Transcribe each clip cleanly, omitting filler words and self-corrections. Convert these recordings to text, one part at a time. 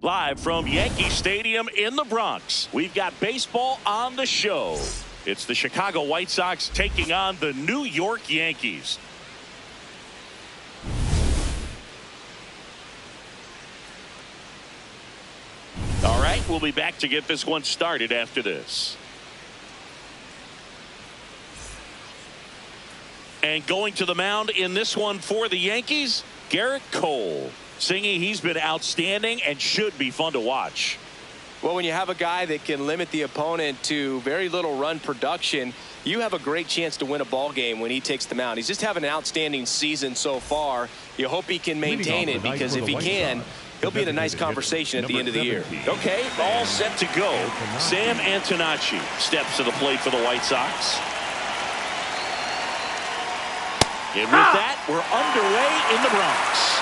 Live from Yankee Stadium in the Bronx, we've got baseball on the show. It's the Chicago White Sox taking on the New York Yankees. All right, we'll be back to get this one started after this. And going to the mound in this one for the Yankees, Garrett Cole. Singy, he's been outstanding and should be fun to watch. Well, when you have a guy that can limit the opponent to very little run production, you have a great chance to win a ball game when he takes the mound. He's just having an outstanding season so far. You hope he can maintain it, because if he can, he'll be in a nice conversation at the end of the year. Okay, all set to go. Sam Antonacci steps to the plate for the White Sox. And with that, we're underway in the Bronx.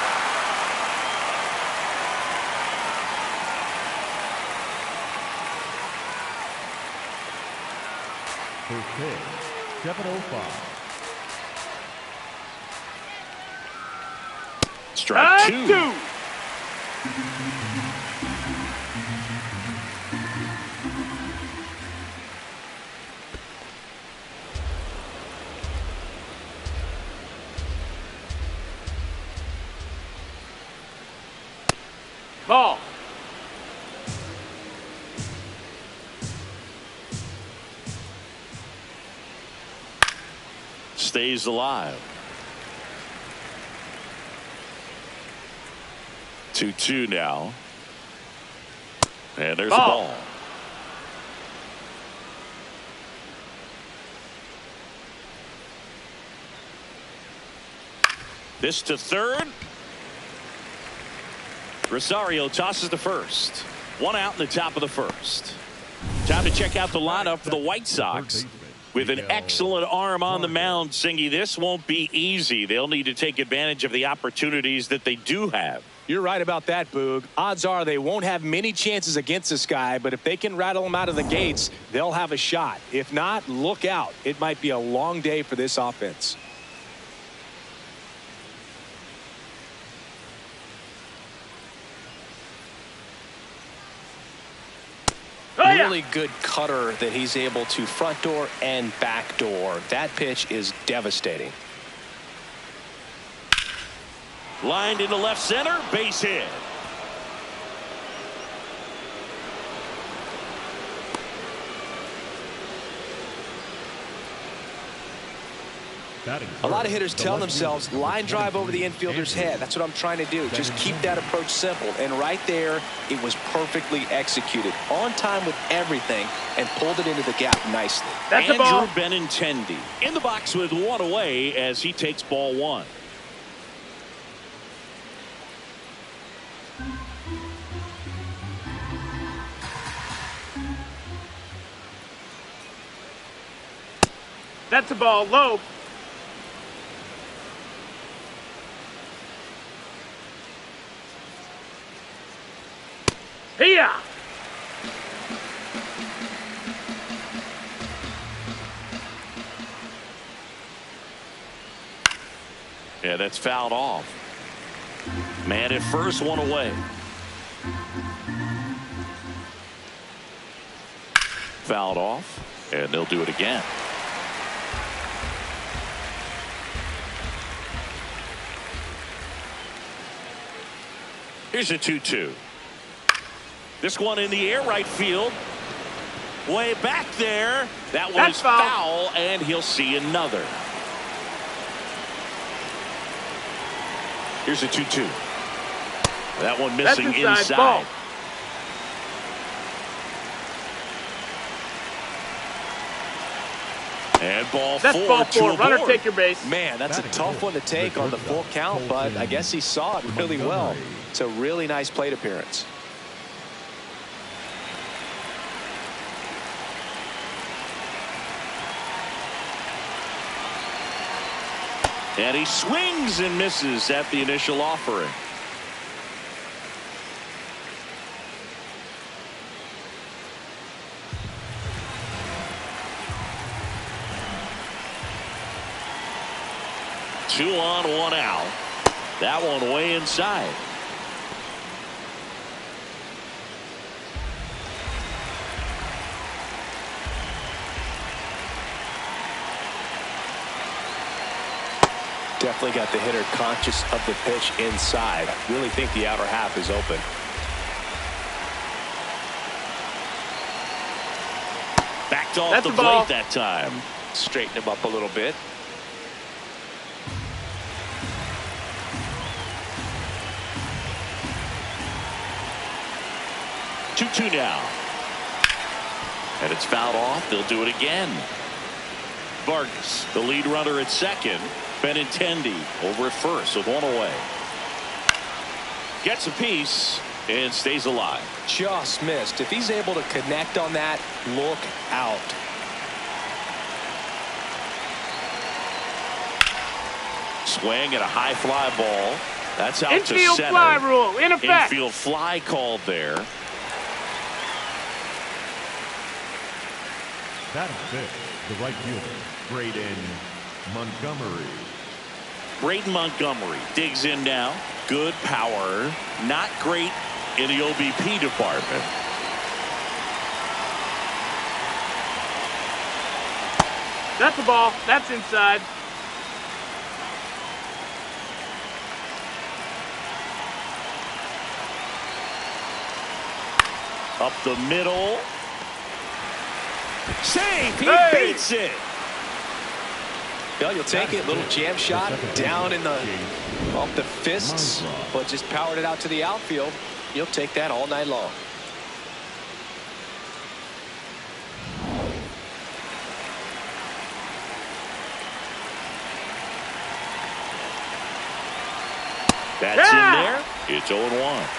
First pitch, 7:05. Strike two. Ball. Stays alive. 2-2 now. And there's the ball. This to third. Rosario tosses to first. One out in the top of the first. Time to check out the lineup for the White Sox. With an excellent arm on the mound, Singy, this won't be easy. They'll need to take advantage of the opportunities that they do have. You're right about that, Boog. Odds are they won't have many chances against this guy, but if they can rattle him out of the gates, they'll have a shot. If not, look out. It might be a long day for this offense. Really good cutter that he's able to front door and back door. That pitch is devastating. Lined into left center, base hit. A lot of hitters tell themselves line drive over the infielder's head. That's what I'm trying to do. Just keep that approach simple. And right there, it was perfectly executed. On time with everything and pulled it into the gap nicely. That's Andrew the ball. Benintendi in the box with one away as he takes ball one. That's the ball. Low. Here. Yeah, that's fouled off. Man at first, one away. Fouled off, and they'll do it again. Here's a 2-2. This one in the air, right field. Way back there. That one is foul, and he'll see another. Here's a 2-2. That one missing inside. Ball. And ball That's four. ball four. Runner, aboard. take your base. Man, that's a tough one to take on the full count, but I guess he saw it really well. It's a really nice plate appearance. And he swings and misses at the initial offering. Two on, one out. That one way inside. definitely got the hitter conscious of the pitch inside. I really think the outer half is open. Backed off the plate that time. Straighten him up a little bit. Two now. And it's fouled off. They'll do it again. Vargas, the lead runner at second. Benintendi over at first with one away. Gets a piece and stays alive. Just missed. If he's able to connect on that, look out. Swing and a high fly ball. That's out to Infield center. fly rule in effect. Infield fly called there. Batting fifth, the right fielder, Braden Montgomery. Braden Montgomery digs in now. Good power. Not great in the OBP department. That's the ball. That's inside. Up the middle. Save. He beats it. Yeah, you'll take it. Little jam shot down in the off the fists, but just powered it out to the outfield. You'll take that all night long. That's in there. It's 0-1.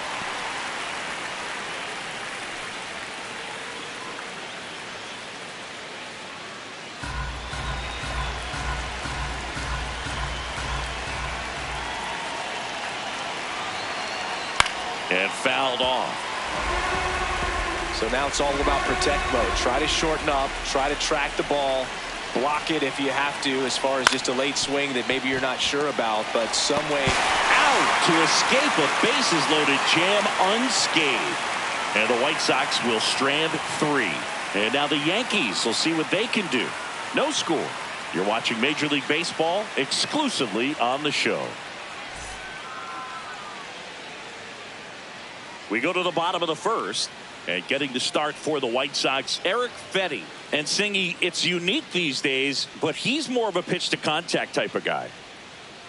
And fouled off. So now it's all about protect mode. Try to shorten up, try to track the ball, block it if you have to, as far as just a late swing that maybe you're not sure about, but some way out to escape a bases loaded jam unscathed. And the White Sox will strand 3. And now the Yankees will see what they can do. No score. You're watching Major League Baseball exclusively on the show. We go to the bottom of the first, and getting the start for the White Sox, Eric Fetty. And Singy, it's unique these days, but he's more of a pitch to contact type of guy.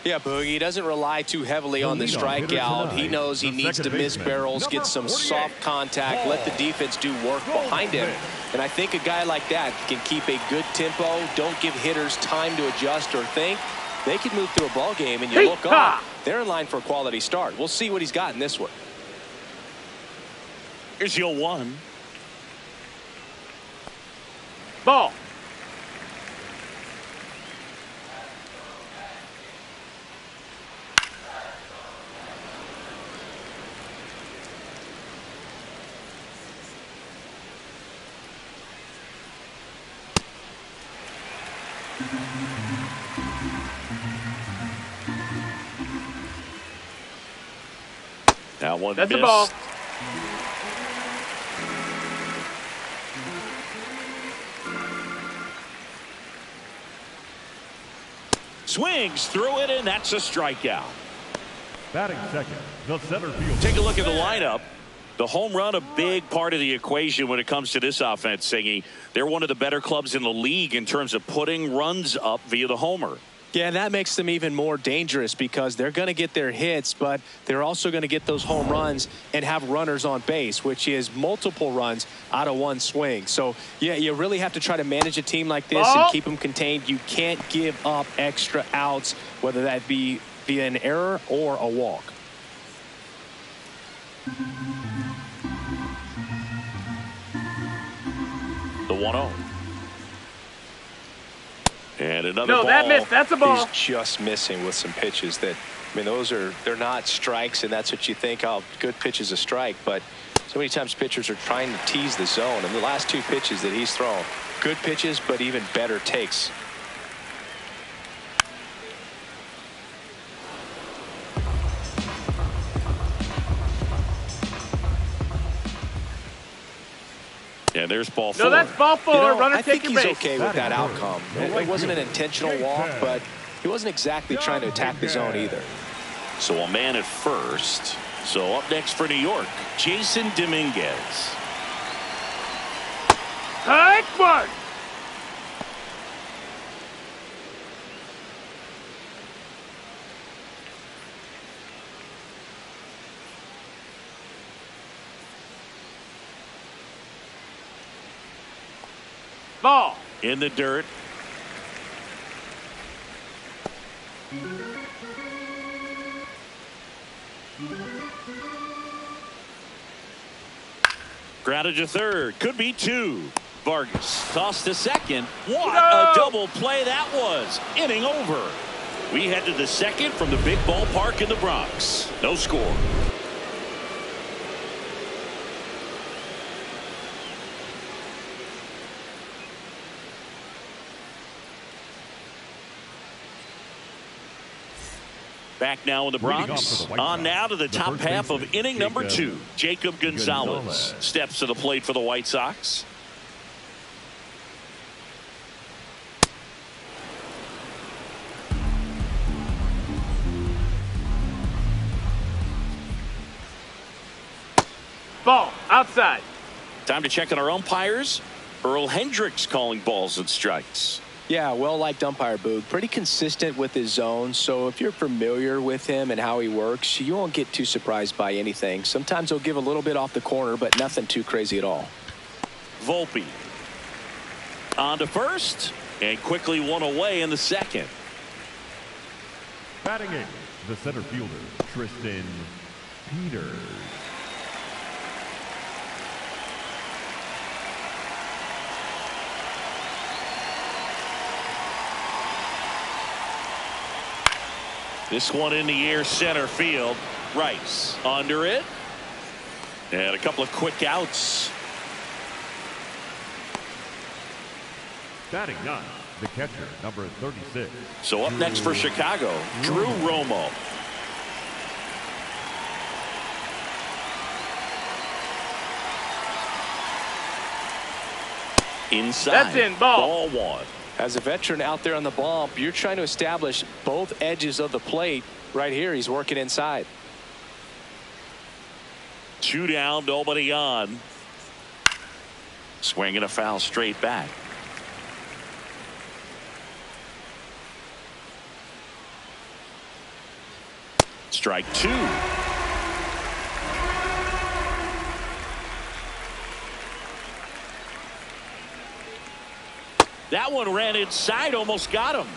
Yeah, Boogie, he doesn't rely too heavily on the strikeout. He knows he needs to miss barrels, get some soft contact, let the defense do work behind him. And I think a guy like that can keep a good tempo, don't give hitters time to adjust or think. They can move through a ball game, and you look up, they're in line for a quality start. We'll see what he's got in this one. Here's your 1. Ball. Now one That's missed. the ball. Swings through it, and that's a strikeout. Batting second, the center fielder. Take a look at the lineup. The home run, a big part of the equation when it comes to this offense, Singy. They're one of the better clubs in the league in terms of putting runs up via the homer. Yeah, that makes them even more dangerous because they're going to get their hits, but they're also going to get those home runs and have runners on base, which is multiple runs out of one swing. So, yeah, you really have to try to manage a team like this and keep them contained. You can't give up extra outs, whether that be via an error or a walk. The 1-0. And another No, ball. that missed. That's a ball. He's just missing with some pitches that, I mean, they're not strikes, and that's what you think, oh, good pitch is a strike. But so many times pitchers are trying to tease the zone. And the last 2 pitches that he's thrown, good pitches, but even better takes. And there's ball 4. No, that's ball 4. Runner I think take your he's base. okay with that outcome. It wasn't an intentional walk, but He wasn't exactly trying to attack the zone either. So a man at first. So up next for New York, Jason Dominguez. Take one. Ball. In the dirt. Grounded to third. Could be two. Vargas tossed to second. What a double play that was. Inning over. We head to the second from the big ballpark in the Bronx. No score. Back now in the Bronx. On now to the top half of inning number 2. Jacob Gonzalez steps to the plate for the White Sox. Ball. Outside. Time to check on our umpires. Earl Hendricks calling balls and strikes. Yeah, well-liked umpire, Boog. Pretty consistent with his zone, so if you're familiar with him and how he works, you won't get too surprised by anything. Sometimes he'll give a little bit off the corner, but nothing too crazy at all. Volpe on to first, and quickly one away in the second. Batting in, the center fielder, Tristan Peters. This one in the air, center field. Rice under it. And a couple of quick outs. Batting 9, the catcher, number 36. So up next for Chicago, Drew Romo. Inside. That's in. Ball. Ball 1. As a veteran out there on the bump, you're trying to establish both edges of the plate. Right here, he's working inside. 2 down, nobody on. Swinging a foul straight back. Strike 2. That one ran inside, almost got him.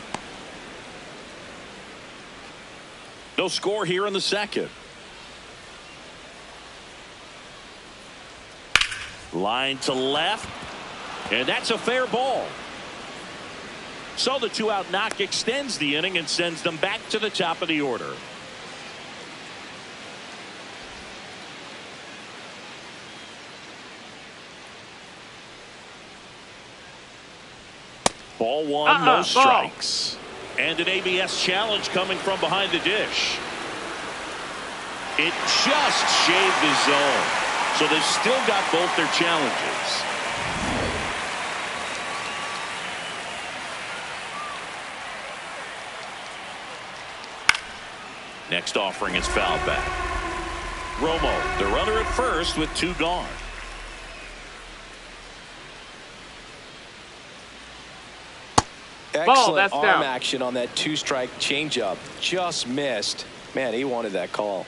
No score here in the second. Line to left, and that's a fair ball. So the 2-out knock extends the inning and sends them back to the top of the order. Ball 1, no strikes. And an ABS challenge coming from behind the dish. It just shaved the zone. So they've still got both their challenges. Next offering is fouled back. Romo, the runner at first with 2 gone. Excellent that's arm down. action on that 2-strike changeup. Just missed. Man, he wanted that call.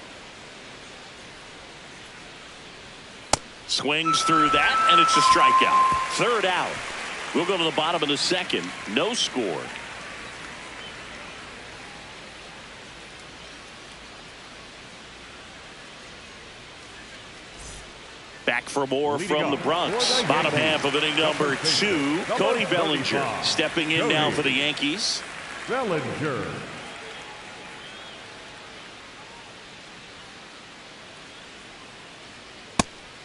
Swings through that, and it's a strikeout. 3rd out. We'll go to the bottom of the second. No score. Back for more from the Bronx. Bottom half of inning number 2. Cody Bellinger stepping in now for the Yankees. Bellinger.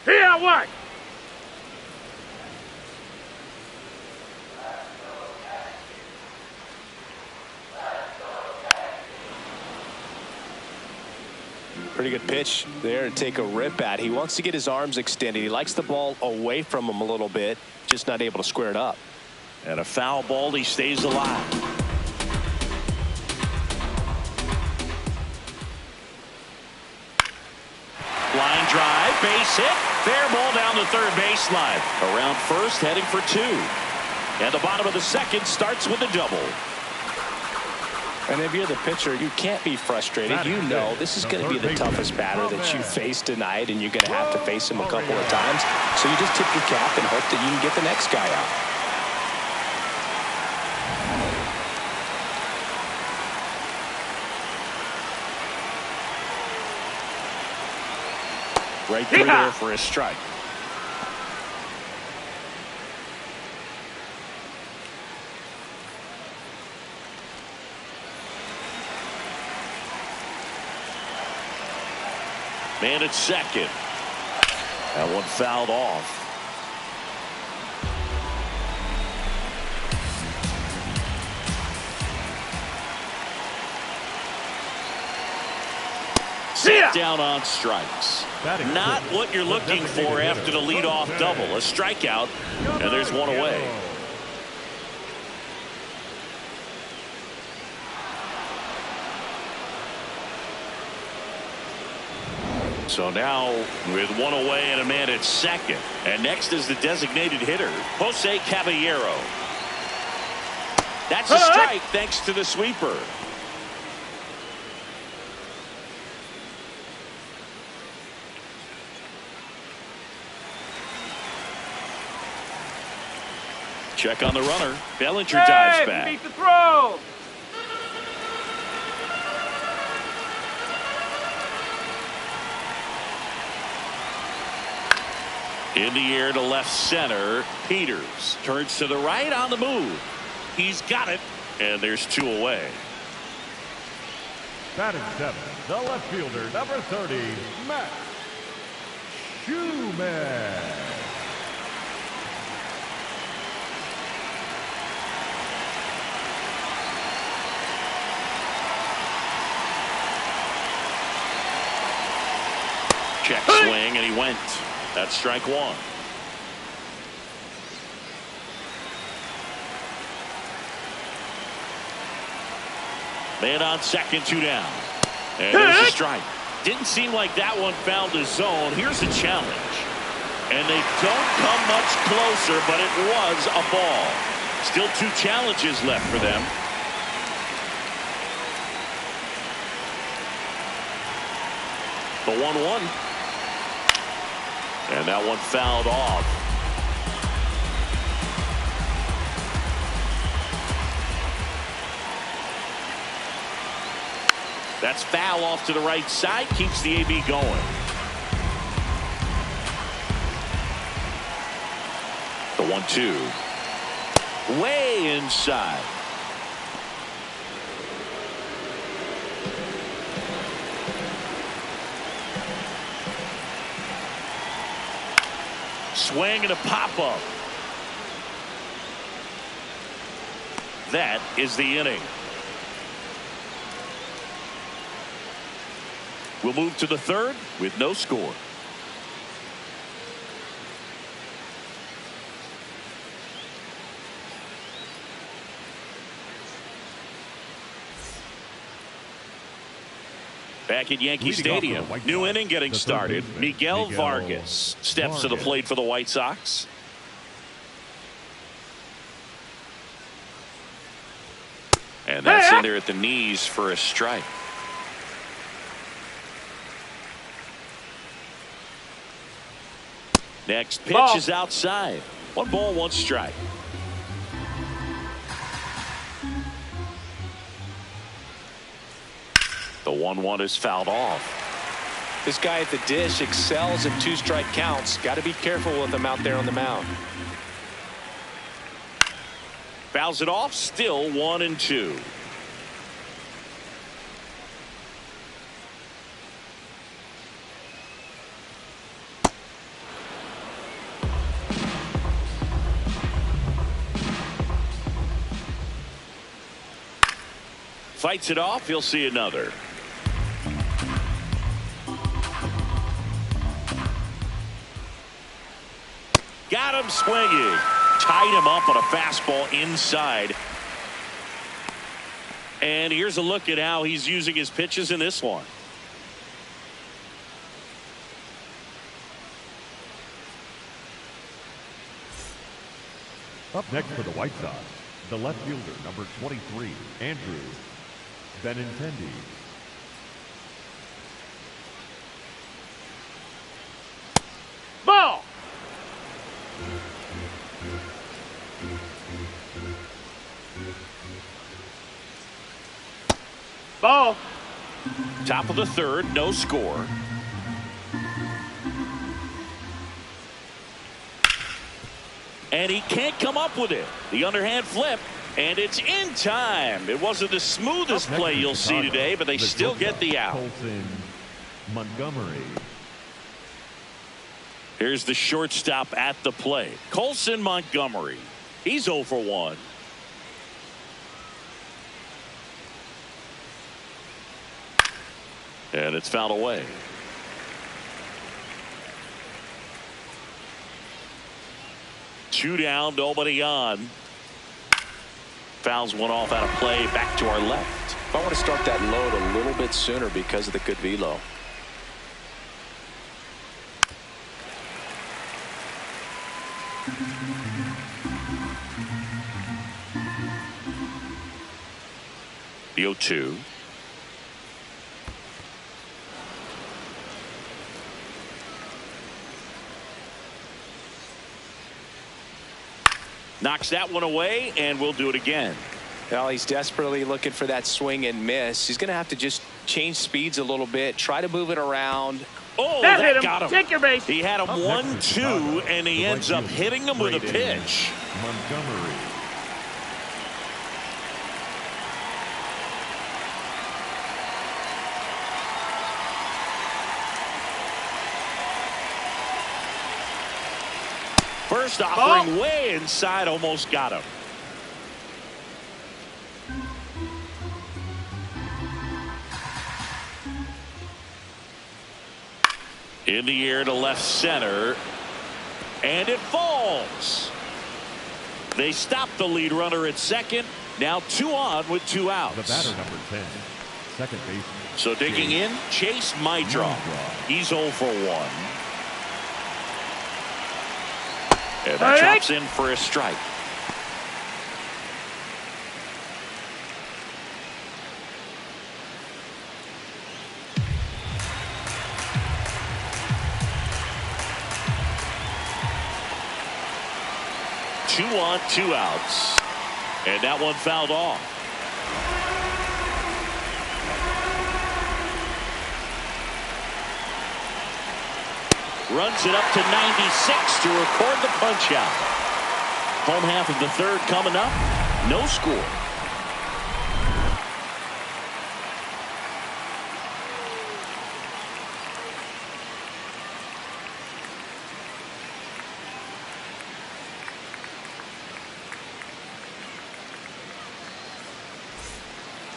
Here, what? Pretty good pitch there to take a rip at. He wants to get his arms extended. He likes the ball away from him a little bit, just not able to square it up. And a foul ball, he stays alive. base hit. Fair ball down the third baseline. Around first, heading for 2. And the bottom of the second starts with a double. And if you're the pitcher, you can't be frustrated. You know this is going to be the toughest batter that you face tonight, and you're going to have to face him a couple of times. So you just tip your cap and hope that you can get the next guy out. Right through there for a strike. Man at second. That one fouled off. Set down on strikes. Not what you're looking for after the leadoff double. A strikeout, and there's one away. So now with one away and a man at second. And next is the designated hitter, Jose Caballero. That's a strike thanks to the sweeper. Check on the runner. Bellinger dives back. Beat the throw. In the air to left center. Peters turns to the right on the move. He's got it. And there's 2 away. Batting 7, the left fielder, number 30, Matt Schumann. Check swing, and he went. That's strike 1. Man on second, 2 down. And there's a strike. Didn't seem like that one found the zone. Here's a challenge. And they don't come much closer, but it was a ball. Still 2 challenges left for them. The 1-1. And that one fouled off. That's foul off to the right side. Keeps the AB going. The 1-2. Way inside. Swing and a pop-up. That is the inning. We'll move to the third with no score. Back at Yankee Stadium, new inning getting started. Miguel Vargas steps to the plate for the White Sox. And that's in there at the knees for a strike. Next pitch is outside. 1 ball, 1 strike. The 1-1 is fouled off. This guy at the dish excels in 2-strike counts. Got to be careful with him out there on the mound. Fouls it off. Still 1-2. Fights it off. He'll see another. Got him swinging. Tied him up on a fastball inside. And here's a look at how he's using his pitches in this one. Up next for the White Sox, the left fielder, number 23, Andrew Benintendi. Ball. Ball. Top of the third, no score. And he can't come up with it. The underhand flip, and it's in time. It wasn't the smoothest play you'll see today, but they still get the out. Colson Montgomery. Here's the shortstop at the plate, Colson Montgomery. He's 0 for 1. And it's fouled away. Two down, nobody on. Fouls one off out of play, back to our left. I want to start that load a little bit sooner because of the good velo. The 0-2. Knocks that one away, and we'll do it again. Well, he's desperately looking for that swing and miss. He's going to have to just change speeds a little bit, try to move it around. Oh, That hit him. got him. Take your base. He had him 1-2, and he ends up hitting him with a pitch. Montgomery. First offering way inside, almost got him. In the air to left center, and it falls. They stop the lead runner at second. Now 2 on with 2 outs. The batter, number 10, second baseman. So digging in, Chase Mydroff. He's 0 for 1. And that chops in for a strike. Two on, 2 outs. And that one fouled off. Runs it up to 96 to record the punch out. Home half of the third coming up. No score.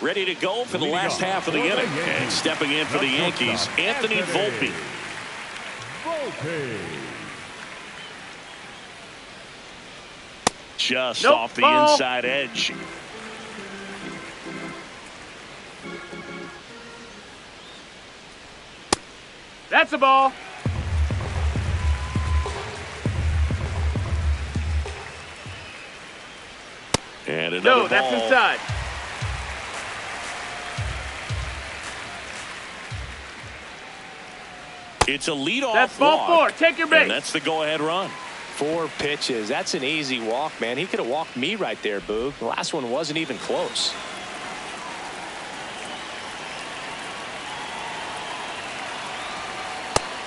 Ready to go for the last half of the inning. And stepping in for the Yankees, Anthony Volpe. Just off the inside edge. That's a ball. And another No, that's ball. inside. It's a leadoff That's ball walk. 4. Take your base. And that's the go-ahead run. 4 pitches. That's an easy walk, man. He could have walked me right there, Boog. The last one wasn't even close.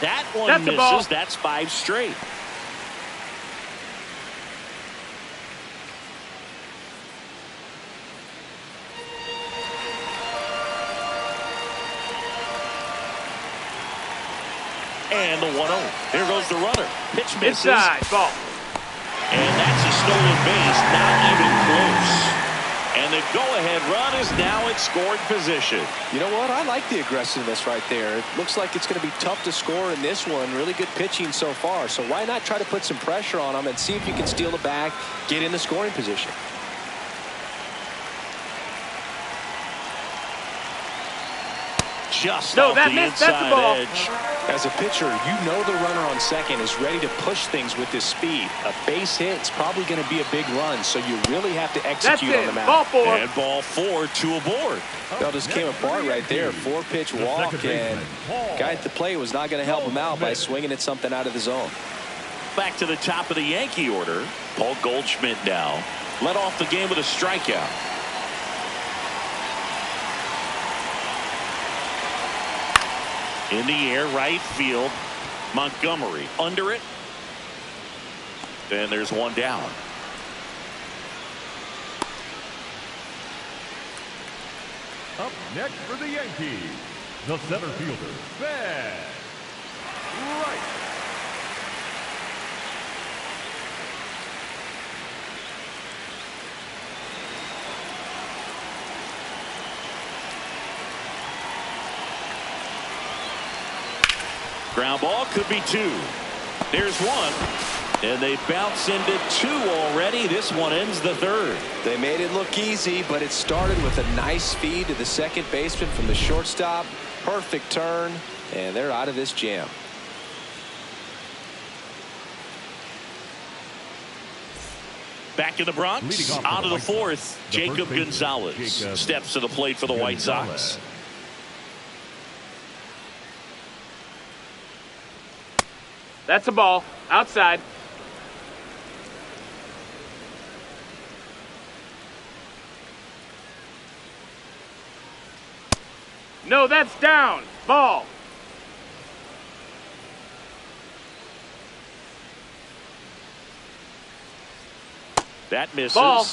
That one That's a ball. misses. That's 5 straight. And the 1-0. Here goes the runner. Pitch misses. Inside. Ball. And that's a stolen base. Not even close. And the go-ahead run is now in scoring position. You know what? I like the aggressiveness right there. It looks like it's going to be tough to score in this one. Really good pitching so far. So why not try to put some pressure on him and see if you can steal the bag, get in the scoring position. just No, off that the missed. That's inside the ball. edge. As a pitcher, you know the runner on second is ready to push things with his speed. A base hit is probably going to be a big run, so you really have to That's execute on the it. mound. Ball 4. And ball 4, 2 aboard. Well, just came apart right there. 4-pitch walk, and guy at the plate was not going to help him out by swinging at something out of the zone. Back to the top of the Yankee order. Paul Goldschmidt now led off the game with a strikeout. In the air, right field. Montgomery under it. And there's one down. Up next for the Yankees, the center fielder, Ben Wright. Ground ball could be 2. There's 1. And they bounce into 2 already. This one ends the 3rd. They made it look easy, but it started with a nice feed to the second baseman from the shortstop. Perfect turn, and they're out of this jam. Back in the Bronx, out of the 4th, Jacob Gonzalez steps to the plate for the White Sox. That's a ball. Outside. No, that's down. Ball. That misses. Ball.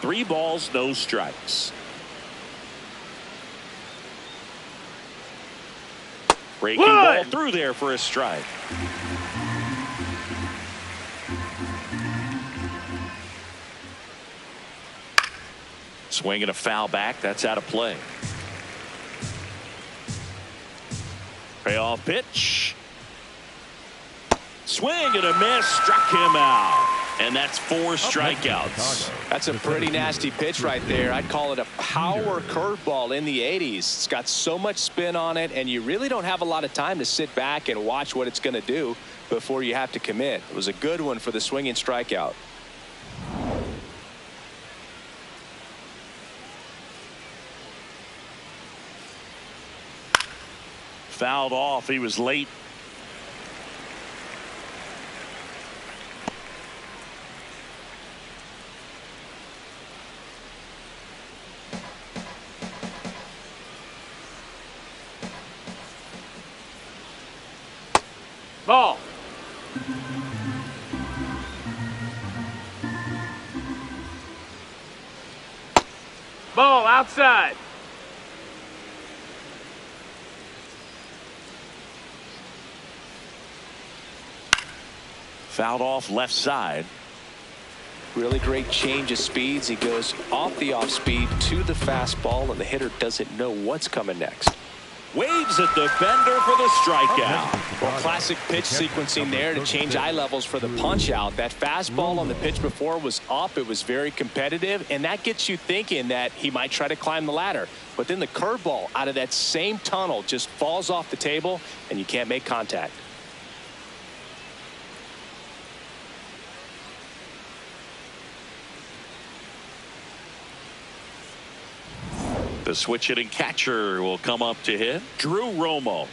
3 balls, no strikes. Breaking ball through there for a strike. Swinging a foul back. That's out of play. Payoff pitch. Swing and a miss. Struck him out. And that's 4 strikeouts. That's a pretty nasty pitch right there. I'd call it a power curveball in the 80s. It's got so much spin on it, and you really don't have a lot of time to sit back and watch what it's going to do before you have to commit. It was a good one for the swinging strikeout. Fouled off. He was late. Ball. Ball outside. Fouled off left side. Really great change of speeds. He goes off the off speed to the fastball, and the hitter doesn't know what's coming next. Waves at the bender for the strikeout. Well, classic pitch sequencing there to change eye levels for the punch out. That fastball on the pitch before was up. It was very competitive, and that gets you thinking that he might try to climb the ladder. But then the curveball out of that same tunnel just falls off the table, and you can't make contact. The switch hitting catcher will come up to hit. Drew Romo.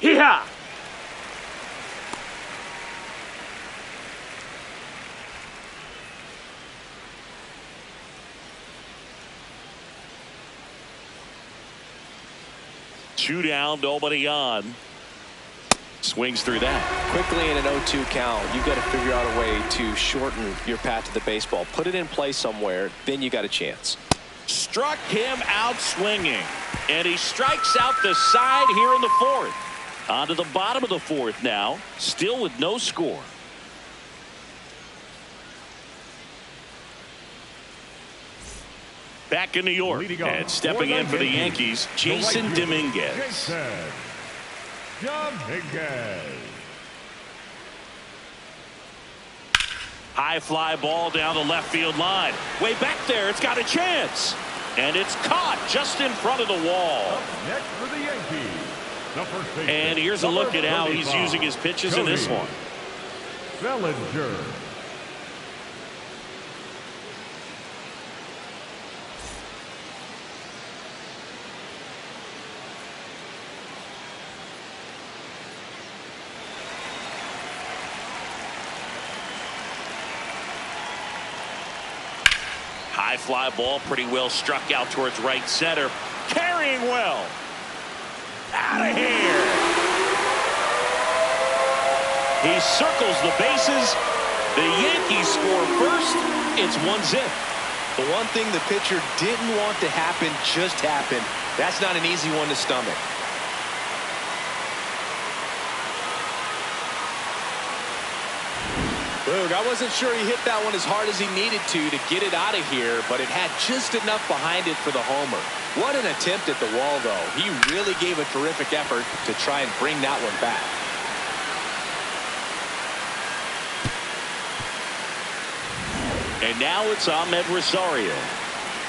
Hee-haw. Two down, nobody on. Swings through that. Quickly in an 0-2 count, you've got to figure out a way to shorten your path to the baseball. Put it in play somewhere, then you got a chance. Struck him out swinging. And he strikes out the side here in the 4th. On to the bottom of the 4th now. Still with no score. Back in New York. And stepping in for the Yankees, Jason Dominguez. High fly ball down the left field line. Way back there. It's got a chance. And it's caught just in front of the wall. Next for the Yankees, the first baseman, And here's a look at how he's using his pitches in this one. Bellinger. High fly ball, pretty well struck out towards right center. Carrying well. Out of here. He circles the bases. The Yankees score first. It's 1-0. The one thing the pitcher didn't want to happen just happened. That's not an easy one to stomach. Boog, I wasn't sure he hit that one as hard as he needed to get it out of here, but it had just enough behind it for the homer. What an attempt at the wall, though. He really gave a terrific effort to try and bring that one back. And now it's Ahmed Rosario.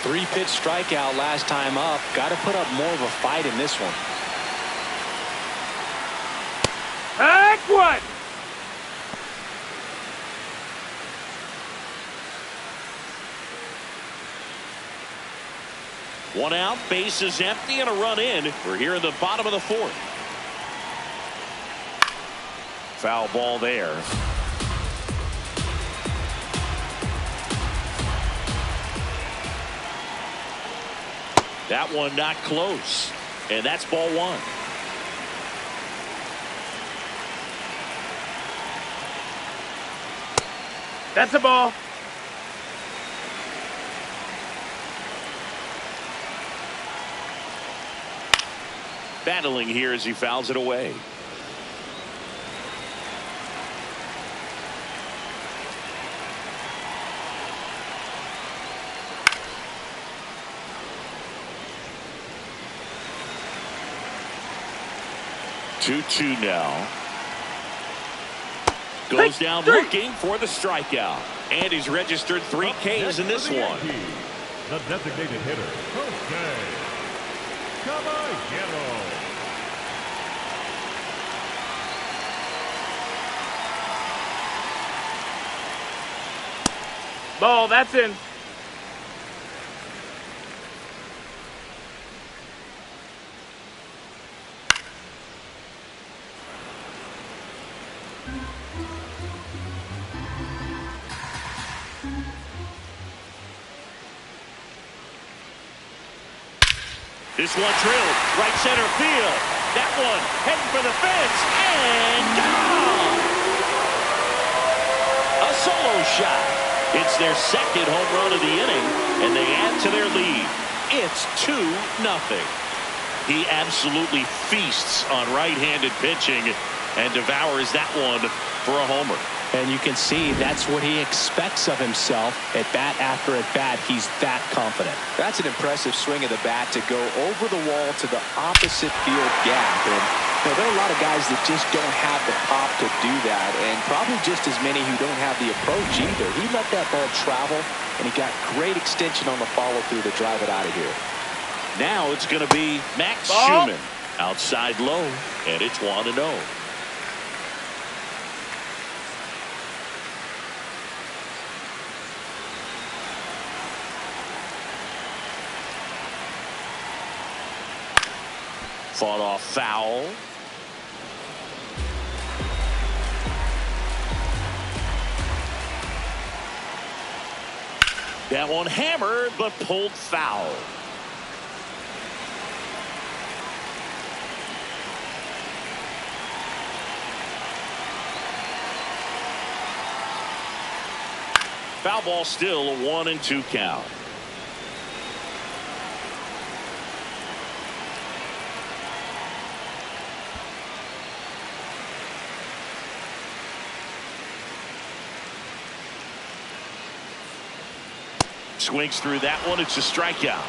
3-pitch strikeout last time up. Got to put up more of a fight in this one. Heck what? One out, base is empty, and a run in. We're here in the bottom of the fourth. Foul ball there. That one not close. And that's ball one. That's a ball. Battling here as he fouls it away. Two now. Goes down looking for the strikeout. And he's registered 3 Ks in this one. The designated hitter, Jose Caballero. Ball, that's in. This one drilled right center field. That one heading for the fence and gone. A solo shot. It's their second home run of the inning, and they add to their lead. It's 2-0. He absolutely feasts on right-handed pitching and devours that one for a homer. And you can see that's what he expects of himself at bat after at bat. He's that confident. That's an impressive swing of the bat to go over the wall to the opposite field gap. And you know, there are a lot of guys that just don't have the pop to do that, and probably just as many who don't have the approach either. He let that ball travel, and he got great extension on the follow-through to drive it out of here. Now it's going to be Max Schumann. Outside low, and it's 1-0. Fought off foul. That one hammered, but pulled foul. Foul ball, still a 1-2 count. Swings through that one. It's a strikeout.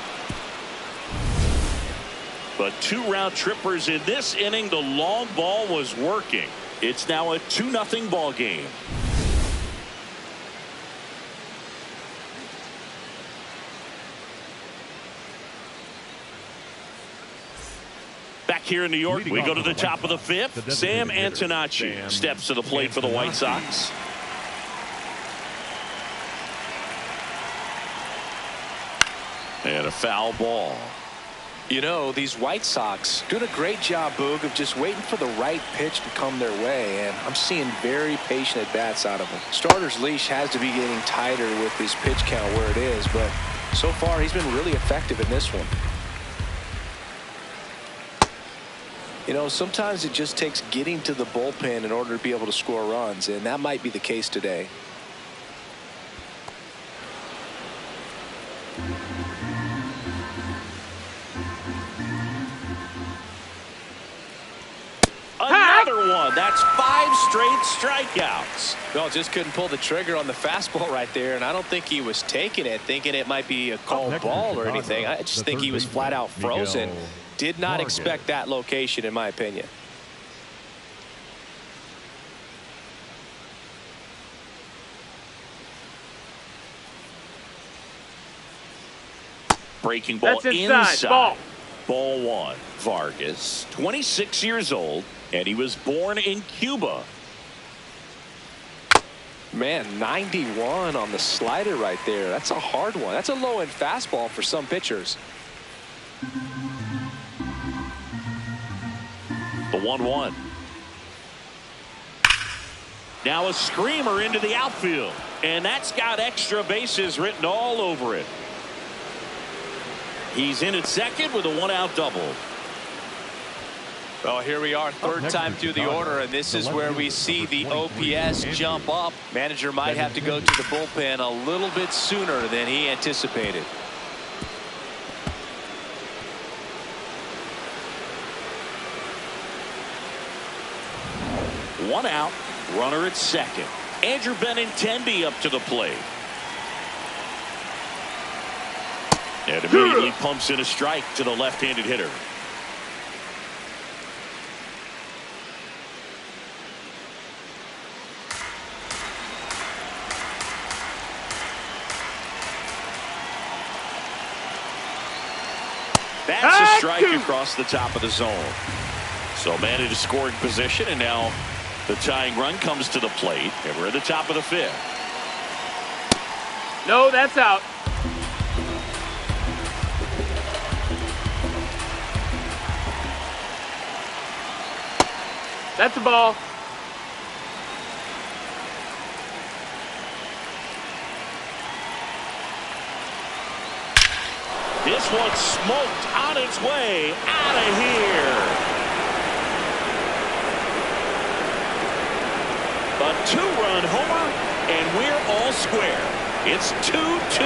But 2 round trippers in this inning. The long ball was working. It's now a 2-0 ball game. here in New York. We go to the top of the fifth. Sam Antonacci steps to the plate for the White Sox. And a foul ball. You know, these White Sox doing a great job, Boog, of just waiting for the right pitch to come their way, and I'm seeing very patient at-bats out of them. Starter's leash has to be getting tighter with his pitch count where it is, but so far he's been really effective in this one. You know, sometimes it just takes getting to the bullpen in order to be able to score runs, and that might be the case today. Another one. That's 5 straight strikeouts. No, just couldn't pull the trigger on the fastball right there, and I don't think he was taking it, thinking it might be a called ball or anything. I just think he was flat out frozen. Did not expect that location, in my opinion. Breaking ball That's inside. Ball 1. Vargas, 26 years old, and he was born in Cuba. Man, 91 on the slider right there. That's a hard one. That's a low-end fastball for some pitchers. The 1-1. Now a screamer into the outfield, and that's got extra bases written all over it. He's in at second with a 1-out double. Well, here we are, third time through the order, and this is where we see the OPS jump up. Manager might have to go to the bullpen a little bit sooner than he anticipated. One out, runner at second. Andrew Benintendi up to the plate. And immediately pumps in a strike to the left-handed hitter. That's a strike across the top of the zone. So man in a scoring position, and now the tying run comes to the plate, and we're at the top of the fifth. No, that's out. That's a ball. This one smoked on its way out of here. A 2-run homer, and we're all square. It's 2-2.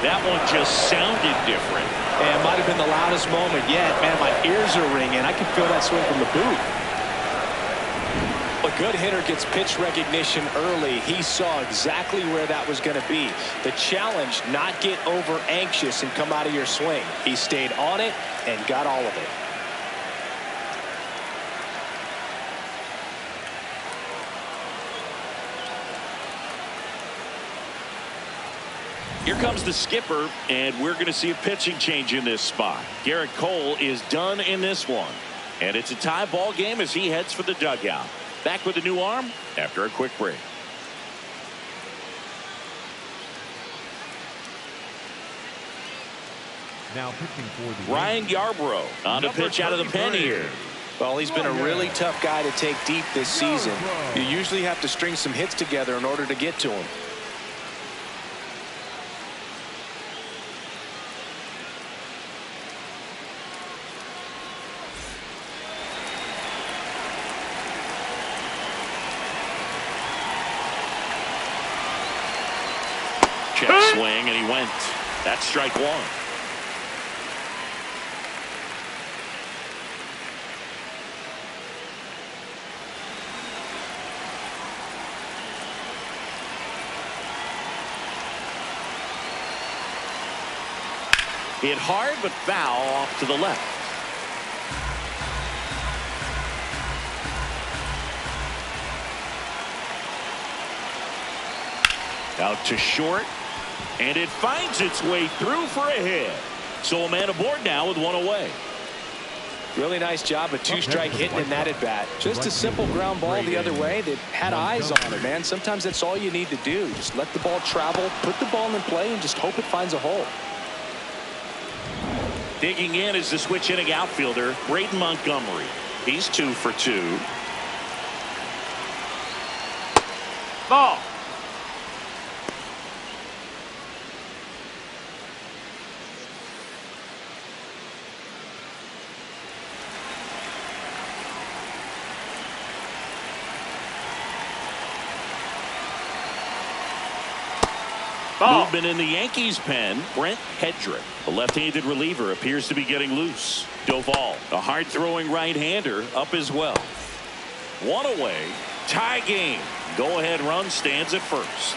That one just sounded different. And it might have been the loudest moment yet. Man, my ears are ringing. I can feel that swing from the booth. A good hitter gets pitch recognition early. He saw exactly where that was going to be. The challenge, not get over anxious and come out of your swing. He stayed on it and got all of it. Here comes the skipper, and we're going to see a pitching change in this spot. Garrett Cole is done in this one, and it's a tie ball game as he heads for the dugout. Back with a new arm after a quick break. Now pitching for the Ryan Yarbrough on the pitch out of the pen here. Well, he's been a really tough guy to take deep this season. You usually have to string some hits together in order to get to him. Check swing, and he went. That's strike one. Hit hard, but foul off to the left. Out to short. And it finds its way through for a hit. So a man aboard now with one away. Really nice job of two-strike hitting in that at-bat. Just a simple ground ball the other way that had eyes on it, man. Sometimes that's all you need to do. Just let the ball travel, put the ball in play, and just hope it finds a hole. Digging in is the switch hitting outfielder, Braden Montgomery. He's 2 for 2. Ball. Ball. Movement in the Yankees pen. Brent Hedrick, a left-handed reliever, appears to be getting loose. Doval, a hard-throwing right-hander, up as well. 1 away. Tie game. Go-ahead run stands at first.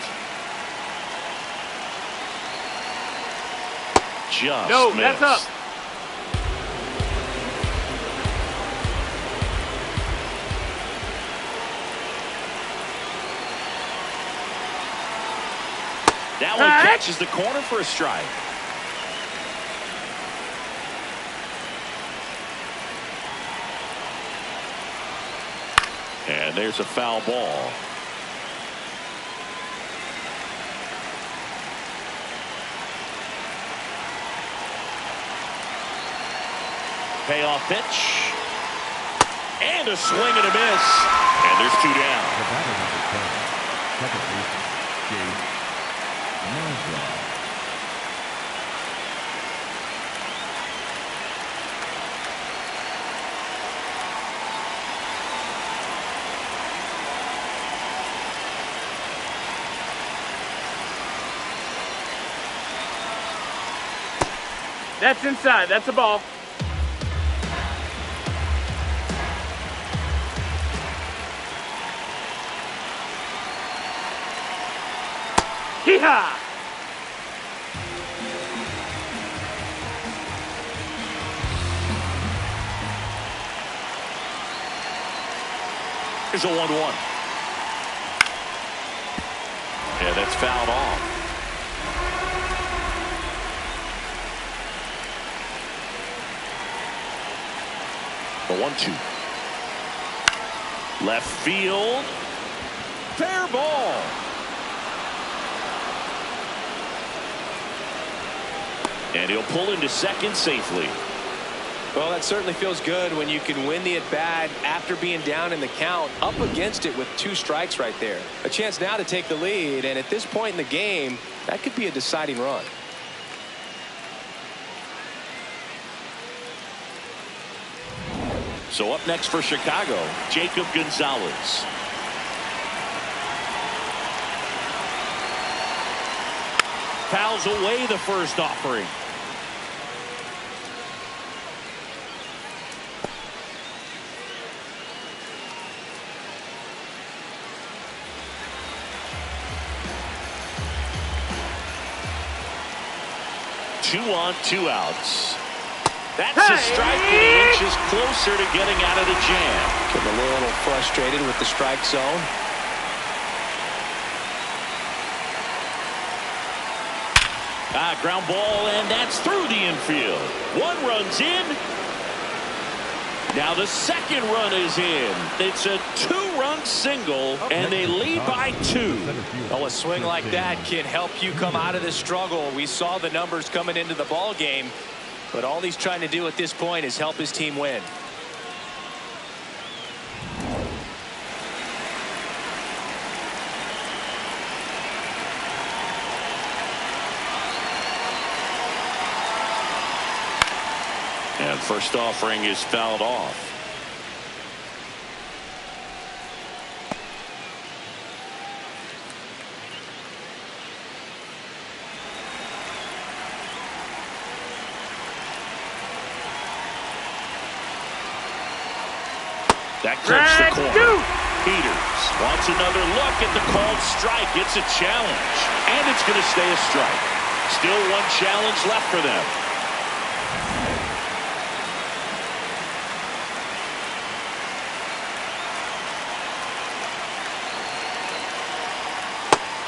Just No, missed. that's up. That one catches the corner for a strike. And there's a foul ball. Payoff pitch. And a swing and a miss. And there's 2 down. The batter number 10, second baseman, Jake Mazza. That's inside. That's a ball. Hee-haw! Here's a 1-1. Yeah, that's fouled off. The 1-2. Left field. Fair ball. And he'll pull into second safely. Well, that certainly feels good when you can win the at-bat after being down in the count, up against it with 2 strikes right there. A chance now to take the lead, and at this point in the game, that could be a deciding run. So up next for Chicago, Jacob Gonzalez. Fouls away the first offering. Two on, 2 outs. That's a strike, and he inches closer to getting out of the jam. Getting a little frustrated with the strike zone. Ground ball, and that's through the infield. 1 run's in. Now the second run is in. It's a 2-run single, and they lead by 2. Well, a swing like that can help you come out of this struggle. We saw the numbers coming into the ball game, but all he's trying to do at this point is help his team win. And first offering is fouled off. That clips the corner. Peters wants another look at the called strike. It's a challenge, and it's going to stay a strike. Still 1 challenge left for them.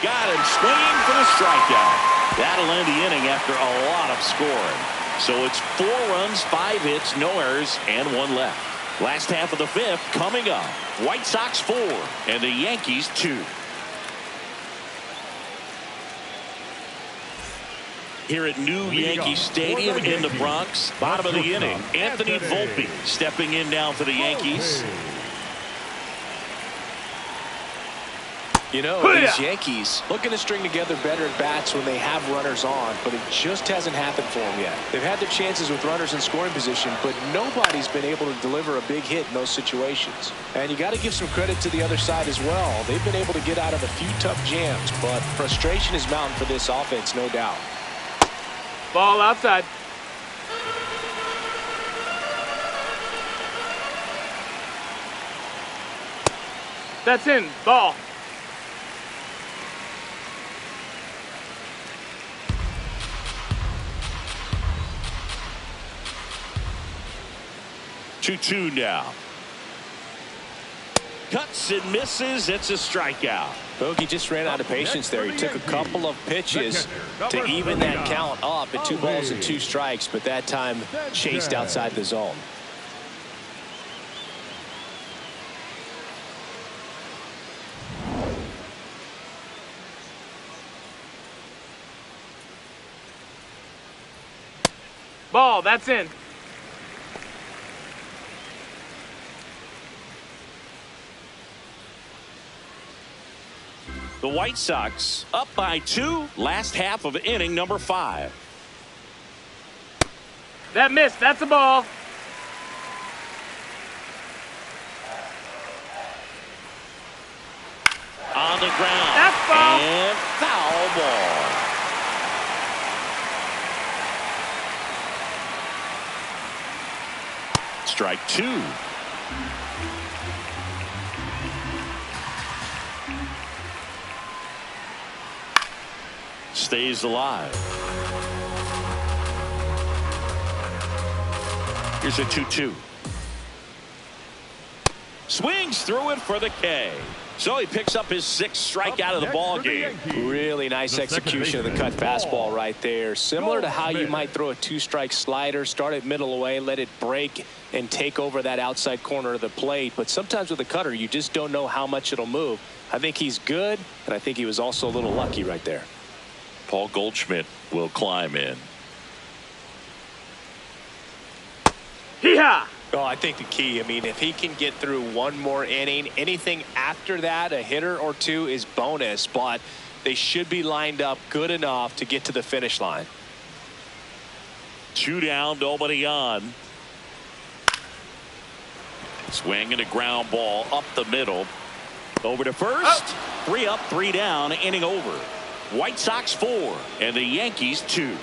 Got him swinging for the strikeout. That'll end the inning after a lot of scoring. So it's 4 runs, 5 hits, no errors, and 1 left. Last half of the 5th coming up. White Sox 4 and the Yankees 2. Here at New Yankee Stadium in the Bronx, bottom of the inning, Anthony Volpe stepping in now for the Yankees. You know, these Yankees looking to string together better at bats when they have runners on, but it just hasn't happened for them yet. They've had their chances with runners in scoring position, but nobody's been able to deliver a big hit in those situations. And you got to give some credit to the other side as well. They've been able to get out of a few tough jams, but frustration is mounting for this offense, no doubt. Ball outside. That's in. Ball. Two now. Cuts and misses. It's a strikeout. Bogey just ran out of patience there. He took a couple of pitches to even that count up at 2 balls and 2 strikes, but that time chased outside the zone. Ball. That's in. The White Sox up by 2. Last half of inning number 5. That missed. That's a ball. On the ground. That's ball. And foul ball. Strike 2. Stays alive. Here's a 2-2. Swings through it for the K. So he picks up his 6th strikeout of the ball game. Really nice execution of the cut fastball right there. Similar to how you might throw a 2-strike slider, start it middle away, let it break and take over that outside corner of the plate. But sometimes with a cutter, you just don't know how much it'll move. I think he's good, and I think he was also a little lucky right there. Paul Goldschmidt will climb in. Hee-haw! Oh, I think the key, I mean, if he can get through 1 more inning, anything after that, a hitter or 2 is bonus, but they should be lined up good enough to get to the finish line. 2 down, nobody on. Swing and a ground ball up the middle. Over to first. 3 up, 3 down, inning over. White Sox 4 and the Yankees 2.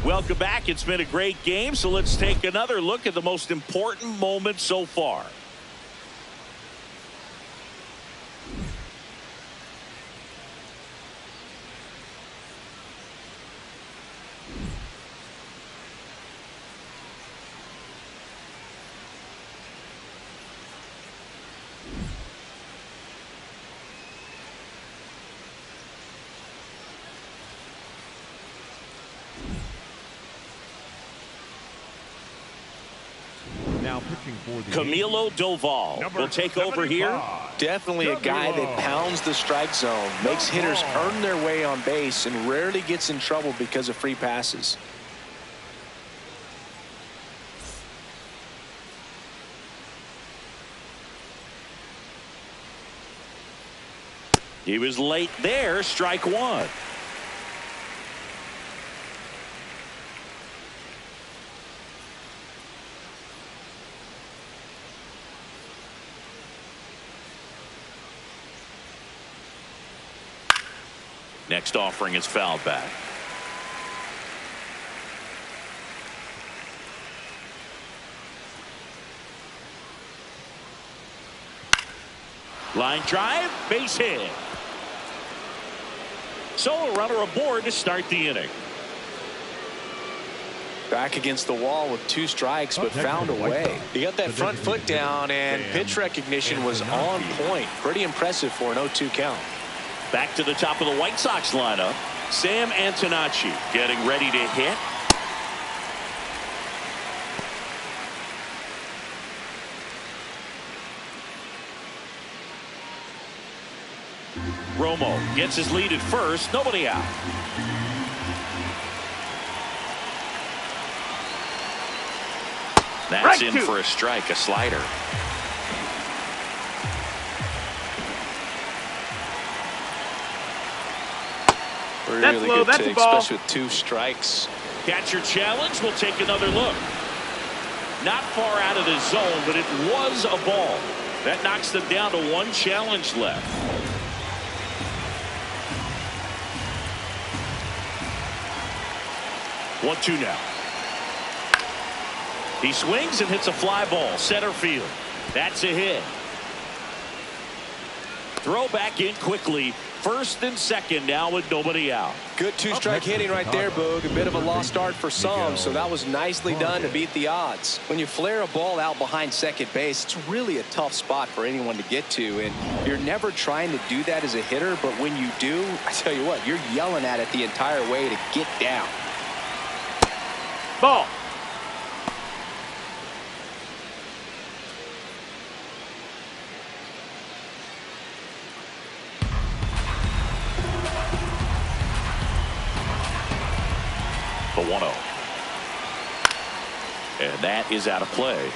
Welcome back. It's been a great game, so let's take another look at the most important moment so far. Now pitching for the Camilo Doval will take over here. Definitely a guy that pounds the strike zone, makes hitters earn their way on base, and rarely gets in trouble because of free passes. He was late there. Strike 1. Next offering is fouled back. Line drive, base hit. So a runner aboard to start the inning. Back against the wall with 2 strikes, but found a way. He got that front foot down, and pitch recognition was on point. Pretty impressive for an 0-2 count. Back to the top of the White Sox lineup. Sam Antonacci getting ready to hit. Romo gets his lead at first. Nobody out. That's in for a strike, a slider. Really good take, especially with 2 strikes. Catcher challenge. We'll take another look. Not far out of the zone, but it was a ball. That knocks them down to 1 challenge left. One, 2 now. He swings and hits a fly ball, center field. That's a hit. Throw back in quickly. First and second now with nobody out. Good 2-strike hitting right there, Boog. A bit of a lost start for some, so that was nicely done to beat the odds. When you flare a ball out behind second base, it's really a tough spot for anyone to get to, and you're never trying to do that as a hitter, but when you do, I tell you what, you're yelling at it the entire way to get down. Ball. The 1-0. And that is out of play.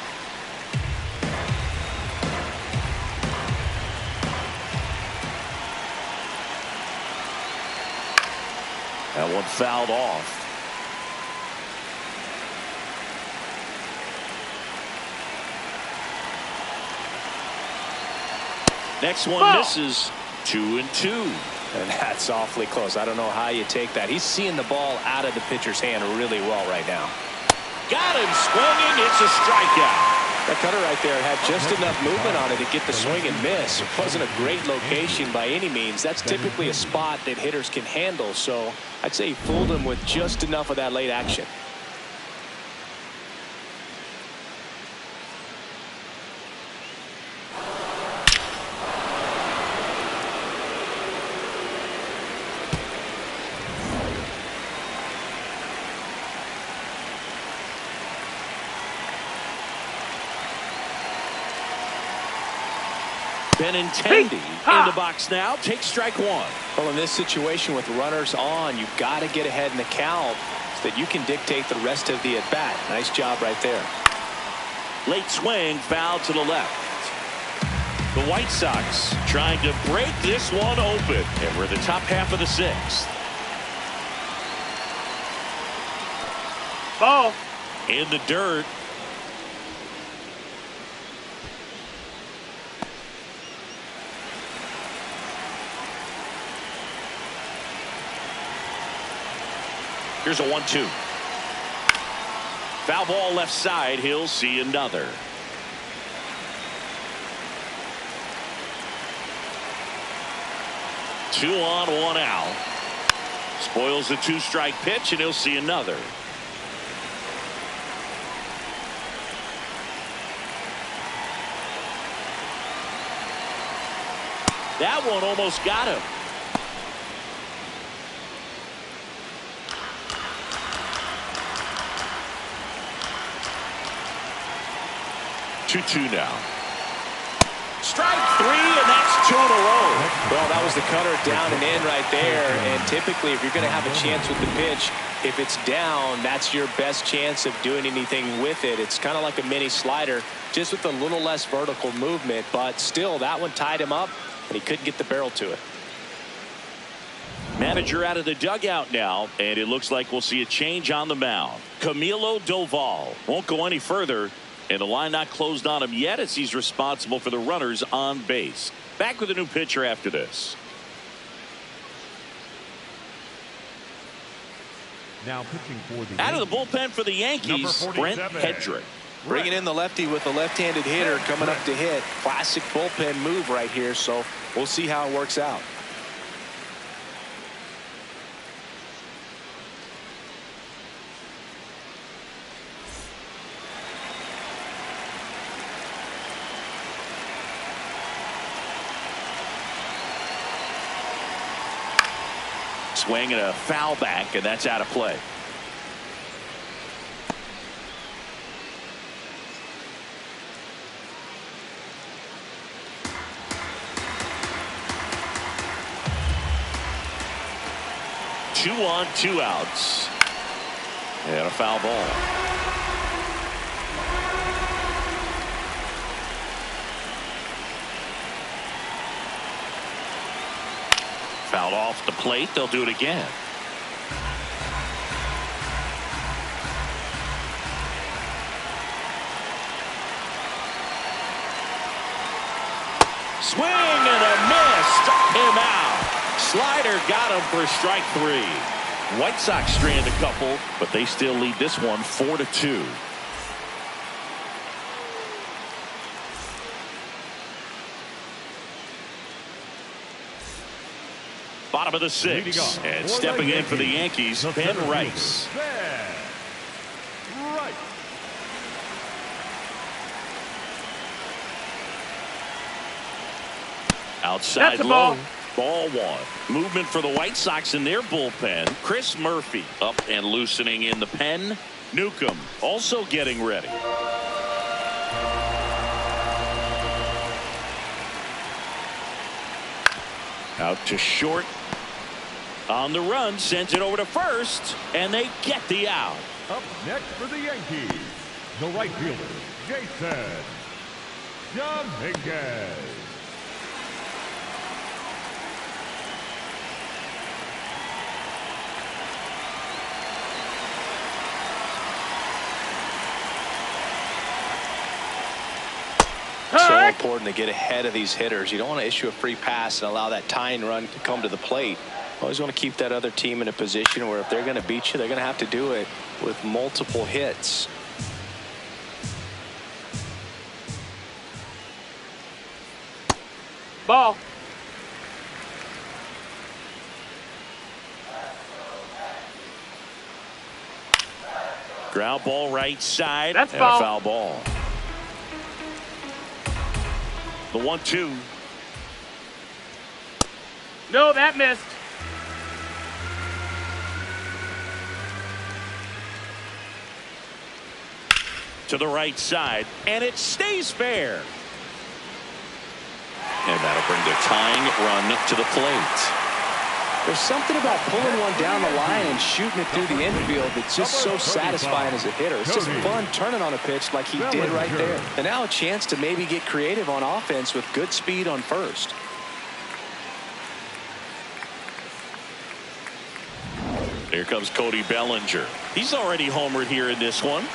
That one fouled off. Next one misses. 2-2. And that's awfully close. I don't know how you take that. He's seeing the ball out of the pitcher's hand really well right now. Got him swinging. It's a strikeout. That cutter right there had just enough movement on it to get the swing and miss. It wasn't a great location by any means. That's typically a spot that hitters can handle. So I'd say he fooled him with just enough of that late action. Benintendi in the box now. Take strike 1. Well, in this situation with runners on, you've got to get ahead in the count so that you can dictate the rest of the at-bat. Nice job right there. Late swing, foul to the left. The White Sox trying to break this one open. And we're in the top half of the 6th. Ball. In the dirt. Here's a 1-2. Foul ball left side. He'll see another. Two on, 1 out. Spoils the 2-strike pitch, and he'll see another. That one almost got him. 2-2 now. Strike 3, and that's 2 in a row. Well, that was the cutter down and in right there. And typically, if you're going to have a chance with the pitch, if it's down, that's your best chance of doing anything with it. It's kind of like a mini slider, just with a little less vertical movement. But still, that one tied him up, and he couldn't get the barrel to it. Manager out of the dugout now, and it looks like we'll see a change on the mound. Camilo Doval won't go any further, and the line not closed on him yet as he's responsible for the runners on base. Back with a new pitcher after this. Now pitching for the out of the bullpen for the Yankees, Brent Hedrick. Bringing in the lefty with a left-handed hitter coming up to hit. Classic bullpen move right here, so we'll see how it works out. swing and a foul back, and that's out of play. Two on, 2 outs. And a foul ball. Fouled off the plate. They'll do it again. Swing and a miss. Struck him out. Slider got him for strike 3. White Sox strand a couple, but they still lead this one 4-2. Bottom of the 6th, and stepping in for the Yankees, Ben Rice. Outside That's a low. ball. Ball 1. Movement for the White Sox in their bullpen. Chris Murphy up and loosening in the pen. Newcomb also getting ready. Out to short. On the run, sends it over to first, and they get the out. Up next for the Yankees, the right fielder, Jason Dominguez. So important to get ahead of these hitters. You don't want to issue a free pass and allow that tying run to come to the plate. Always want to keep that other team in a position where if they're going to beat you, they're going to have to do it with multiple hits. Ball. Ground ball right side. That's and foul. a foul ball. The 1-2. No, that missed. To the right side, and it stays fair. And that'll bring the tying run to the plate. There's something about pulling one down the line and shooting it through the infield that's just so satisfying as a hitter. It's just fun turning on a pitch like he did right there. And now a chance to maybe get creative on offense with good speed on first. Here comes Cody Bellinger. He's already homered here in this one.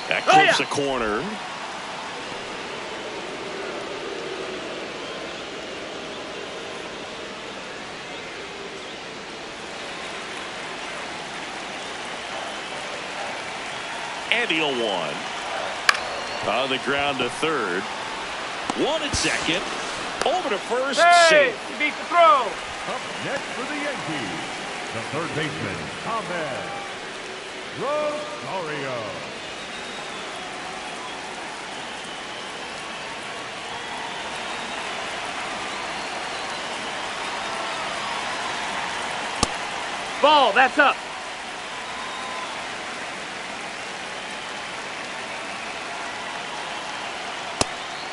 That clips a corner. And he'll one. On the ground to third. One at second. Over to first. Hey, Safe. he beat the throw. Up next for the Yankees, the third baseman, Ahmed Rosario. Ball, that's up.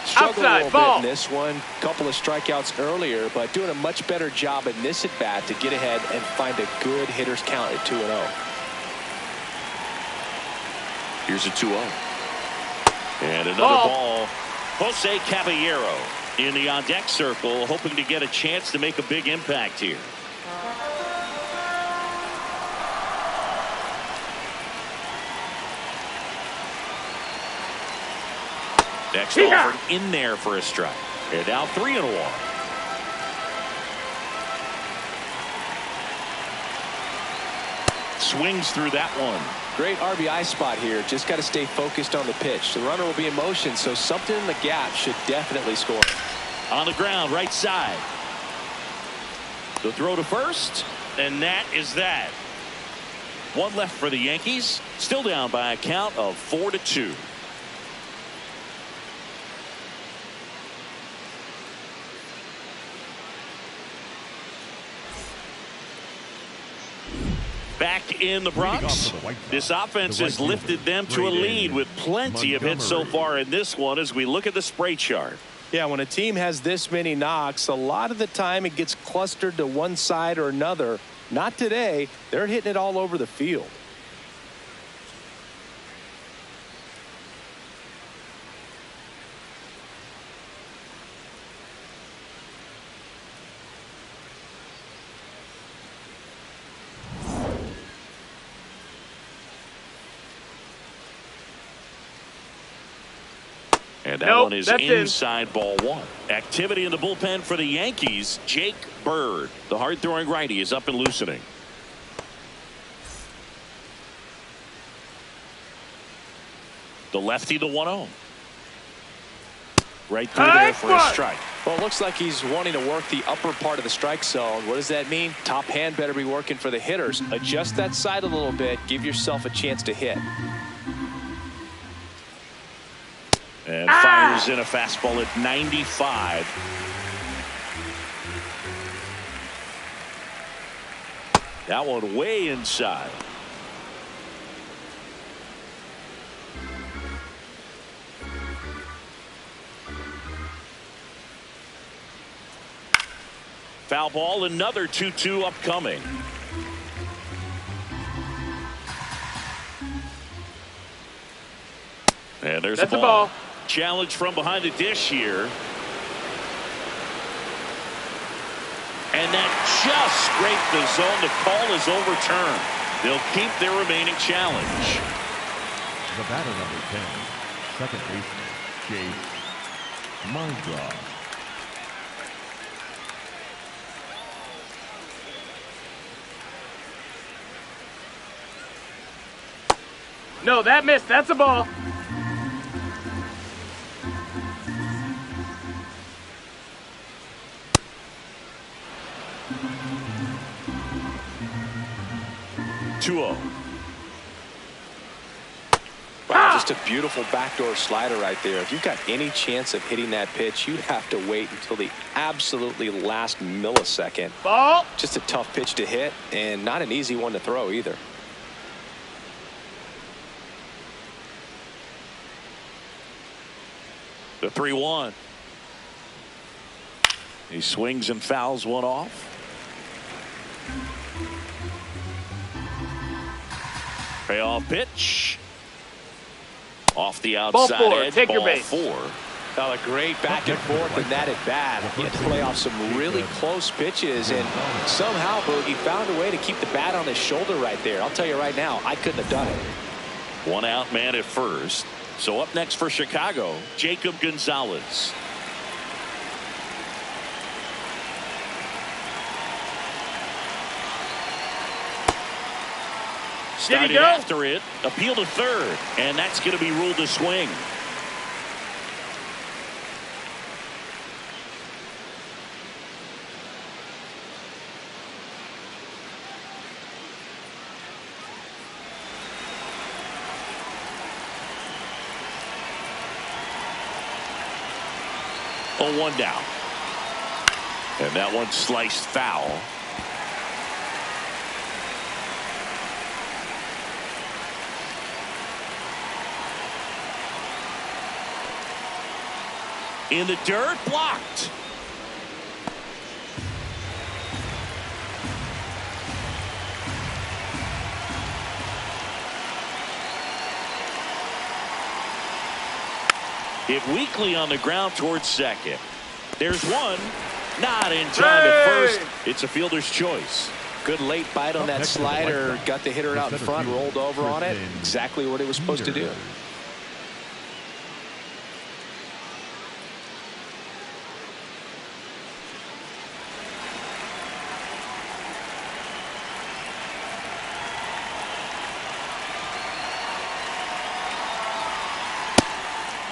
Struggled a Outside, little ball. bit in this one. Couple of strikeouts earlier, but doing a much better job in this at bat to get ahead and find a good hitter's count at 2-0. Here's a 2-0. And another ball. Jose Caballero in the on-deck circle, hoping to get a chance to make a big impact here. Next offered in there for a strike. They're down 3-1. Swings through that one. Great RBI spot here. Just got to stay focused on the pitch. The runner will be in motion, so something in the gap should definitely score. On the ground, right side. The throw to first, and that is that. One left for the Yankees. Still down by a count of 4-2. back in the Bronx. This offense has lifted them to a lead with plenty of hits so far in this one as we look at the spray chart. Yeah, when a team has this many knocks, a lot of the time it gets clustered to one side or another. Not today. They're hitting it all over the field. And that one is inside ball one. Activity in the bullpen for the Yankees. Jake Bird, the hard-throwing righty, is up and loosening. The lefty, the 1-0. Right through there for a strike. Well, it looks like he's wanting to work the upper part of the strike zone. What does that mean? Top hand better be working for the hitters. Adjust that side a little bit. Give yourself a chance to hit. And fires in a fastball at 95. That one way inside. Foul ball, another 2-2 upcoming. And there's That's the ball. Challenge from behind the dish here. And that just scraped the zone. The call is overturned. They'll keep their remaining challenge. The batter number 10, second baseman, Chase Mindra. No, that missed. That's a ball. Wow, just a beautiful backdoor slider right there. If you've got any chance of hitting that pitch, you have to wait until the absolutely last millisecond. Ball. Just a tough pitch to hit and not an easy one to throw either. The 3-1. He swings and fouls one off. Payoff pitch. Off the outside Ball 4. edge. Take your Ball base. 4. A great back and forth in that at bat. He had to play off some really close pitches, and somehow Boogie found a way to keep the bat on his shoulder right there. I'll tell you right now, I couldn't have done it. One out man at first. So up next for Chicago, Jacob Gonzalez. Started after it, appeal to third, and that's going to be ruled a swing. Oh, 1 down. And that one sliced foul. In the dirt, blocked. Hit weakly on the ground towards second. There's one. Not in time at first. It's a fielder's choice. Good late bite on that slider. Got the hitter out in front, rolled over on it. Exactly what he was supposed to do.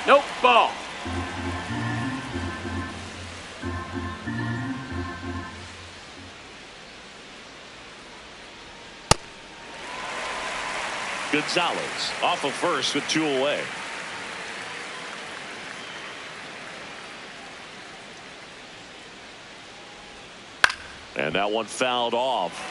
Nope, ball. Gonzalez off of first with 2 away. And that one fouled off.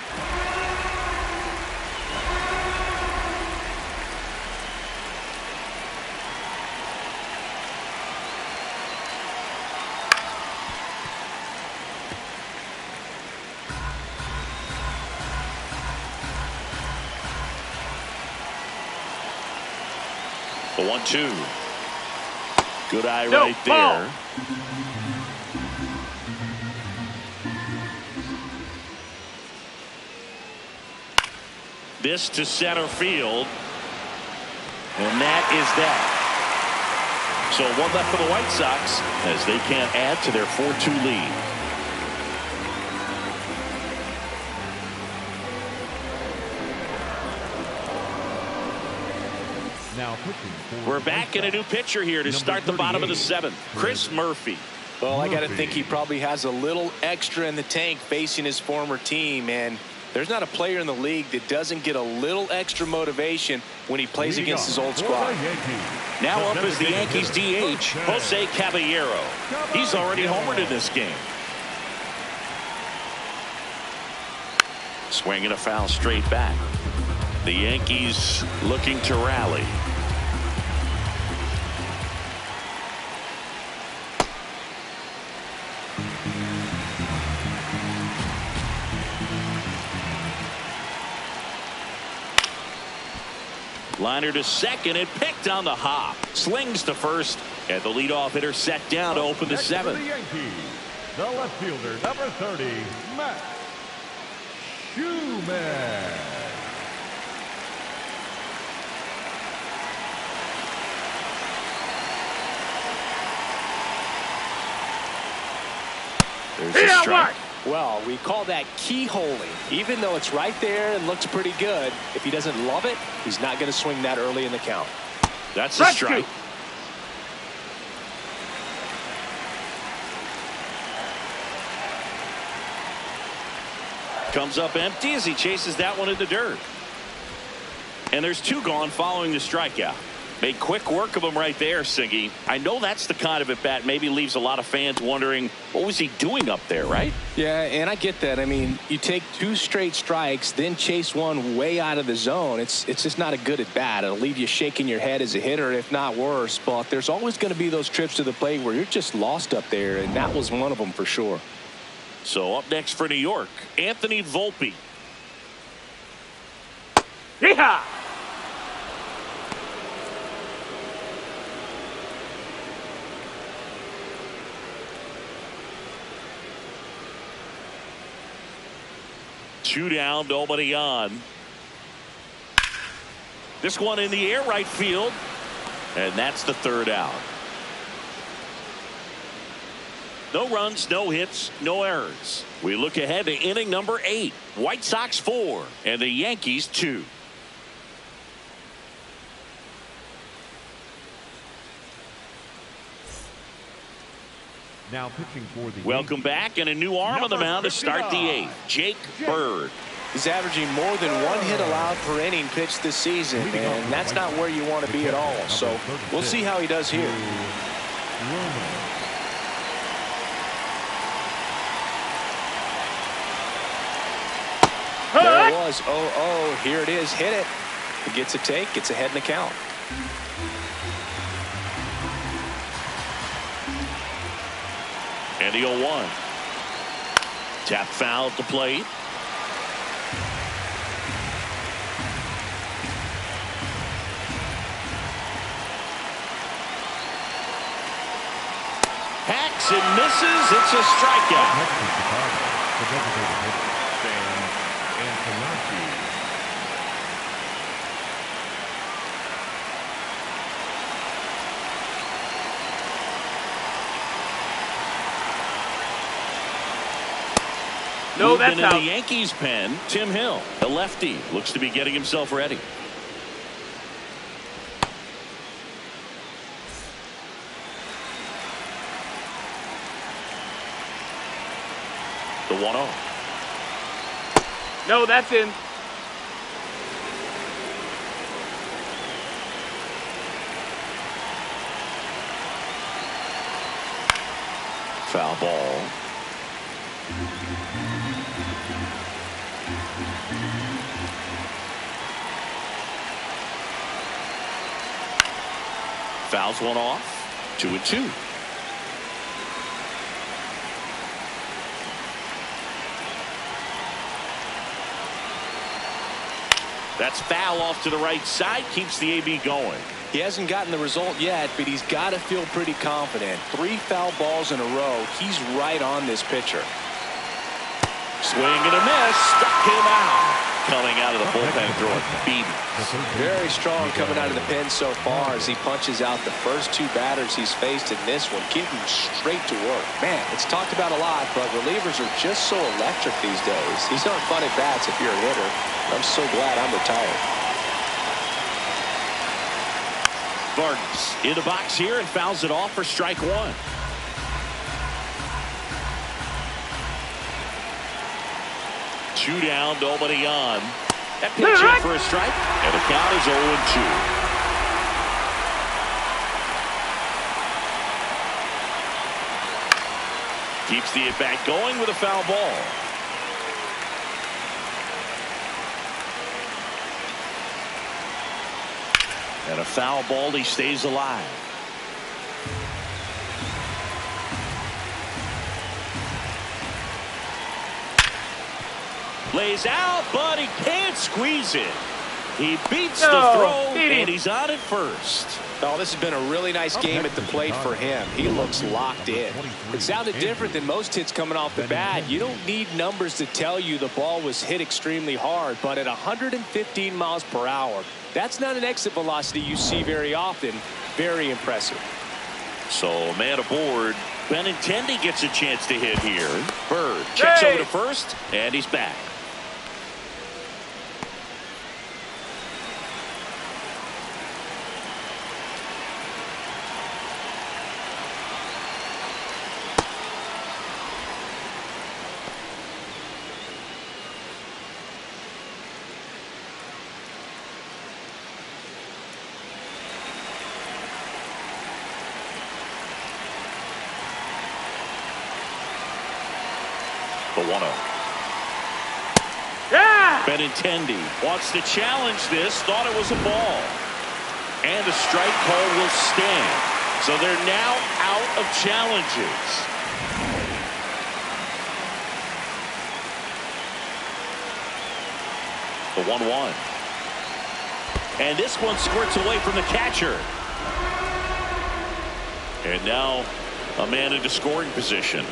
The 1-2. Good eye No, right ball. there. This to center field. And that is that. So one left for the White Sox as they can't add to their 4-2 lead. Now pitching for We're back in a new pitcher here to start the bottom of the 7th. Chris Murphy. Well, I got to think he probably has a little extra in the tank facing his former team, and there's not a player in the league that doesn't get a little extra motivation when he plays against his old squad. Now up is the Yankees DH, Jose Caballero. He's already homered in this game. Swinging a foul straight back. The Yankees looking to rally. Liner to second and picked on the hop. Slings to first, and the leadoff hitter set down to open the 7th. The Yankees, the left fielder, number 30, Matt Schumann. There's a strike. Well, we call that keyholing. Even though it's right there and looks pretty good, if he doesn't love it, he's not going to swing that early in the count. That's a strike. Comes up empty as he chases that one in the dirt. And there's 2 gone following the strikeout. Made quick work of him right there, Siggy. I know that's the kind of at-bat maybe leaves a lot of fans wondering, what was he doing up there, right? Yeah, and I get that. I mean, you take 2 straight strikes, then chase one way out of the zone. It's just not a good at-bat. It'll leave you shaking your head as a hitter, if not worse. But there's always going to be those trips to the plate where you're just lost up there, and that was one of them for sure. So up next for New York, Anthony Volpe. Yeehaw! Two down, nobody on. This one in the air right field. And that's the 3rd out. No runs, no hits, no errors. We look ahead to inning number 8. White Sox 4 and the Yankees 2. Now pitching for the Welcome Yankees, back, and a new arm on the mound to start the 8th. Jake Bird. He's averaging more than 1 hit allowed per inning pitched this season, and that's not where you want to be at all. So we'll see how he does here. There it was. 0-0. Here it is. Hit it. He gets a take. Gets ahead in the count. And the 0-1. Tap foul at the plate. Hacks and misses. It's a strikeout. No, that's Movement in out. the Yankees pen, Tim Hill, the lefty, looks to be getting himself ready. The 1-0. No, that's in. Foul ball. Fouls one off. 2-2. That's foul off to the right side. Keeps the AB going. He hasn't gotten the result yet, but he's got to feel pretty confident. 3 foul balls in a row. He's right on this pitcher. Swing and a miss. Struck him out. Coming out of the bullpen, throwing beat. Very strong coming out of the pen so far as he punches out the first 2 batters he's faced in this one, getting straight to work. Man, it's talked about a lot, but relievers are just so electric these days. These aren't fun at bats if you're a hitter. I'm so glad I'm retired. Vargas in the box here and fouls it off for strike 1. Two down, nobody on. That pitch in for a strike, and the count is 0-2. Keeps the at-bat going with a foul ball. And a foul ball, he stays alive. Lays out, but he can't squeeze it. He beats the throw, and he's on at first. Oh, this has been a really nice game at the plate for him. He looks locked in. It sounded different than most hits coming off the bat. You don't need numbers to tell you the ball was hit extremely hard, but at 115 miles per hour, that's not an exit velocity you see very often. Very impressive. So, man aboard. Benintendi gets a chance to hit here. Bird checks over to first, and he's back. The 1-0. Yeah! Benintendi wants to challenge this, thought it was a ball. And the strike call will stand. So they're now out of challenges. The 1-1. And this one squirts away from the catcher. And now a man into scoring position.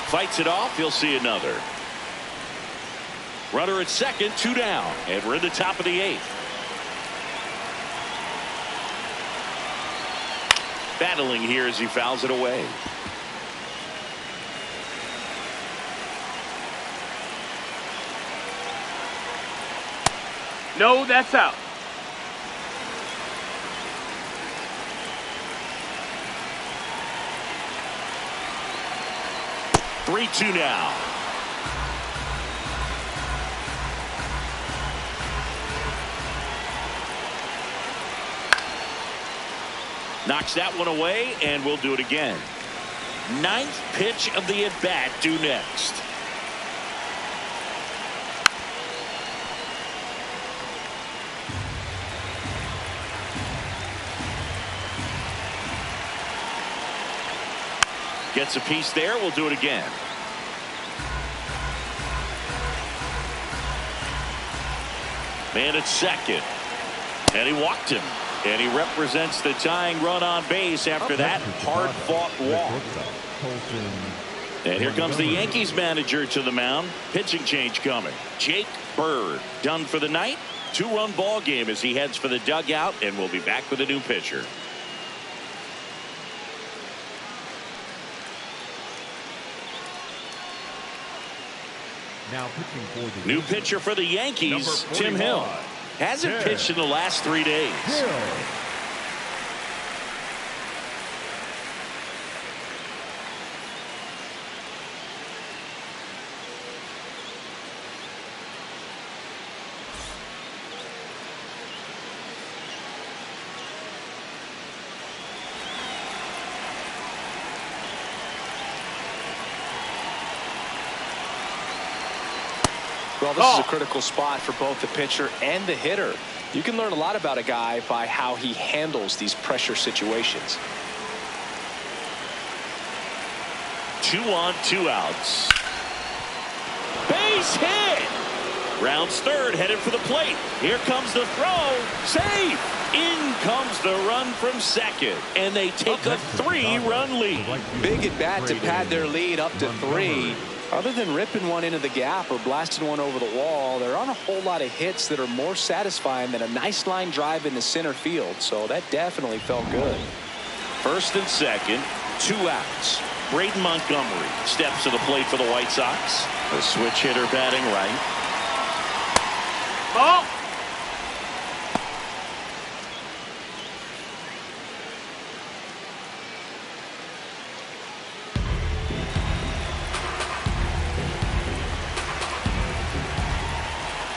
Fights it off. He'll see another. Runner at second, 2 down, and we're in the top of the 8th. Battling here as he fouls it away. No, that's out. Three-two now. Knocks that one away, and we'll do it again. 9th pitch of the at-bat due next. Gets a piece there. We'll do it again. Man at second. And he walked him. And he represents the tying run on base after that hard-fought walk. And here comes the Yankees manager to the mound. Pitching change coming. Jake Bird done for the night. 2-run ball game as he heads for the dugout, and we'll be back with a new pitcher. Now pitching for the New pitcher for the Yankees, Tim Hill. Hasn't pitched in the last 3 days. Well, this is a critical spot for both the pitcher and the hitter. You can learn a lot about a guy by how he handles these pressure situations. 2 on, 2 outs. Base hit. Rounds third, headed for the plate. Here comes the throw. Save. In comes the run from second. And they take a 3-run lead. Big at bat to pad their lead up to 3. Other than ripping one into the gap or blasting one over the wall, there aren't a whole lot of hits that are more satisfying than a nice line drive into center field. So that definitely felt good. First and second, 2 outs. Braden Montgomery steps to the plate for the White Sox. The switch hitter batting right. Ball.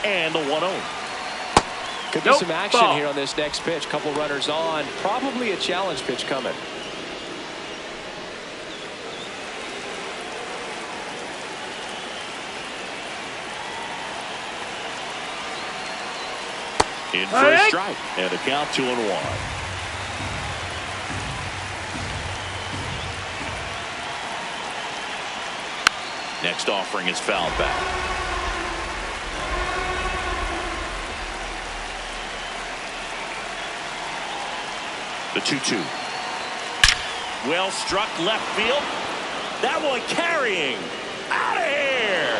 And the 1-0. Could be some action here on this next pitch. Couple runners on. Probably a challenge pitch coming. In for a strike. And the count 2-1. Next offering is fouled back. The 2-2. Well struck left field. That one carrying. Out of here.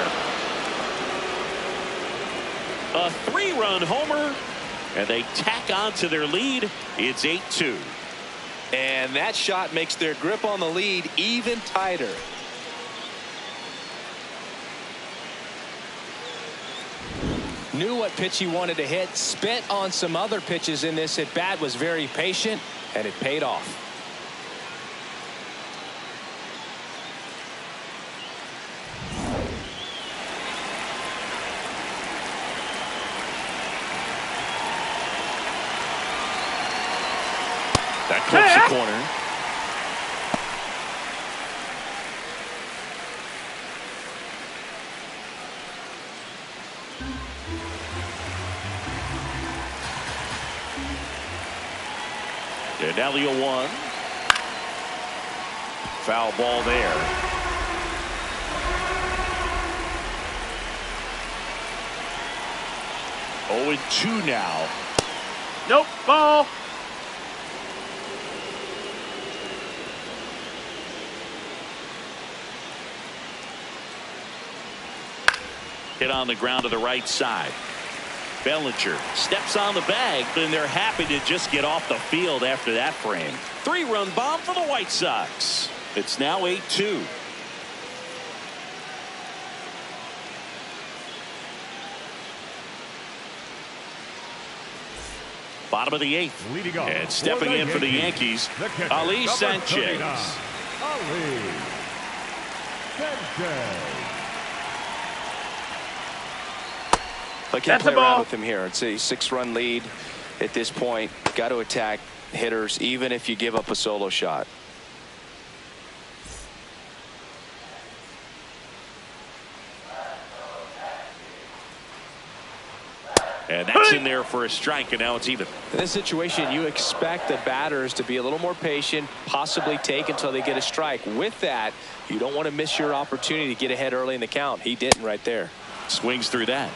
A 3-run homer. And they tack on to their lead. It's 8-2. And that shot makes their grip on the lead even tighter. Knew what pitch he wanted to hit. Spent on some other pitches in this at bat. Was very patient. And it paid off. That clips the corner. And now the 0-1. Foul ball there. Oh, and 2 now. Nope. Ball. Hit on the ground to the right side. Bellinger steps on the bag, and they're happy to just get off the field after that frame. 3-run bomb for the White Sox. It's now 8-2. Bottom of the 8th. And stepping in for the Yankees, Ali Sanchez. Ali Sanchez. I can't play around with him here. It's a 6-run lead at this point. Got to attack hitters even if you give up a solo shot. And that's in there for a strike, and now it's even. In this situation, you expect the batters to be a little more patient, possibly take until they get a strike. With that, you don't want to miss your opportunity to get ahead early in the count. He didn't right there. Swings through that.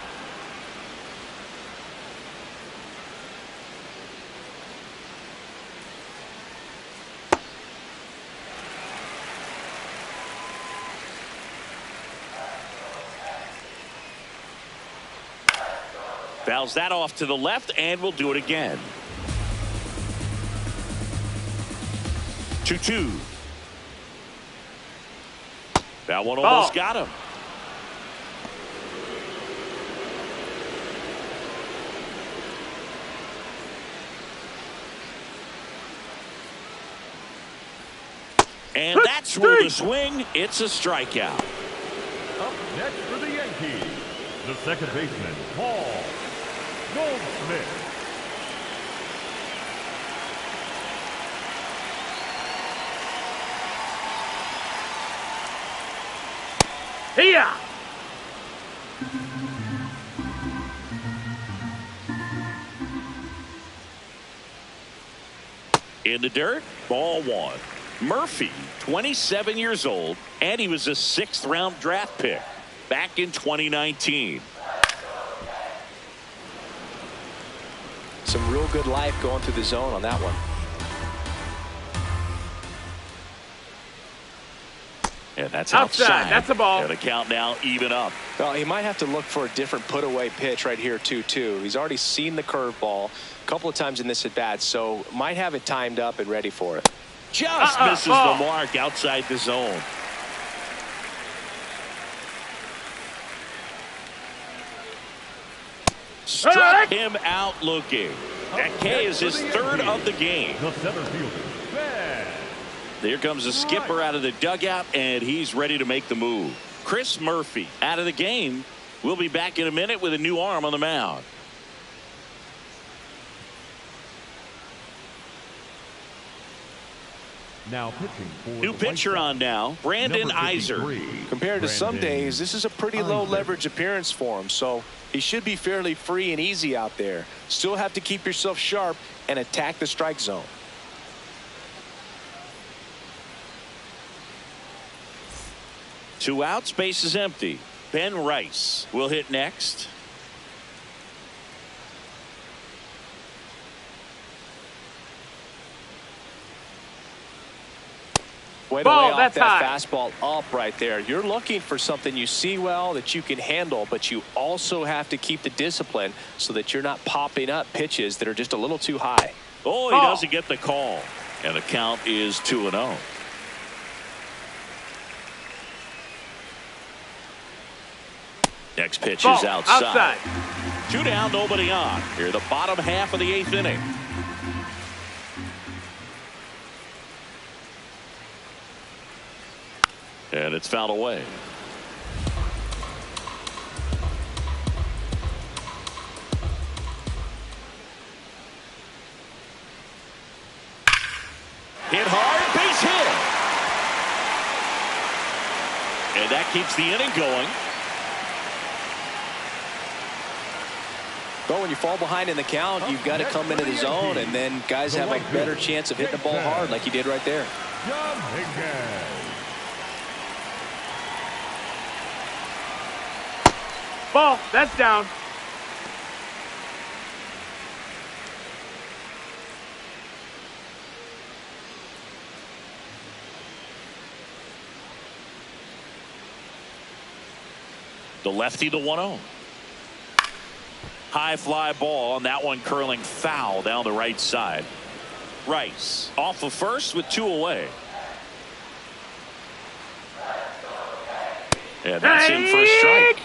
Fouls that off to the left, and we'll do it again. 2-2. That one almost got him. And that's where the swing. It's a strikeout. Up next for the Yankees, the second baseman, Paul Goldschmidt. Here. In the dirt, ball one. Murphy, 27 years old, and he was a 6th-round draft pick back in 2019. Some real good life going through the zone on that one. And that's outside. That's a ball. And the count now even up. Well, he might have to look for a different put-away pitch right here, too. He's already seen the curveball a couple of times in this at-bat, so might have it timed up and ready for it. Just misses the mark outside the zone. Struck him out looking. That K is his 3rd of the game. The center fielder, Ben. There comes the skipper out of the dugout, and he's ready to make the move. Chris Murphy out of the game. We'll be back in a minute with a new arm on the mound. Now pitching for New pitcher on now, Brandon Iser. Compared to some days, this is a pretty low leverage appearance for him, so he should be fairly free and easy out there. Still have to keep yourself sharp and attack the strike zone. Two outs, base is empty. Ben Rice will hit next. Way to lay off that's that high. fastball up right there. You're looking for something you see well that you can handle, but you also have to keep the discipline so that you're not popping up pitches that are just a little too high. Oh, he doesn't get the call. And the count is 2-0. Next pitch is outside. 2 down, nobody on. Here, the bottom half of the 8th inning. And it's fouled away. Hit hard, base hit. And that keeps the inning going. But when you fall behind in the count, you've got to come into the zone, and then guys have a better chance of hitting the ball hard like you did right there. John Higgins. Ball. That's down. The lefty to 1-0. High fly ball, and that one curling foul down the right side. Rice off of first with 2 away. And that's in for a strike.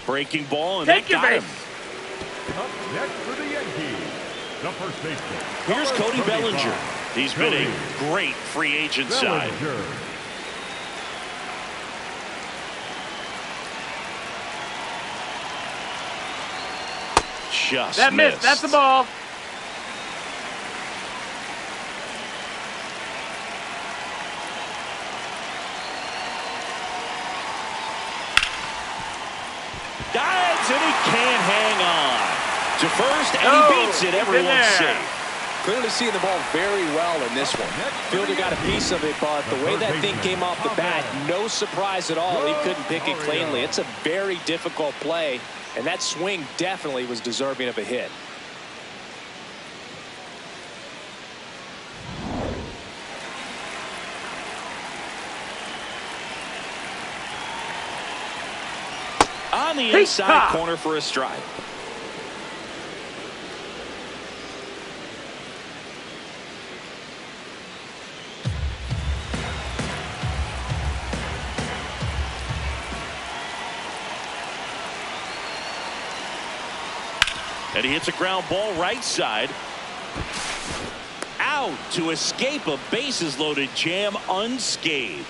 Breaking ball, and Take that your got base. him. Up next for the Yankees, the first baseman. Here's number Cody 35, Bellinger. He's been a Cody great free agent side. Bellinger. Just That missed. That's the ball. Dives, and he can't hang on to first, and he beats it. Everyone's safe. Clearly seeing the ball very well in this one. Fielder got a piece of it, but the way that thing came off the bat, no surprise at all. He couldn't pick it cleanly. It's a very difficult play, and that swing definitely was deserving of a hit. On the inside corner for a strike. And he hits a ground ball right side. Out to escape a bases loaded jam unscathed.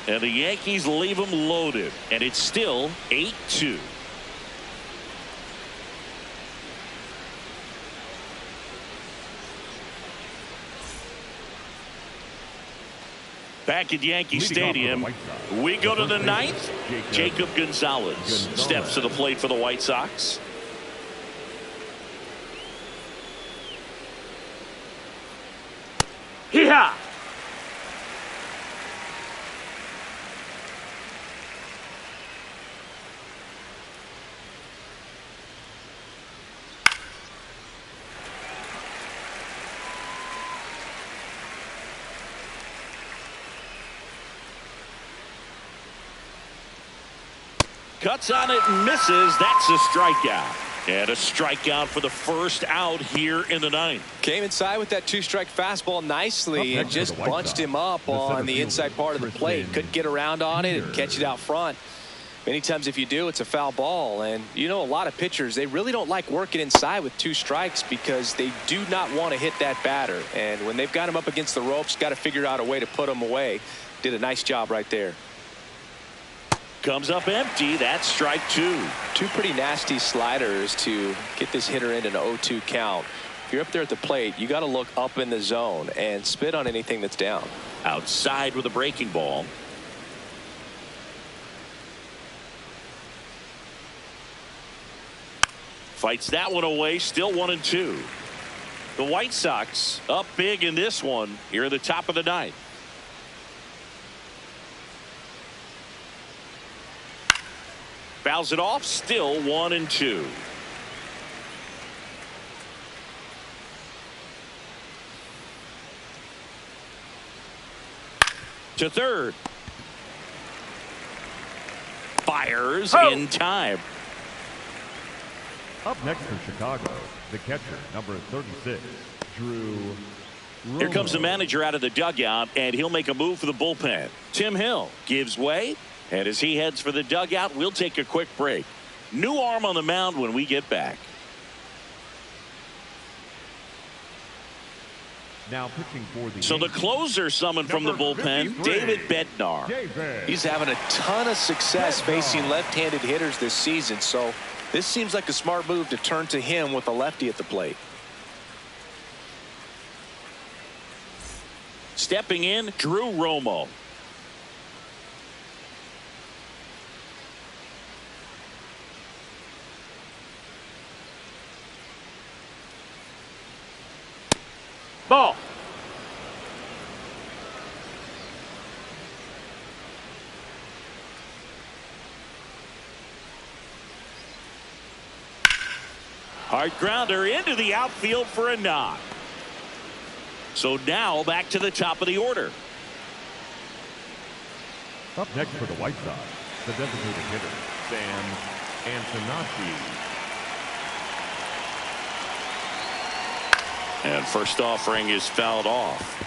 And the Yankees leave him loaded. And it's still 8-2. Back at Yankee Stadium, we go to the ninth. Jacob Gonzalez steps to the plate for the White Sox. Hee-haw! Cuts on it and misses. That's a strikeout. And a strikeout for the first out here in the ninth. Came inside with that two-strike fastball nicely and just bunched him up on the inside part of the plate. Couldn't get around on it and catch it out front. Many times if you do, it's a foul ball. And you know, a lot of pitchers, they really don't like working inside with two strikes because they do not want to hit that batter. And when they've got him up against the ropes, got to figure out a way to put him away. Did a nice job right there. Comes up empty. That's strike two. Two pretty nasty sliders to get this hitter in an 0-2 count. If you're up there at the plate, you got to look up in the zone and spit on anything that's down. Outside with a breaking ball. Fights that one away. Still 1-2. The White Sox up big in this one here at the top of the ninth. Fouls it off. Still 1-2. To third. Fires in time. Up next for Chicago, the catcher, number 36, Drew. Here comes the manager out of the dugout, and he'll make a move for the bullpen. Tim Hill gives way. And as he heads for the dugout, we'll take a quick break. New arm on the mound when we get back. Now pitching for the So the closer summoned from the bullpen, David Bednar. He's having a ton of success facing left-handed hitters this season. So this seems like a smart move to turn to him with a lefty at the plate. Stepping in, Drew Romo. Ball. Hard grounder into the outfield for a knock. So now back to the top of the order. Up next for the White Sox, the designated hitter, Sam Antonacci. And first offering is fouled off.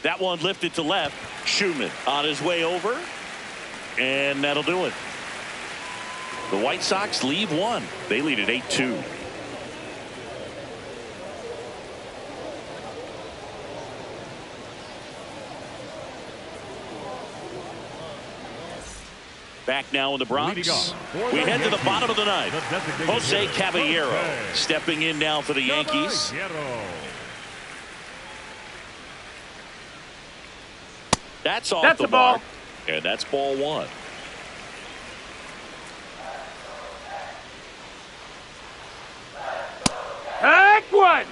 That one lifted to left. Schumann on his way over. And that'll do it. The White Sox leave one. They lead at 8-2. Back now in the Bronx. We head to the bottom of the ninth. Jose Caballero stepping in now for the Yankees. That's off the mark. And that's ball one. Heck one.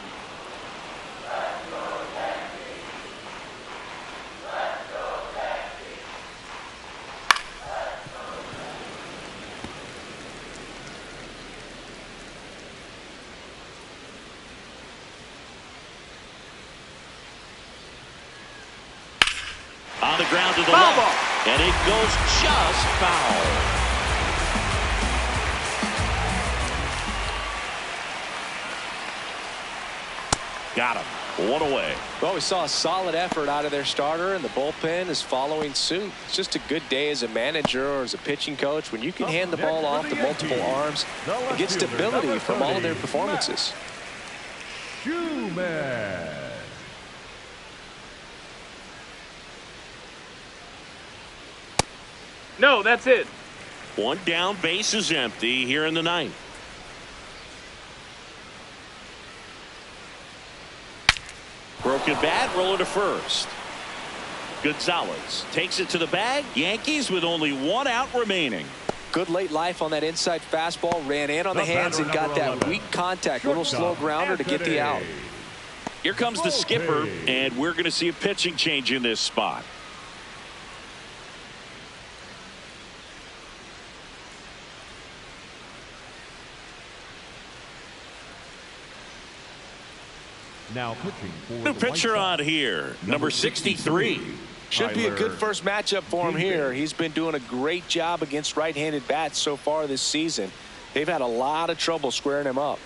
On the ground to the left. And it goes just foul. Got him. One away. Well, we saw a solid effort out of their starter, and the bullpen is following suit. It's just a good day as a manager or as a pitching coach when you can hand the ball off to multiple arms and get stability from all of their performances. No, that's it. One down, base is empty here in the ninth. Broken bat, roller to first. Gonzalez takes it to the bag. Yankees with only one out remaining. Good late life on that inside fastball. Ran in on the hands and got that weak contact. Little slow grounder to get the out. Here comes the skipper, and we're going to see a pitching change in this spot. Now pitching for New pitcher on here, number 63. Should be a good first matchup for him here. He's been doing a great job against right-handed bats so far this season. They've had a lot of trouble squaring him up.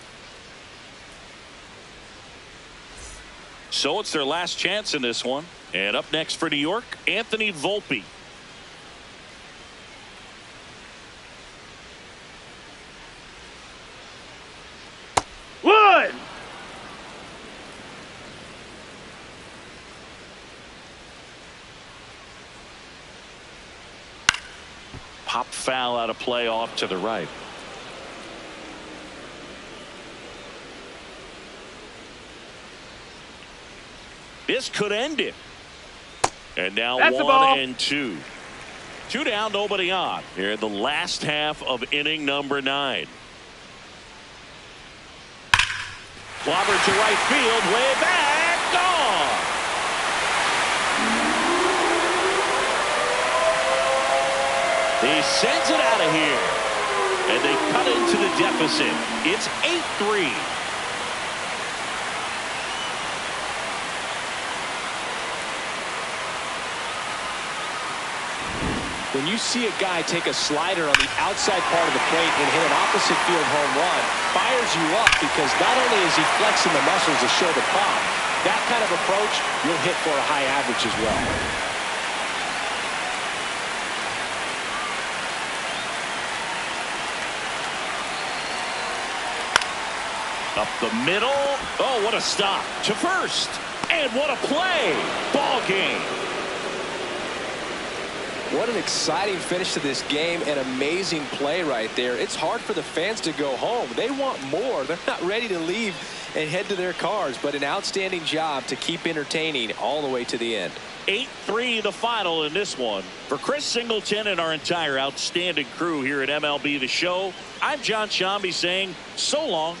So it's their last chance in this one. And up next for New York, Anthony Volpe. One. Pop foul out of play off to the right. This could end it. And now That's the 1 ball. and 2. 2 down, nobody on. Here in the last half of inning number 9. Clobbered to right field, way back, gone. He sends it out of here. And they cut into the deficit. It's 8-3. When you see a guy take a slider on the outside part of the plate and hit an opposite field home run, fires you up because not only is he flexing the muscles to show the pop, that kind of approach, you'll hit for a high average as well. Up the middle. Oh, what a stop. To first. And what a play. Ball game. What an exciting finish to this game. An amazing play right there. It's hard for the fans to go home. They want more. They're not ready to leave and head to their cars, but an outstanding job to keep entertaining all the way to the end. 8-3 the final in this one. For Chris Singleton and our entire outstanding crew here at MLB The Show, I'm John Shambi saying so long.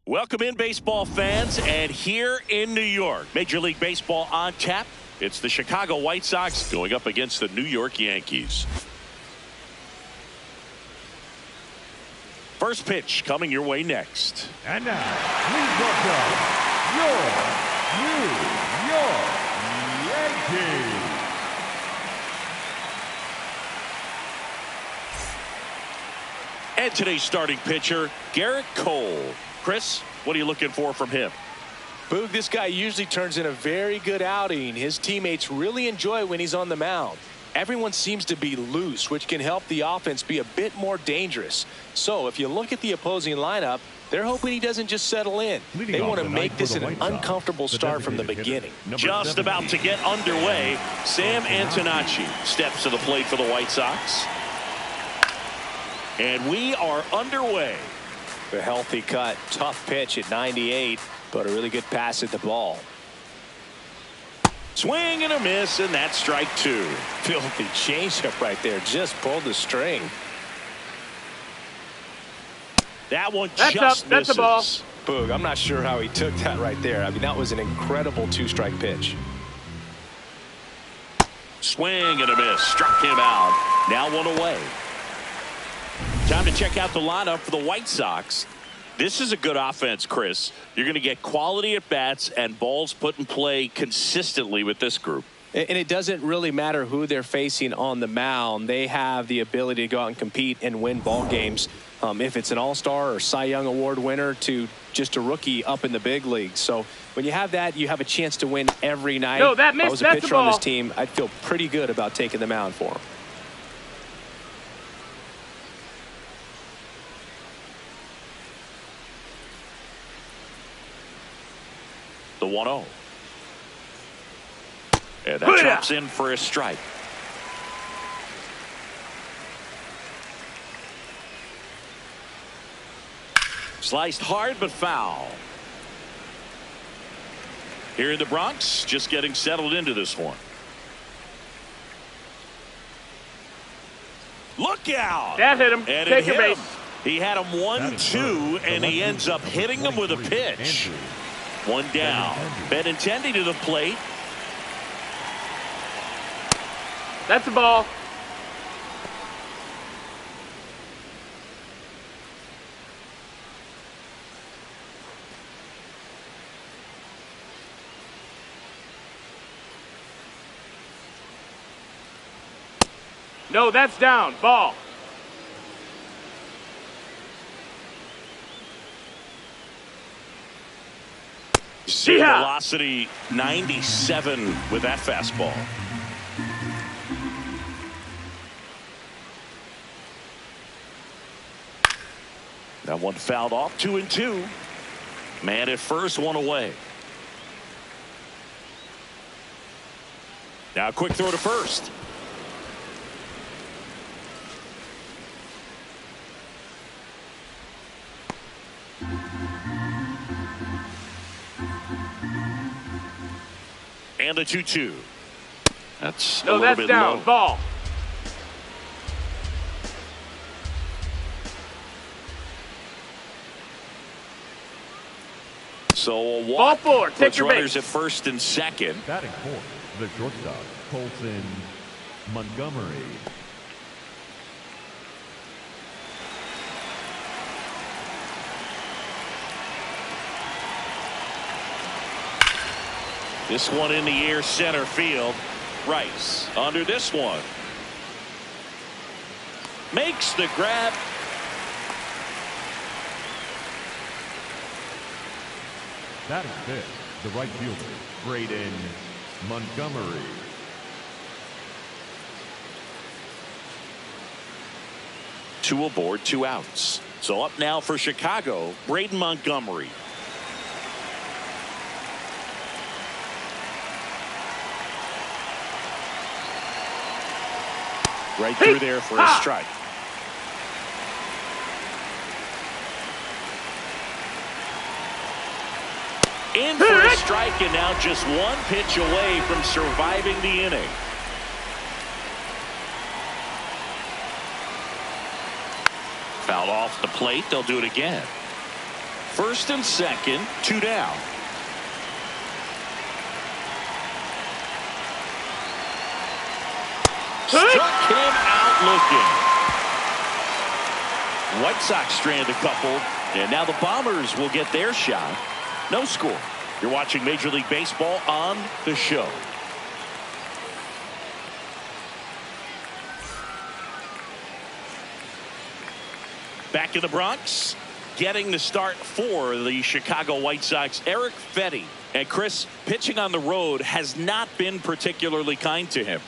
Welcome in, baseball fans, and here in New York, Major League Baseball on tap. It's the Chicago White Sox going up against the New York Yankees. First pitch coming your way next. And now, please welcome your New York Yankees. And today's starting pitcher, Garrett Cole. Chris, what are you looking for from him? Boog, this guy usually turns in a very good outing. His teammates really enjoy when he's on the mound. Everyone seems to be loose, which can help the offense be a bit more dangerous. So if you look at the opposing lineup, they're hoping he doesn't just settle in. They want to make this an uncomfortable start from the beginning. Just about to get underway, Sam Antonacci steps to the plate for the White Sox. And we are underway. A healthy cut, tough pitch at 98, but a really good pass at the ball. Swing and a miss, and that's strike two. Filthy changeup right there, just pulled the string. That one That's just up. That's misses. a ball. Boog, I'm not sure how he took that right there. I mean, that was an incredible two-strike pitch. Swing and a miss, struck him out. Now one away. Time to check out the lineup for the White Sox. This is a good offense, Chris. You're going to get quality at bats and balls put in play consistently with this group. And it doesn't really matter who they're facing on the mound. They have the ability to go out and compete and win ball games. If it's an all-star or Cy Young Award winner to just a rookie up in the big leagues. So when you have that, you have a chance to win every night. No, that If I missed. was a That's the pitcher on this ball. team, I'd feel pretty good about taking the mound for him. The 1-0. And that drops in for a strike. Sliced hard but foul. Here in the Bronx, just getting settled into this one. Look out! That hit him. And Take it your hit base. him. He had him 1-2, and he ends up hitting him with a pitch. One down. Benintendi to the plate. That's a ball. No, that's down. Ball. See Yeah. velocity 97 with that fastball. That one fouled off. 2-2. Man at first, one away. Now a quick throw to first. And a 2-2. That's a No, little that's bit down. low. Ball. So a Ball walk four. Take puts your runners base. at first and second. Batting fourth, the shortstop, Colson Montgomery. This one in the air, center field. Rice under this one. Makes the grab. Batting fifth, the right fielder, Braden Montgomery. Two aboard, two outs. So up now for Chicago, Braden Montgomery. Right through there for a strike. In for a strike, and now just one pitch away from surviving the inning. Fouled off the plate. They'll do it again. First and second, two down. Struck him out looking. White Sox strand a couple, and now the Bombers will get their shot. No score. You're watching Major League Baseball on the show. Back in the Bronx, getting the start for the Chicago White Sox, Eric Fetty. And Chris, pitching on the road has not been particularly kind to him.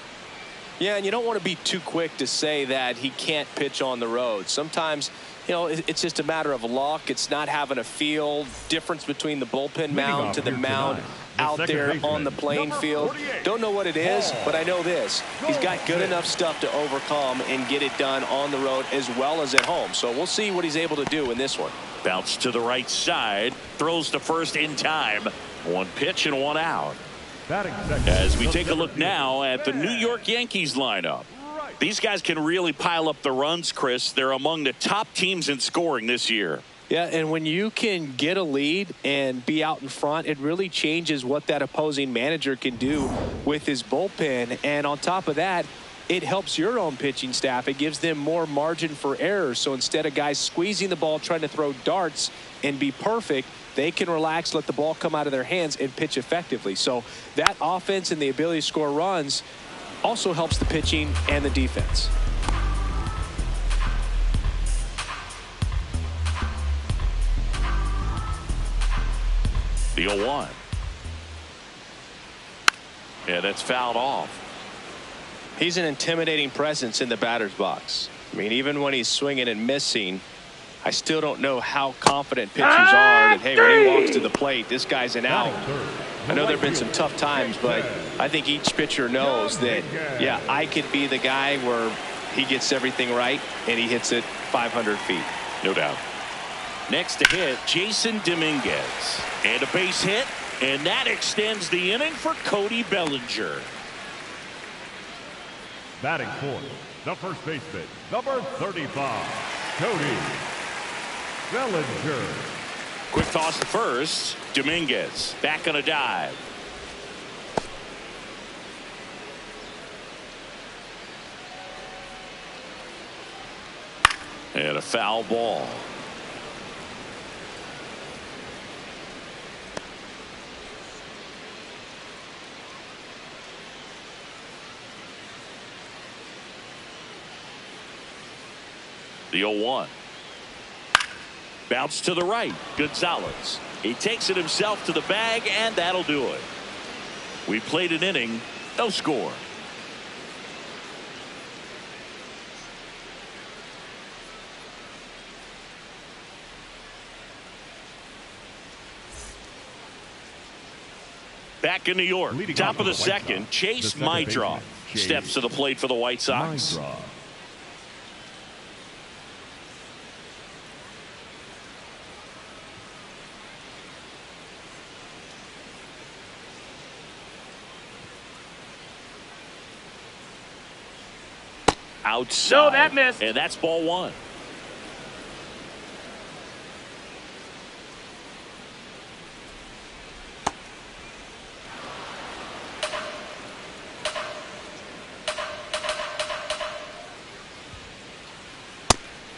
Yeah, and you don't want to be too quick to say that he can't pitch on the road. Sometimes, you know, it's just a matter of luck. It's not having a feel difference between the bullpen mound to the mound out there on the playing field. Don't know what it is, but I know this. He's got good enough stuff to overcome and get it done on the road as well as at home. So we'll see what he's able to do in this one. Bounce to the right side, throws to first in time. One pitch and one out. As we take a look now at the New York Yankees lineup. These guys can really pile up the runs, Chris. They're among the top teams in scoring this year. Yeah, and when you can get a lead and be out in front, it really changes what that opposing manager can do with his bullpen. And on top of that, it helps your own pitching staff. It gives them more margin for error. So instead of guys squeezing the ball, trying to throw darts and be perfect, they can relax, let the ball come out of their hands and pitch effectively. So that offense and the ability to score runs also helps the pitching and the defense. The 0-1. Yeah, that's fouled off. He's an intimidating presence in the batter's box. I mean, even when he's swinging and missing, I still don't know how confident pitchers are that, hey, when he walks to the plate, this guy's an out. I know there have been some tough times, but I think each pitcher knows that, yeah, I could be the guy where he gets everything right and he hits it 500 feet. No doubt. Next to hit, Jason Dominguez. And a base hit, and that extends the inning for Cody Bellinger. Batting fourth, the first baseman, number 35, Cody Bellinger. Quick toss to first. Dominguez back on a dive. And a foul ball. The 0-1. Bounce to the right. Gonzalez. He takes it himself to the bag, and that'll do it. We played an inning, no score. Back in New York, top of the second, Chase Maedroff steps to the plate for the White Sox. Outside. No, that missed. And that's ball one.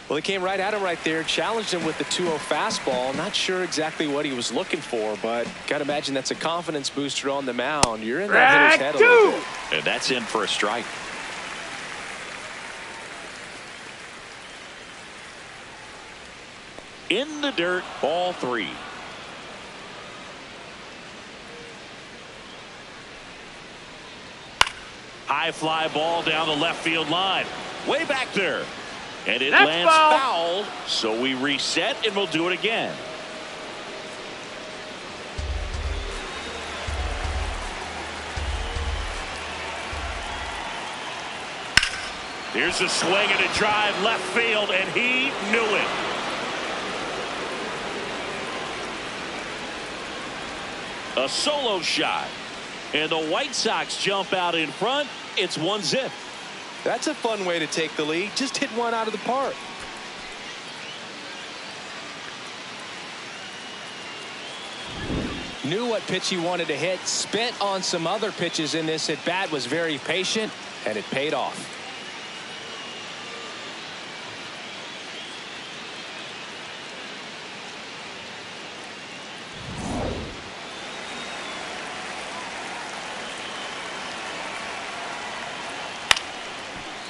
Well, they came right at him right there, challenged him with the 2-0 fastball. Not sure exactly what he was looking for, but got to imagine that's a confidence booster on the mound. You're in that hitter's head a little bit. And that's in for a strike. In the dirt, ball three. High fly ball down the left field line. Way back there. And it lands foul. So we reset and we'll do it again. Here's a swing and a drive left field, and he knew it. A solo shot, and the White Sox jump out in front. It's 1-0. That's a fun way to take the lead. Just hit one out of the park. Knew what pitch he wanted to hit. Spent on some other pitches in this at bat. Was very patient, and it paid off.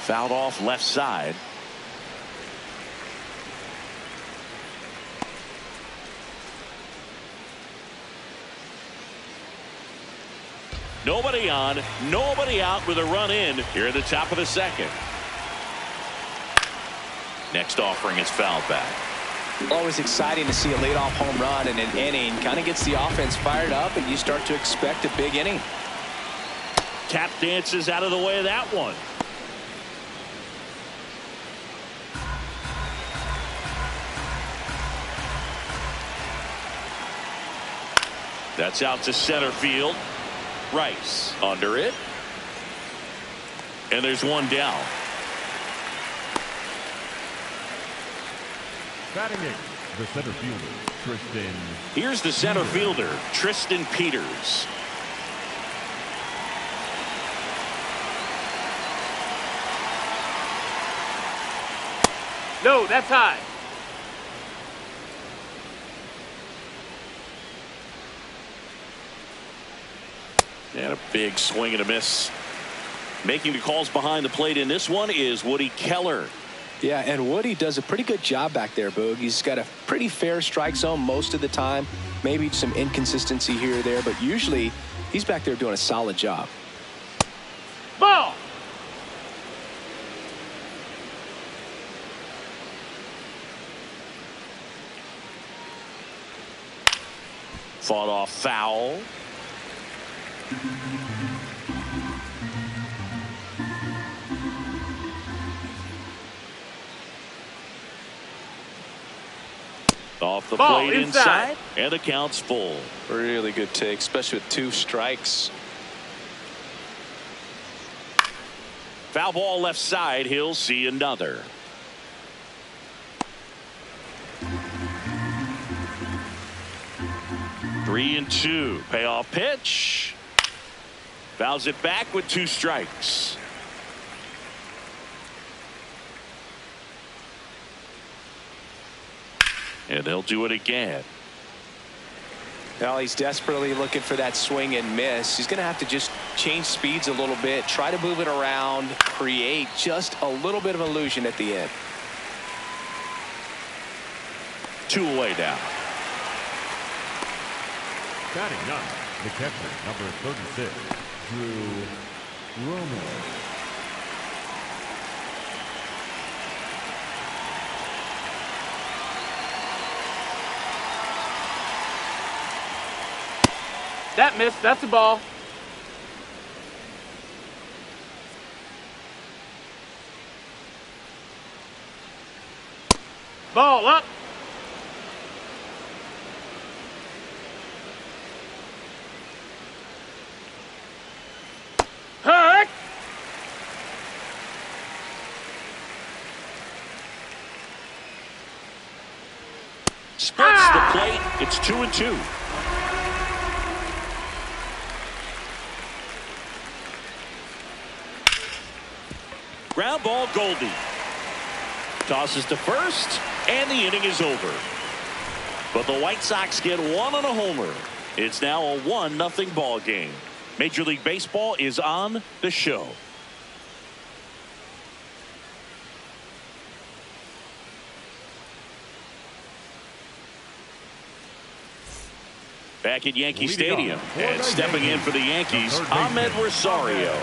Fouled off left side. Nobody on, nobody out with a run in here at the top of the second. Next offering is fouled back. Always exciting to see a leadoff home run in an inning. Kind of gets the offense fired up, and you start to expect a big inning. Tap dances out of the way of that one. That's out to center field. Rice under it. And there's one down. Batting eighth, the center fielder, Tristan. Here's the center fielder, Tristan Peters. No, that's high. And a big swing and a miss. Making the calls behind the plate in this one is Woody Keller. Yeah, and Woody does a pretty good job back there, Boog. He's got a pretty fair strike zone most of the time. Maybe some inconsistency here or there, but usually he's back there doing a solid job. Ball. Fought off foul. Off the Ball plate inside, and the count's full. Really good take, especially with 2 strikes. Foul ball left side. He'll see another. Three and two. Payoff pitch. Fouls it back with 2 strikes. And they'll do it again. Now he's desperately looking for that swing and miss. He's going to have to just change speeds a little bit, try to move it around, create just a little bit of illusion at the end. 2 away now. Batting ninth, the catcher, number 36, Drew Romo. That missed. That's a ball. Ball up. Hurt. Splits the plate. It's 2 and 2. Ground ball, Goldie. Tosses to first, and the inning is over. But the White Sox get 1 on a homer. It's now a 1-0 ball game. Major League Baseball is on the show. Back at Yankee Stadium, and stepping in for the Yankees, Ahmed Rosario.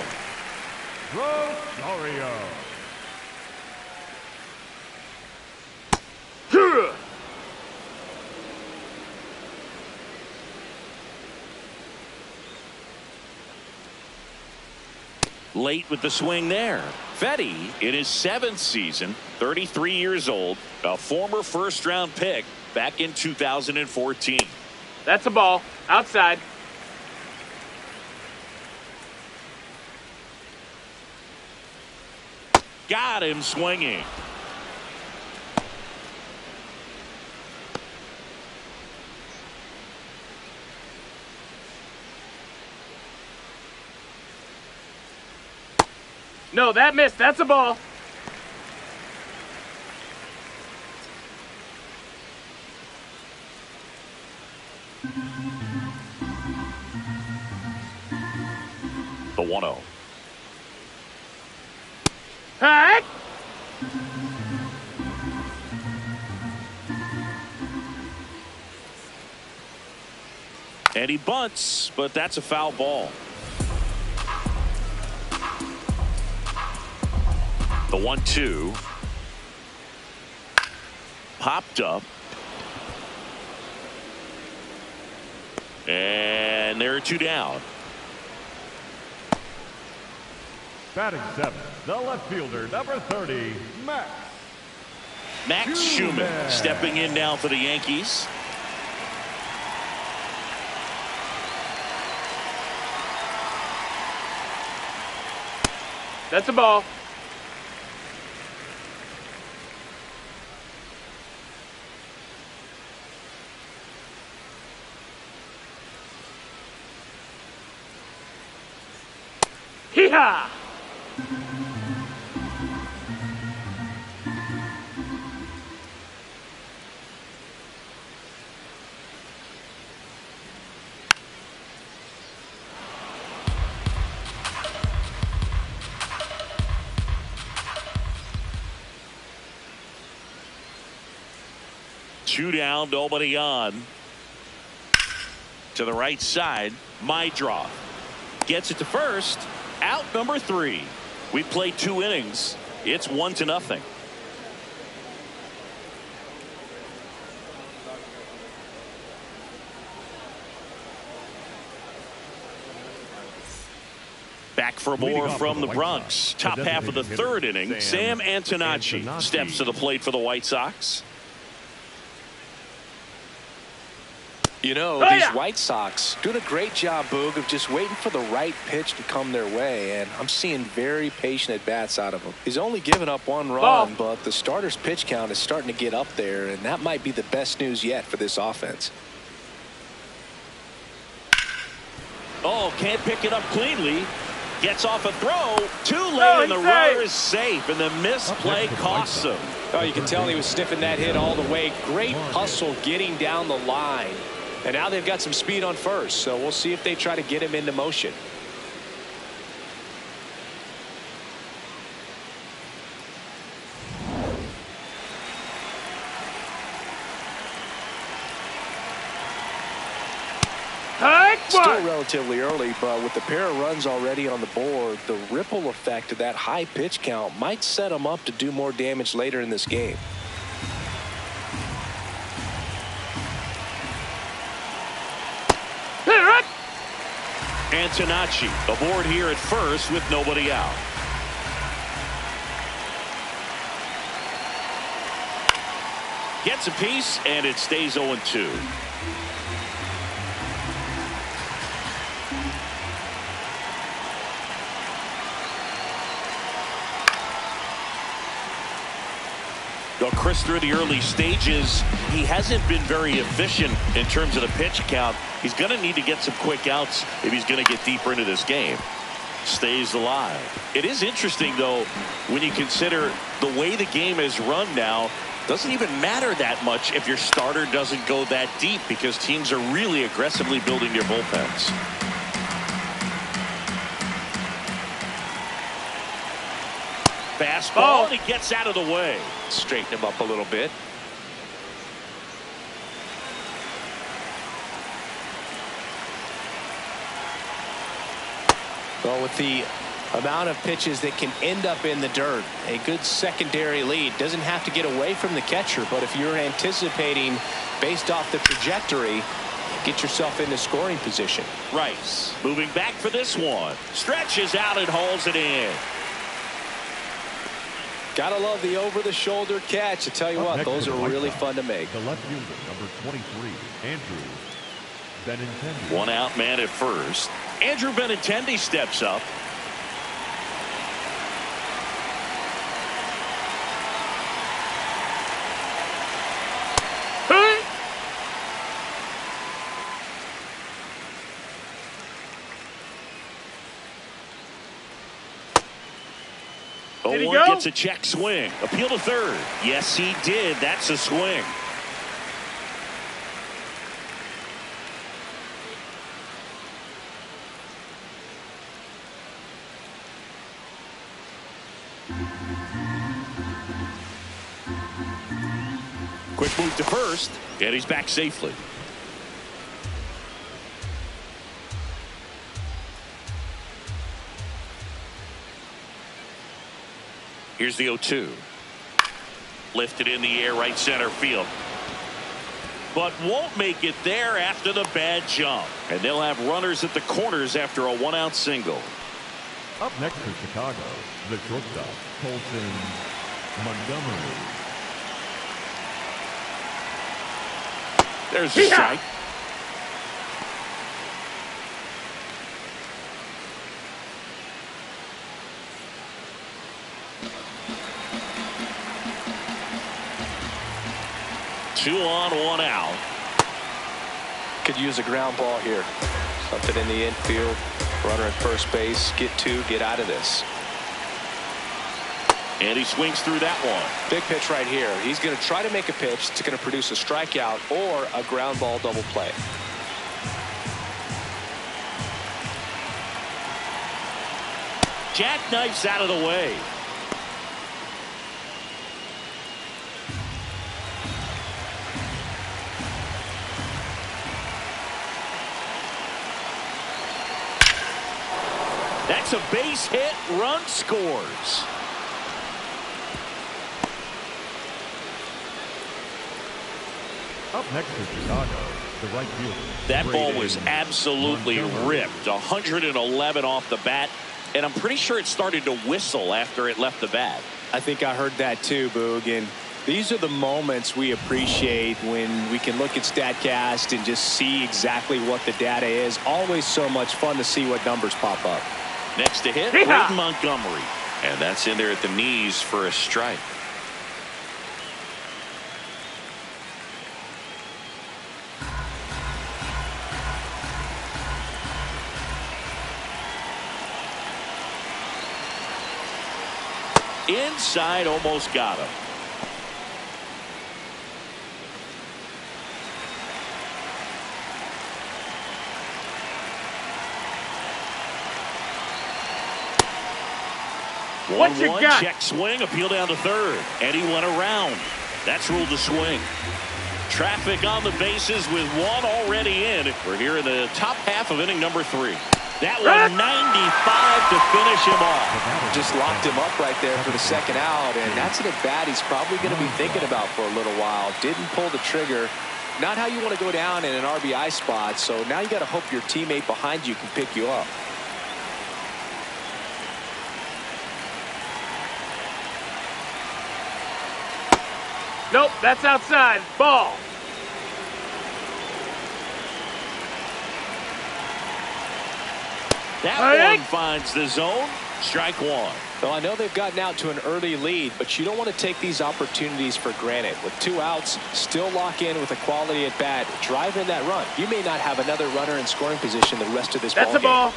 Rosario. Late with the swing there. Fetty in his 7th season, 33 years old, a former first-round pick back in 2014. That's a ball. Outside. Got him swinging. No, that missed. That's a ball. The 1-0. Hey! And he bunts, but that's a foul ball. The 1-2. Popped up. And there are two down. Batting seventh, the left fielder, number 30, Max. Max Schumann stepping in now for the Yankees. That's a ball. Hee-haw! Two down, nobody on. To the right side, my draw. Gets it to first. Out number 3. We played 2 innings. It's 1-0. Back for more from the Bronx. Top half of the 3rd inning. Sam Antonacci steps to the plate for the White Sox. You know, these White Sox doing a great job, Boog, of just waiting for the right pitch to come their way, and I'm seeing very patient at-bats out of him. He's only given up 1 run, but the starter's pitch count is starting to get up there, and that might be the best news yet for this offense. Oh, can't pick it up cleanly. Gets off a throw. Too late, and the runner is safe, and the misplay costs him. Oh, you can tell he was sniffing that hit all the way. Great hustle getting down the line. And now they've got some speed on first, so we'll see if they try to get him into motion. Still relatively early, but with the pair of runs already on the board, the ripple effect of that high pitch count might set them up to do more damage later in this game. Antonacci aboard here at first with nobody out. Gets a piece, and it stays 0-2. Well, Chris, through the early stages, he hasn't been very efficient in terms of the pitch count. He's going to need to get some quick outs if he's going to get deeper into this game. Stays alive. It is interesting, though, when you consider the way the game is run now. Doesn't even matter that much if your starter doesn't go that deep, because teams are really aggressively building their bullpens. Fastball, and he gets out of the way. Straighten him up a little bit. Well, with the amount of pitches that can end up in the dirt, a good secondary lead. Doesn't have to get away from the catcher, but if you're anticipating based off the trajectory, get yourself into scoring position. Rice moving back for this one. Stretches out and hauls it in. Gotta love the over-the-shoulder catch. I tell you what, those are really fun to make. The left fielder, number 23, Andrew Benintendi. One out man at first. Andrew Benintendi steps up. Did he 0-1 go? gets a check swing. Appeal to third. Yes, he did. That's a swing. Quick move to first, and he's back safely. Here's the 0-2. Lifted in the air, right center field. But won't make it there after the bad jump. And they'll have runners at the corners after a one-out single. Up next for Chicago, the shortstop, Colton Montgomery. There's the strike. Two on, one out. Could use a ground ball here. Something in the infield. Runner at first base. Get two. Get out of this. And he swings through that one. Big pitch right here. He's going to try to make a pitch that's going to produce a strikeout or a ground ball double play. Jackknifes out of the way. That's a base hit. Run scores. Up next for Chicago, the right fielder. That ball was absolutely ripped. 111 off the bat. And I'm pretty sure it started to whistle after it left the bat. I think I heard that too, Boog. And these are the moments we appreciate when we can look at StatCast and just see exactly what the data is. Always so much fun to see what numbers pop up. Next to hit, Brayton Montgomery. And that's in there at the knees for a strike. Inside, almost got him. What you 1-1, got? check swing, appeal down to third, and he went around. That's ruled a swing. Traffic on the bases with one already in. We're here in the top half of inning number 3. That one 95 to finish him off. Just locked him up right there for the second out, and that's an at-bat he's probably going to be thinking about for a little while. Didn't pull the trigger. Not how you want to go down in an RBI spot, so now you got to hope your teammate behind you can pick you up. Nope, that's outside. Ball. That one finds the zone. Strike one. Well, I know they've gotten out to an early lead, but you don't want to take these opportunities for granted. With 2 outs, still lock in with a quality at bat. Drive in that run. You may not have another runner in scoring position the rest of this ball game. That's a ball.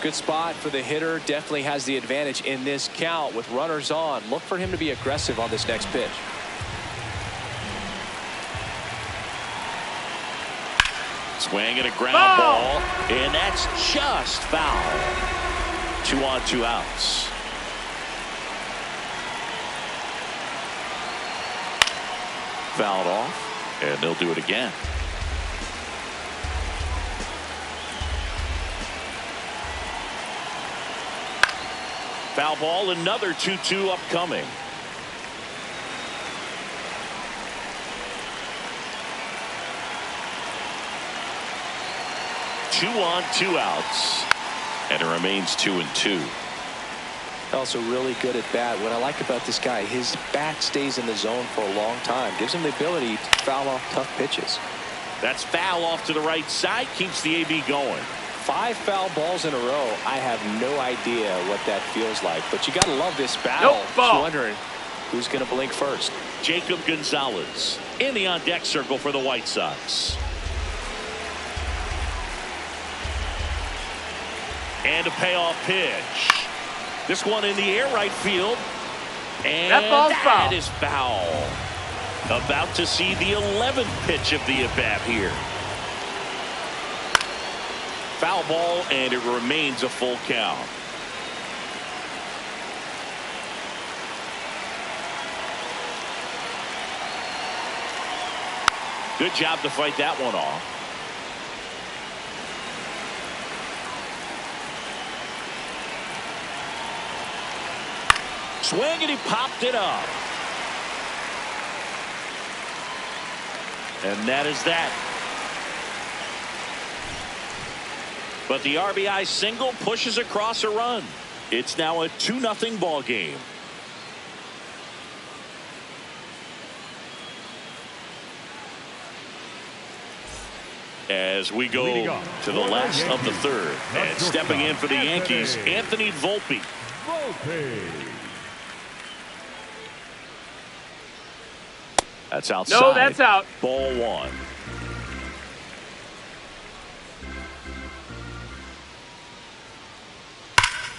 Good spot for the hitter. Definitely has the advantage in this count with runners on. Look for him to be aggressive on this next pitch. Swing and a ground ball, and that's just foul. 2 on, 2 outs. Fouled off, and they'll do it again. Foul ball, another 2-2 upcoming. Two on, 2 outs, and it remains 2-2. Also really good at bat. What I like about this guy, his bat stays in the zone for a long time. Gives him the ability to foul off tough pitches. That's foul off to the right side, keeps the AB going. 5 foul balls in a row. I have no idea what that feels like, but you got to love this battle. Nope, ball. Just wondering who's going to blink first. Jacob Gonzalez in the on-deck circle for the White Sox. And a payoff pitch. This one in the air, right field. And that is foul. About to see the 11th pitch of the at-bat here. Foul ball, and it remains a full count. Good job to fight that one off. Swing, and he popped it up. And that is that. But the RBI single pushes across a run. It's now a 2-0 ball game. As we go to the last of the third. And stepping in for the Yankees, Anthony Volpe. That's outside. No, that's out. Ball one.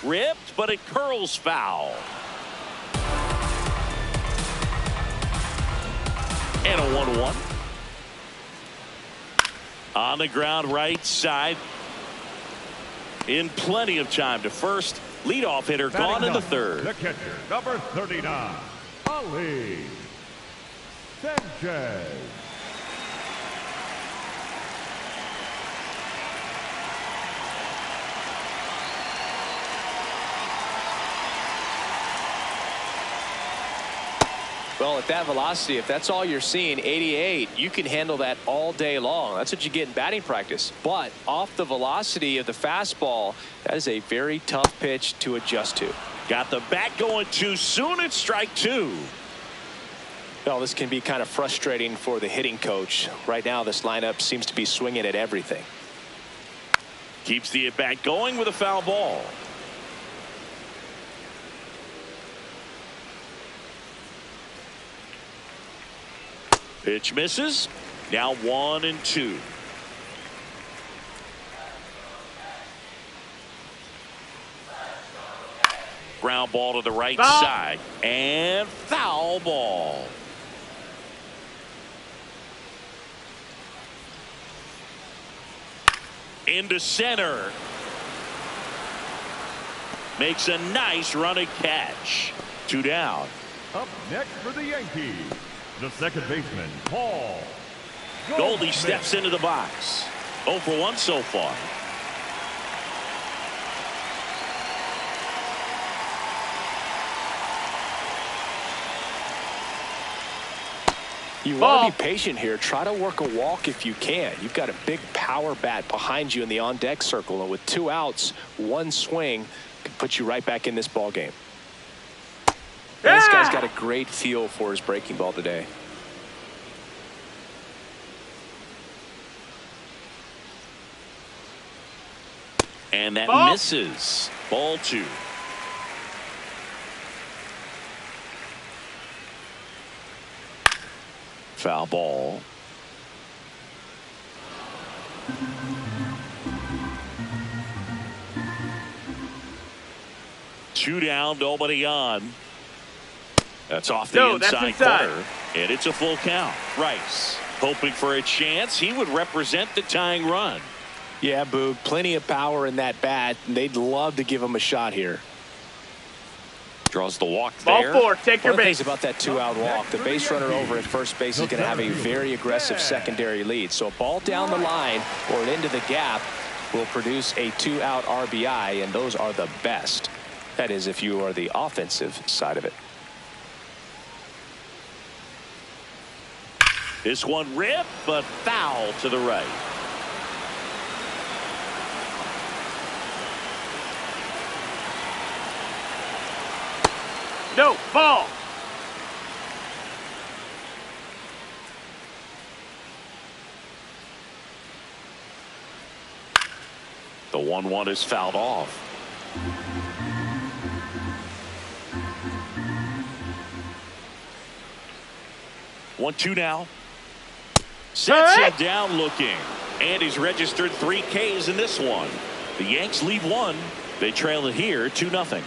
Ripped, but it curls foul. And a 1-1. On the ground right side. In plenty of time to first. Leadoff hitter gone in the third. The catcher, number 39, Ali Sanchez. Well, at that velocity, if that's all you're seeing, 88, you can handle that all day long. That's what you get in batting practice. But off the velocity of the fastball, that is a very tough pitch to adjust to. Got the bat going too soon. It's strike two. Well, this can be kind of frustrating for the hitting coach. Right now, this lineup seems to be swinging at everything. Keeps the at bat going with a foul ball. Pitch misses. Now 1-2. Ground ball to the right side. And foul ball. Into center. Makes a nice running catch. 2 down. Up next for the Yankees, the second baseman, Paul Goldie steps into the box. 0 for 1 so far. You want to be patient here. Try to work a walk if you can. You've got a big power bat behind you in the on-deck circle, and with 2 outs, 1 swing can put you right back in this ball game. And this guy's got a great feel for his breaking ball today. And that misses. Ball 2. Foul ball. Two down, nobody on. That's off the inside corner, and it's a full count. Rice hoping for a chance. He would represent the tying run. Yeah, Boog, plenty of power in that bat, and they'd love to give him a shot here. Draws the walk there. Ball 4, take your base. About that 2-out walk, the base runner over at first base is going to have a very aggressive secondary lead. So a ball down the line or into the gap will produce a 2-out RBI, and those are the best. That is, if you are the offensive side of it. This one ripped, but foul to the right. No, ball. The 1-1 is fouled off. One, 2 now. Sets him down looking. And he's registered 3 Ks in this one. The Yanks lead 1. They trail it here 2-0.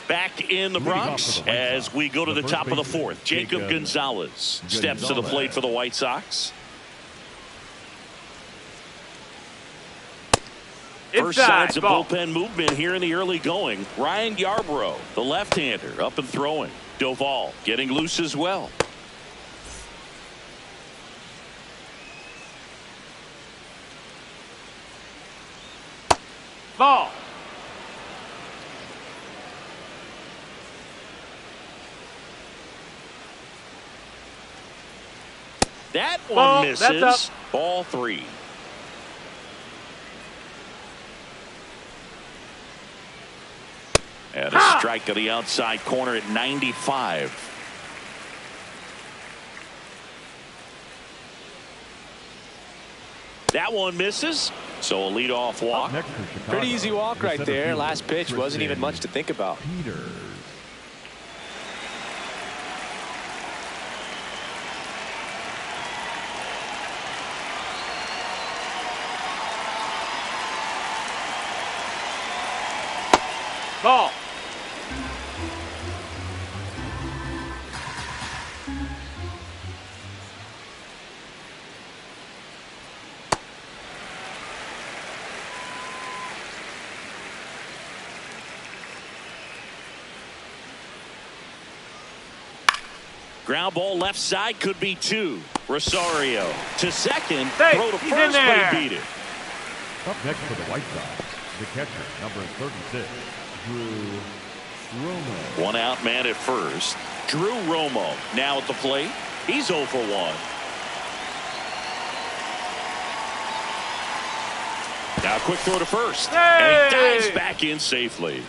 Back in the Bronx as we go to the top of the 4th. Jacob Gonzalez steps to the plate for the White Sox. First signs of bullpen movement here in the early going. Ryan Yarbrough, the left-hander, up and throwing. Doval getting loose as well. Ball. That one Ball. misses. That's up. Ball 3. And a strike to the outside corner at 95. That one misses. So a leadoff walk. Pretty easy walk right there. Last pitch wasn't even much to think about. Ball. Ground ball left side, could be 2. Rosario to second. Hey, throw to he's first, in there. but he beat it. Up next for the White Sox, the catcher, number 36, Drew Romo. One out man at first. Drew Romo now at the plate. He's 0 for 1. Now a quick throw to first. And he dives back in safely.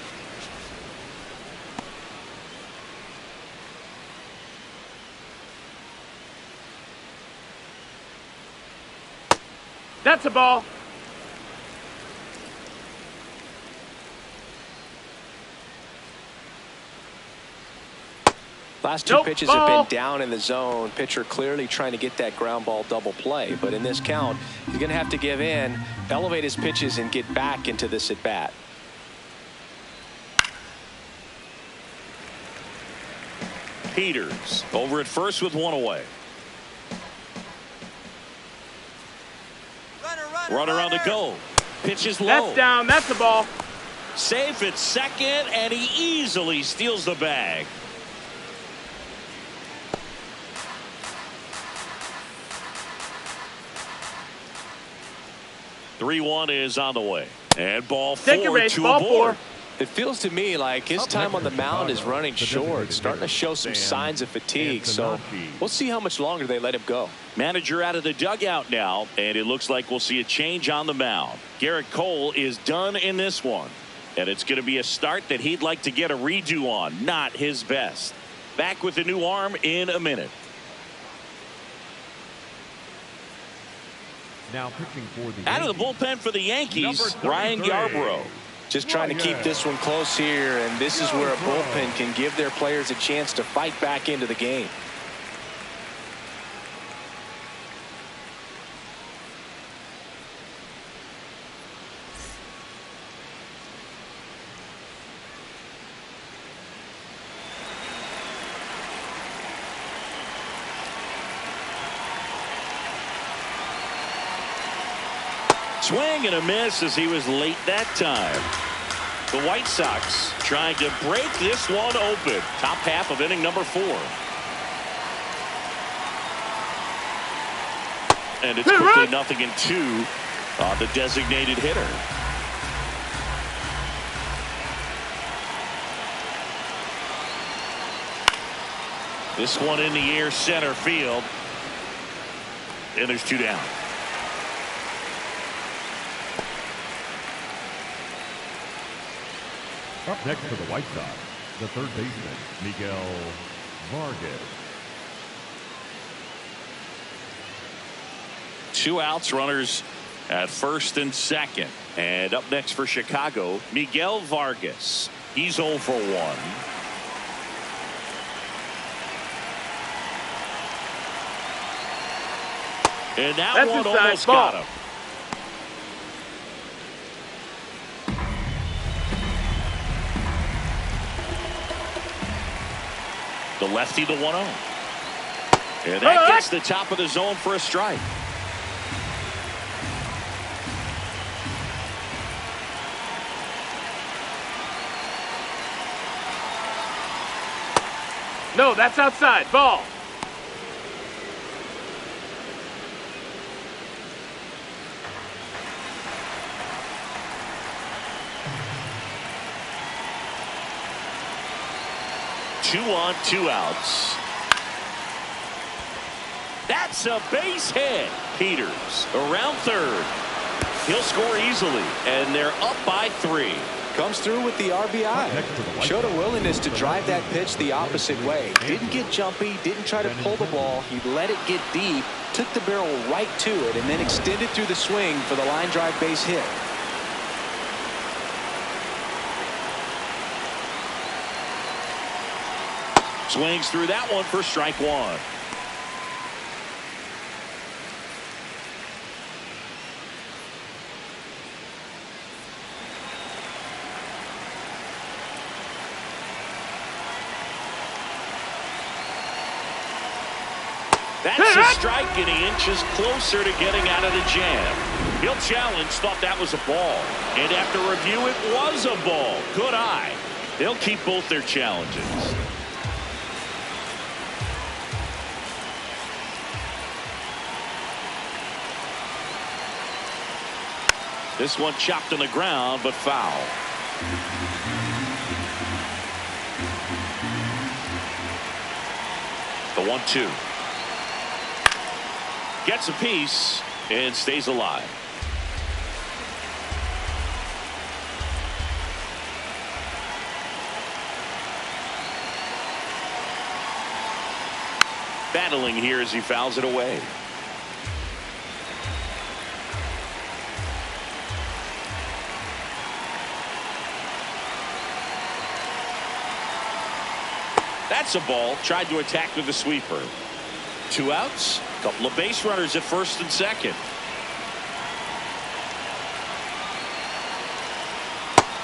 That's a ball. Last two pitches have been down in the zone. Pitcher clearly trying to get that ground ball double play. But in this count, he's going to have to give in, elevate his pitches, and get back into this at bat. Peters over at first with 1 away. Runner on the go. Pitches low. That's down. That's a ball. Safe at second, and he easily steals the bag. Three-1 is on the way. And ball 4 Take your base. to Ball aboard. 4. It feels to me like his time on the mound is running short, starting to show some signs of fatigue. So we'll see how much longer they let him go. Manager out of the dugout now, and it looks like we'll see a change on the mound. Garrett Cole is done in this one, and it's going to be a start that he'd like to get a redo on. Not his best. Back with the new arm in a minute. Now pitching for the Out of the bullpen for the Yankees, Ryan Yarbrough. Just trying to keep this one close here, and this is where a bullpen can give their players a chance to fight back into the game. Swing and a miss as he was late that time. The White Sox trying to break this one open. Top half of inning number 4. And it's quickly 0-2 on the designated hitter. This one in the air, center field. And there's 2 down. Up next for the White Sox, the third baseman, Miguel Vargas. 2 outs, runners at first and second. And up next for Chicago, Miguel Vargas. He's 0 for 1. And that one almost got him. The lefty, the 1-0. And that gets the top of the zone for a strike. No, that's outside. Ball. Two on, two outs. That's a base hit. Peters around third. He'll score easily, and they're up by 3. Comes through with the RBI. Showed a willingness to drive that pitch the opposite way. Didn't get jumpy, didn't try to pull the ball. He let it get deep, took the barrel right to it, and then extended through the swing for the line drive base hit. Swings through that one for strike 1. That's a strike, and he inches closer to getting out of the jam. He'll challenge, thought that was a ball. And after review, it was a ball. Good eye. They'll keep both their challenges. This one chopped on the ground, but foul. The 1-2. Gets a piece and stays alive. Battling here as he fouls it away. That's a ball. Tried to attack with the sweeper. 2 outs. Couple of base runners at first and second.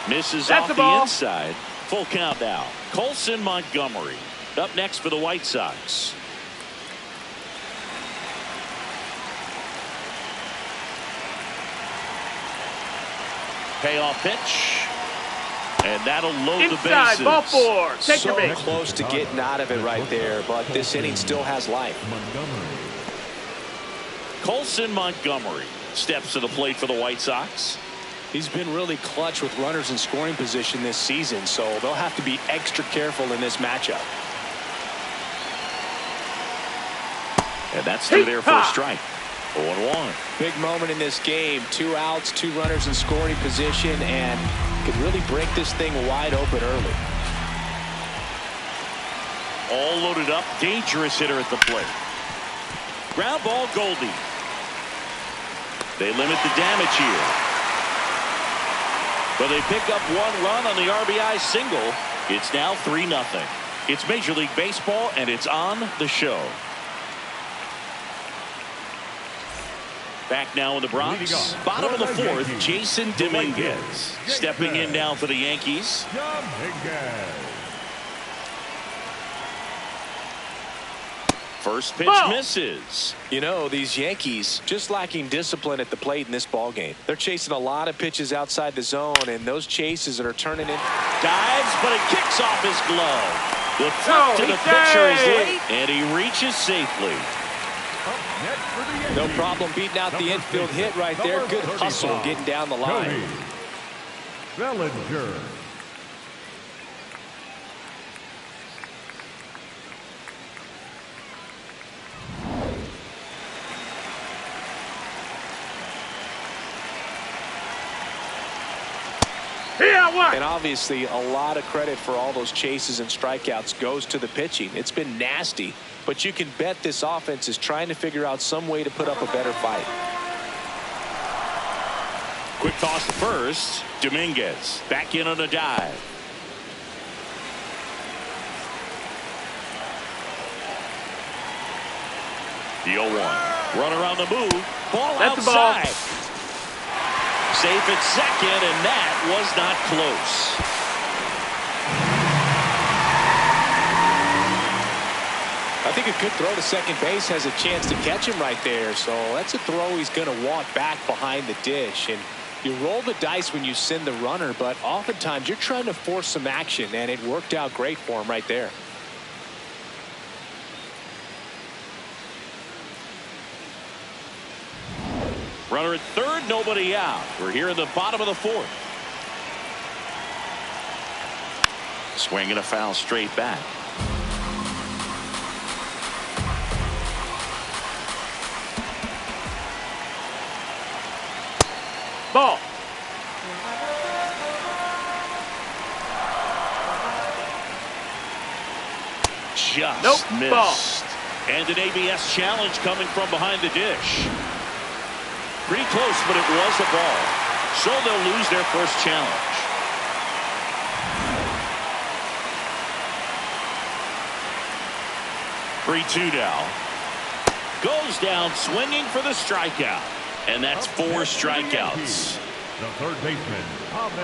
Misses off the inside. Full count now. Colson Montgomery up next for the White Sox. Payoff pitch. And that'll load the bases. Ball 4. Take your base. So close to getting out of it right there, but this inning still has life. Colson Montgomery steps to the plate for the White Sox. He's been really clutch with runners in scoring position this season, so they'll have to be extra careful in this matchup. And that's through there for a strike. 0-1. Big moment in this game. 2 outs, 2 runners in scoring position, and could really break this thing wide open early. All loaded up. Dangerous hitter at the plate. Ground ball, Goldie. They limit the damage here. But they pick up 1 run on the RBI single. It's now 3-0. It's Major League Baseball, and it's on the show. Back now in the Bronx. Bottom of the 4th, Jason Dominguez stepping in now for the Yankees. First pitch misses. You know, these Yankees just lacking discipline at the plate in this ball game. They're chasing a lot of pitches outside the zone, and those chases that are turning in. Dives, but it kicks off his glove. The flip to the pitcher is late, and he reaches safely. No problem beating out the infield hit right there. Good hustle getting down the line. Bellinger. And obviously a lot of credit for all those chases and strikeouts goes to the pitching. It's been nasty, but you can bet this offense is trying to figure out some way to put up a better fight. Quick toss to first. Dominguez back in on a dive. The 0-1. Runner on the move. Ball outside. The ball. Safe at second, and that was not close. I think a good throw to second base has a chance to catch him right there. So that's a throw he's going to want back behind the dish. And you roll the dice when you send the runner, but oftentimes you're trying to force some action, and it worked out great for him right there. Runner at third, nobody out. We're here in the bottom of the fourth. Swing and a foul straight back. Ball. Just missed. Ball. And an ABS challenge coming from behind the dish. Pretty close, but it was a ball. So they'll lose their first challenge. Three-2 now. Goes down swinging for the strikeout. And that's 4 strikeouts. The third baseman.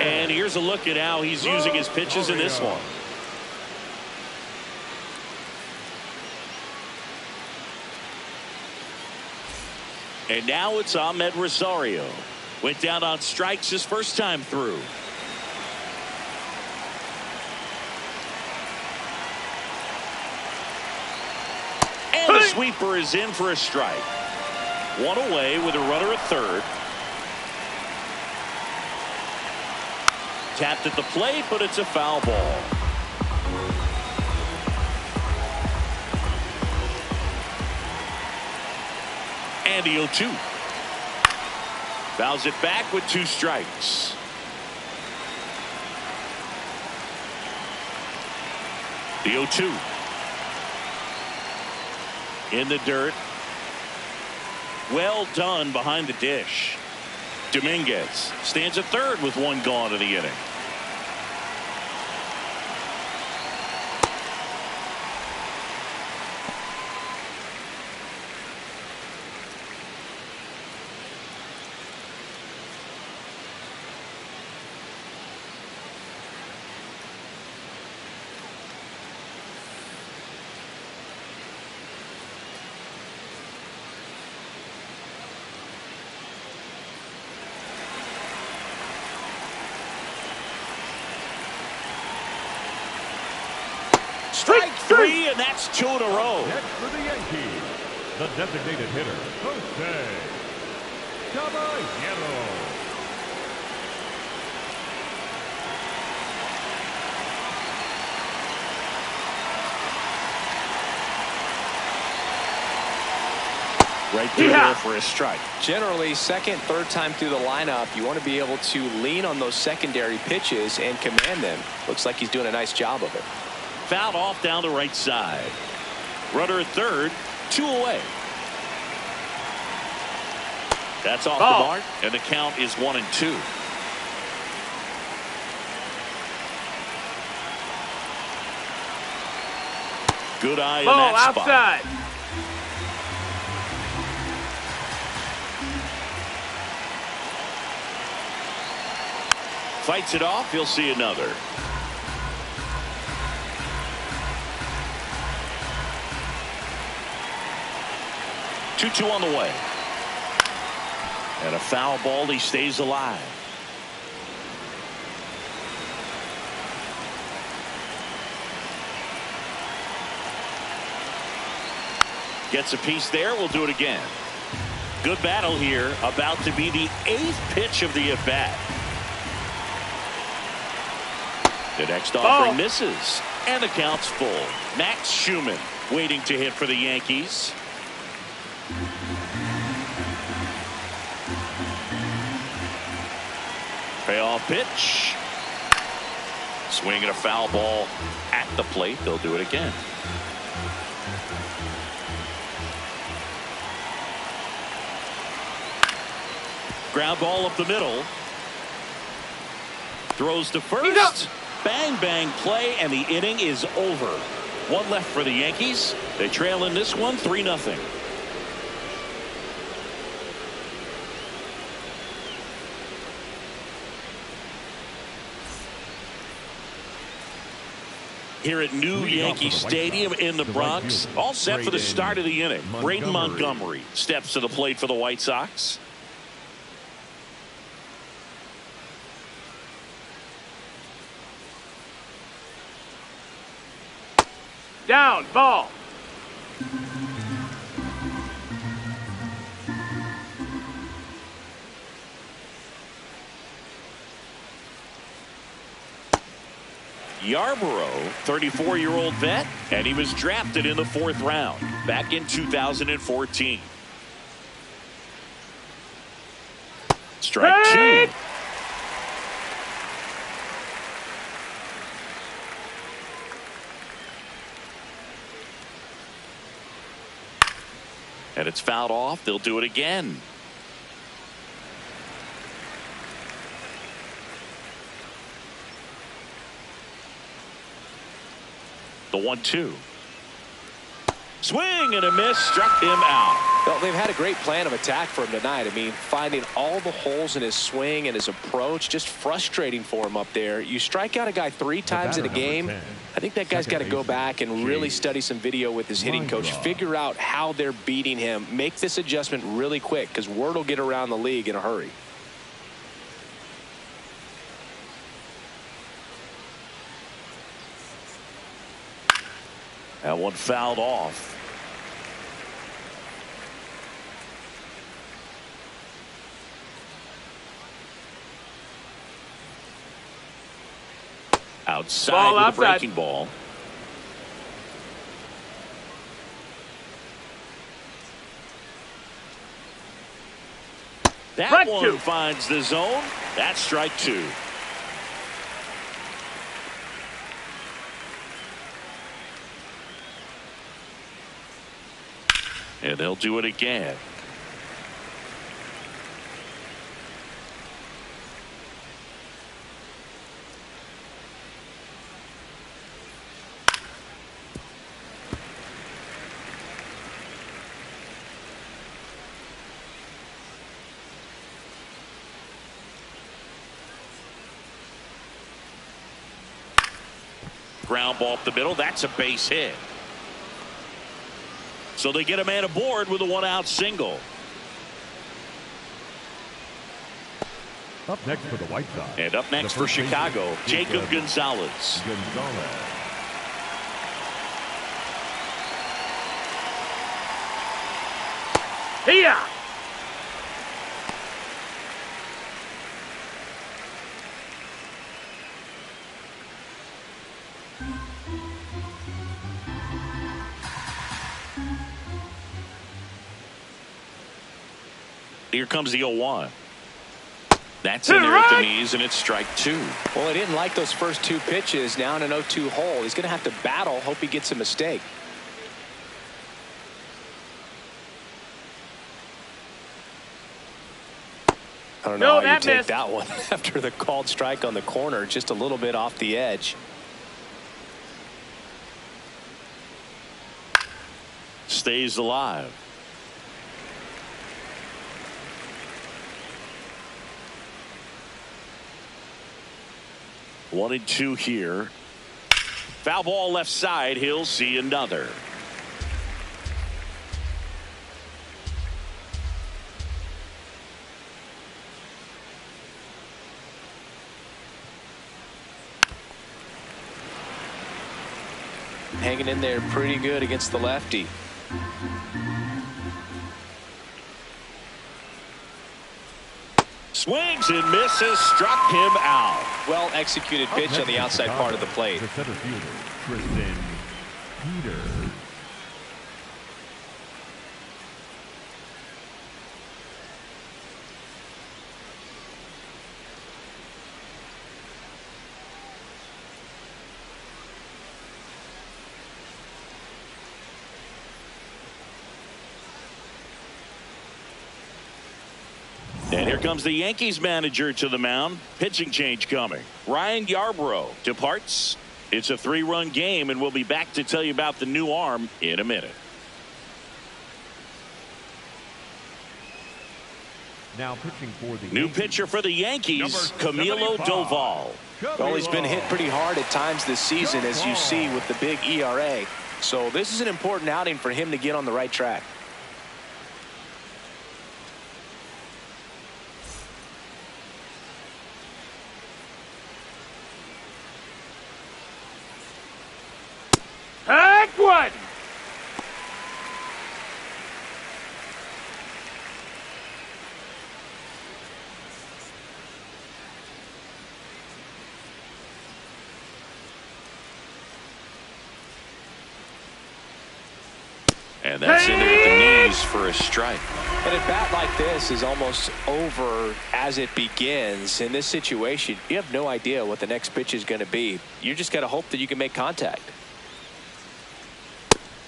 And here's a look at how he's using his pitches in this one. And now it's Ahmed Rosario. Went down on strikes his first time through. And the sweeper is in for a strike. One away with a runner at third. Tapped at the plate, but it's a foul ball. And the 0-2. Fouls it back with 2 strikes. The 0-2. In the dirt. Well done behind the dish. Dominguez stands at third with 1 gone in the inning. Strike 3, and that's 2 in a row. Next for the Yankees, the designated hitter, Jose Caballero. Right through there for a strike. Generally, second, third time through the lineup, you want to be able to lean on those secondary pitches and command them. Looks like he's doing a nice job of it. Fouled off down the right side. Runner at third, 2 away. That's off the mark, and the count is 1-2. Good eye in that spot. Outside. Fights it off. He'll see another. Two on the way. And a foul ball. He stays alive. Gets a piece there. We'll do it again. Good battle here. About to be the 8th pitch of the at-bat. The next offering misses. And the count's full. Max Schumann waiting to hit for the Yankees. Payoff pitch. Swing and a foul ball at the plate. They'll do it again. Ground ball up the middle. Throws to first. Bang, bang play, and the inning is over. 1 left for the Yankees. They trail in this one 3-0. Here at New Yankee Stadium in the Bronx, all set for the start of the inning. Braden Montgomery steps to the plate for the White Sox. Down, ball. Yarborough, 34-year-old vet, and he was drafted in the 4th round back in 2014. Strike 2. And it's fouled off. They'll do it again. The 1-2. Swing and a miss, struck him out. Well, they've had a great plan of attack for him tonight. I mean, finding all the holes in his swing and his approach, just frustrating for him up there. You strike out a guy 3 times in a game. I think that guy's got to go back and really study some video with his hitting coach, figure out how they're beating him, make this adjustment really quick, because word will get around the league in a hurry. That one fouled off. Outside with a breaking ball. That one finds the zone. That's strike 2. And they'll do it again. Ground ball up the middle. That's a base hit. So they get a man aboard with a 1-out single. Up next for the White Sox. And up next for Chicago, Jacob Gonzalez. Here. Here comes the 0-1. That's in there at the knees, and it's strike 2. Well, he didn't like those first 2 pitches. Now in an 0-2 hole, he's going to have to battle. Hope he gets a mistake. I don't know how you take that one after the called strike on the corner, just a little bit off the edge. Stays alive. One and 2 here. Foul ball left side. He'll see another. Hanging in there pretty good against the lefty. Swings and misses, struck him out. Well executed pitch on the outside part of the plate. The center fielder, Tristan Peter. And here comes the Yankees manager to the mound. Pitching change coming. Ryan Yarborough departs. It's a 3-run game, and we'll be back to tell you about the new arm in a minute. Now pitching for the new pitcher for the Yankees, Camilo Doval. Well, he's been hit pretty hard at times this season, as you see with the big ERA. So this is an important outing for him to get on the right track. One. And that's in there at the knees for a strike. And a bat like this is almost over as it begins. In this situation, you have no idea what the next pitch is going to be. You just got to hope that you can make contact.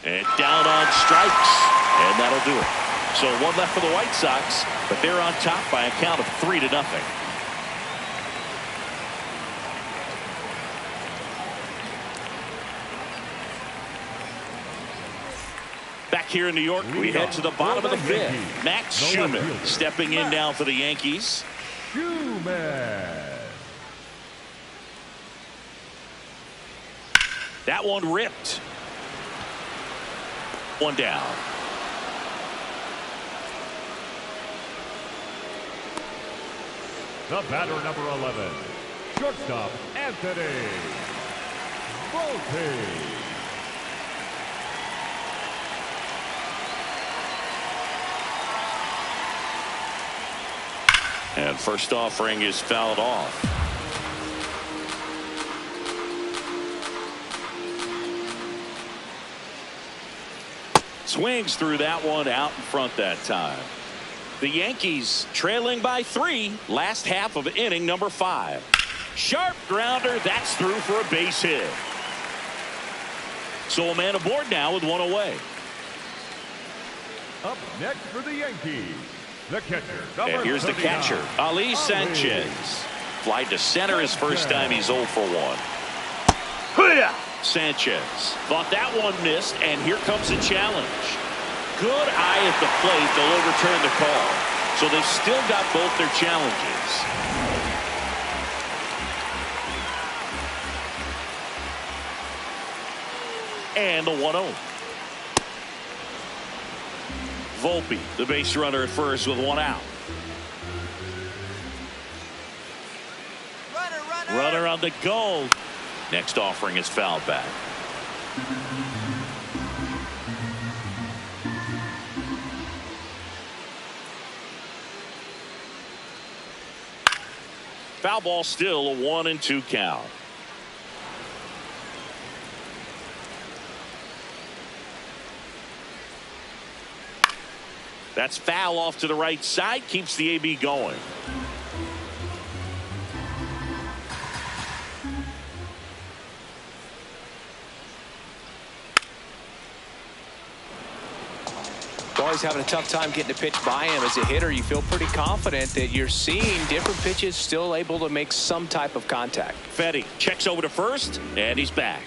And down on strikes. And that'll do it. So one left for the White Sox, but they're on top by a count of 3-0. Back here in New York, we head to the bottom of the fifth. Max Schumann stepping in now for the Yankees. That one ripped. One down. The batter, number 11, shortstop Anthony Volpe. And first offering is fouled off. Swings through that one out in front that time. The Yankees trailing by 3, last half of inning number 5. Sharp grounder, that's through for a base hit. So a man aboard now with one away. Up next for the Yankees, the catcher. And here's the catcher, Ali Sanchez. Flied to center his first time. He's 0 for 1. Sanchez thought that one missed, and here comes a challenge. Good eye at the plate. They'll overturn the call. So they've still got both their challenges. And the 1-0. Volpe, the base runner at first with one out. Runner on the go. Next offering is fouled back. Foul ball, still a 1-2 count. That's foul off to the right side, keeps the AB going. Always having a tough time getting a pitch by him. As a hitter, you feel pretty confident that you're seeing different pitches still able to make some type of contact. Fetty checks over to first, and he's back.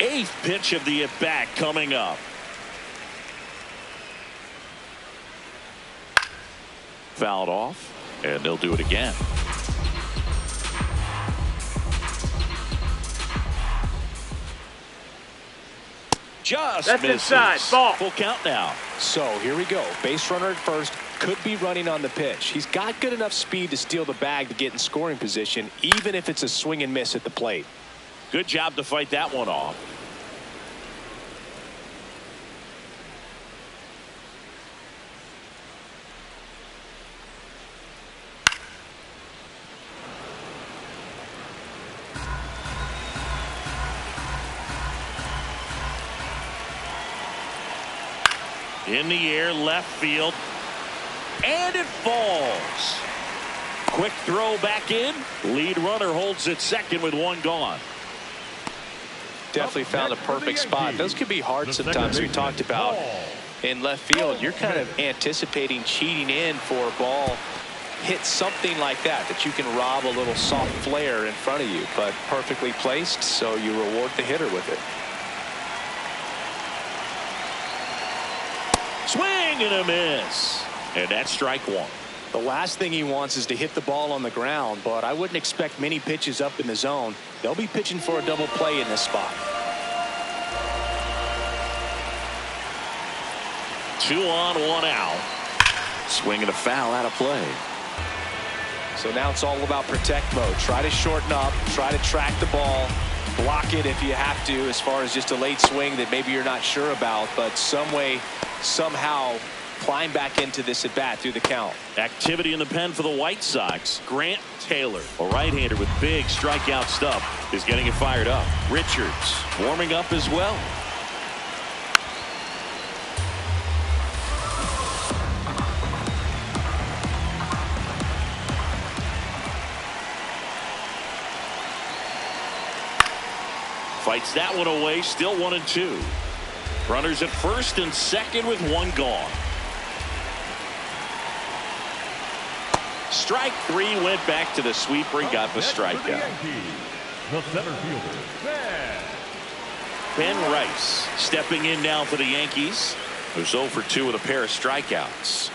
Eighth pitch of the at-bat coming up. Fouled off, and they'll do it again. Just That's misses. inside. Ball. Full count now. So here we go. Base runner at first, could be running on the pitch. He's got good enough speed to steal the bag to get in scoring position, even if it's a swing and miss at the plate. Good job to fight that one off. In the air, left field, and it falls. Quick throw back in. Lead runner holds it second with one gone. Definitely found a perfect spot. Those could be hard sometimes. We talked about in left field, you're kind of anticipating cheating in for a ball. Hit something like that you can rob a little soft flare in front of you, but perfectly placed, so you reward the hitter with it. Swing and a miss. And that's strike one. The last thing he wants is to hit the ball on the ground, but I wouldn't expect many pitches up in the zone. They'll be pitching for a double play in this spot. 2 on, 1 out. Swing and a foul out of play. So now it's all about protect mode. Try to shorten up, try to track the ball, block it if you have to, as far as just a late swing that maybe you're not sure about, but some way, somehow climb back into this at bat through the count. Activity in the pen for the White Sox. Grant Taylor, a right-hander with big strikeout stuff, is getting it fired up. Richards warming up as well. Fights that one away, still 1-2. Runners at first and second with one gone. Strike three, went back to the sweeper and got the strikeout. The center fielder, Ben Rice stepping in now for the Yankees, who's 0 for 2 with a pair of strikeouts.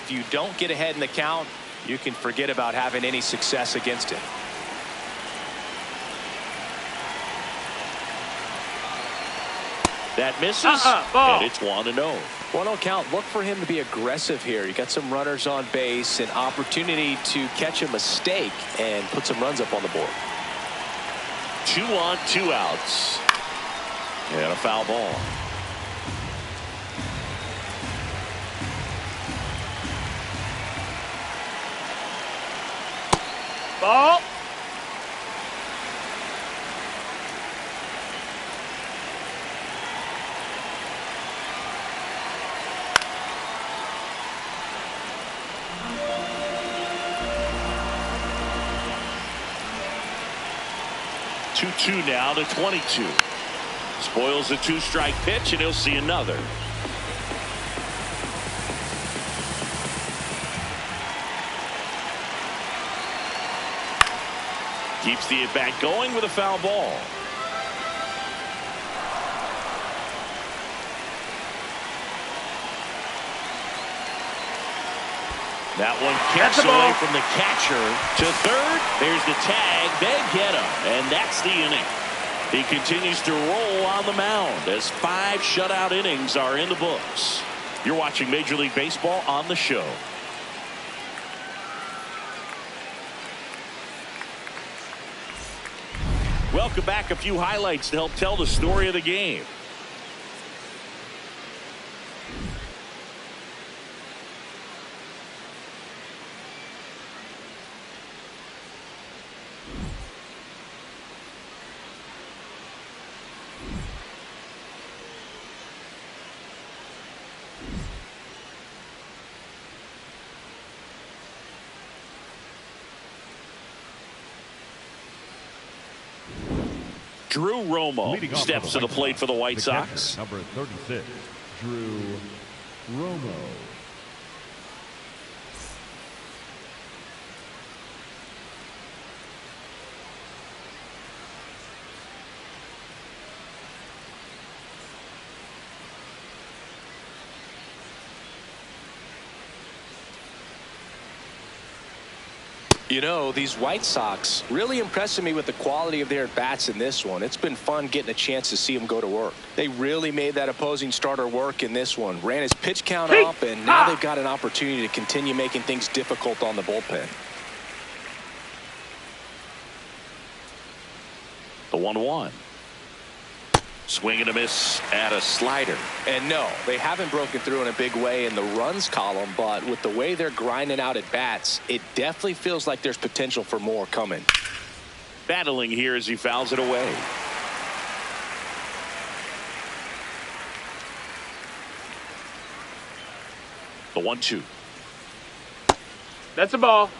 If you don't get ahead in the count, you can forget about having any success against him. That misses, ball. and it's 1-0. 1-0 count. Look for him to be aggressive here. You got some runners on base, an opportunity to catch a mistake and put some runs up on the board. 2 on, 2 outs, and a foul ball. Ball. Two now to 22. Spoils a 2-strike pitch, and he'll see another. Keeps the at-bat going with a foul ball. That one kicks away from the catcher to third. There's the tag. They get him, and that's the inning. He continues to roll on the mound as 5 shutout innings are in the books. You're watching Major League Baseball on the show. Welcome back. A few highlights to help tell the story of the game. Drew Romo steps to the plate for the White Sox. Number 36, Drew Romo. You know, these White Sox really impressing me with the quality of their bats in this one. It's been fun getting a chance to see them go to work. They really made that opposing starter work in this one. Ran his pitch count up, and now they've got an opportunity to continue making things difficult on the bullpen. The 1-1. Swing and a miss at a slider. And no, they haven't broken through in a big way in the runs column, but with the way they're grinding out at bats, it definitely feels like there's potential for more coming. Battling here as he fouls it away. The 1-2. That's a ball.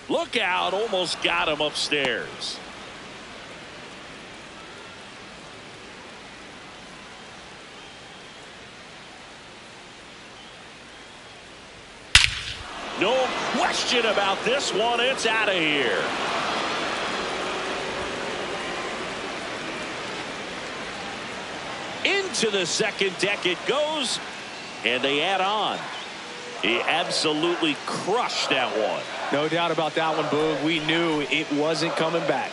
Look out, almost got him upstairs. No question about this one. It's out of here. Into the second deck it goes, and they add on. He absolutely crushed that one. No doubt about that one, Boog. We knew it wasn't coming back.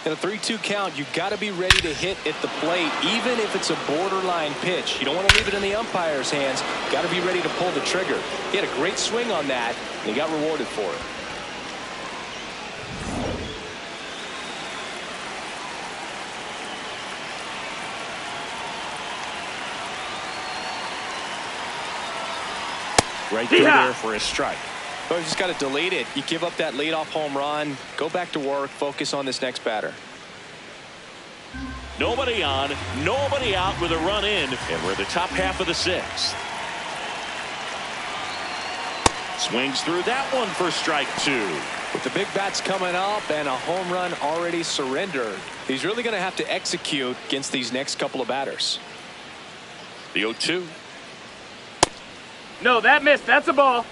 In a 3-2 count, you got to be ready to hit at the plate, even if it's a borderline pitch. You don't want to leave it in the umpire's hands. Got to be ready to pull the trigger. He had a great swing on that, and he got rewarded for it. Right through there for a strike. Well, you just got to delete it. You give up that leadoff home run, go back to work, focus on this next batter. Nobody on, nobody out with a run in, and we're the top half of the sixth. Swings through that one for strike two. With the big bats coming up and a home run already surrendered, he's really going to have to execute against these next couple of batters. The 0-2. No, that missed. That's a ball.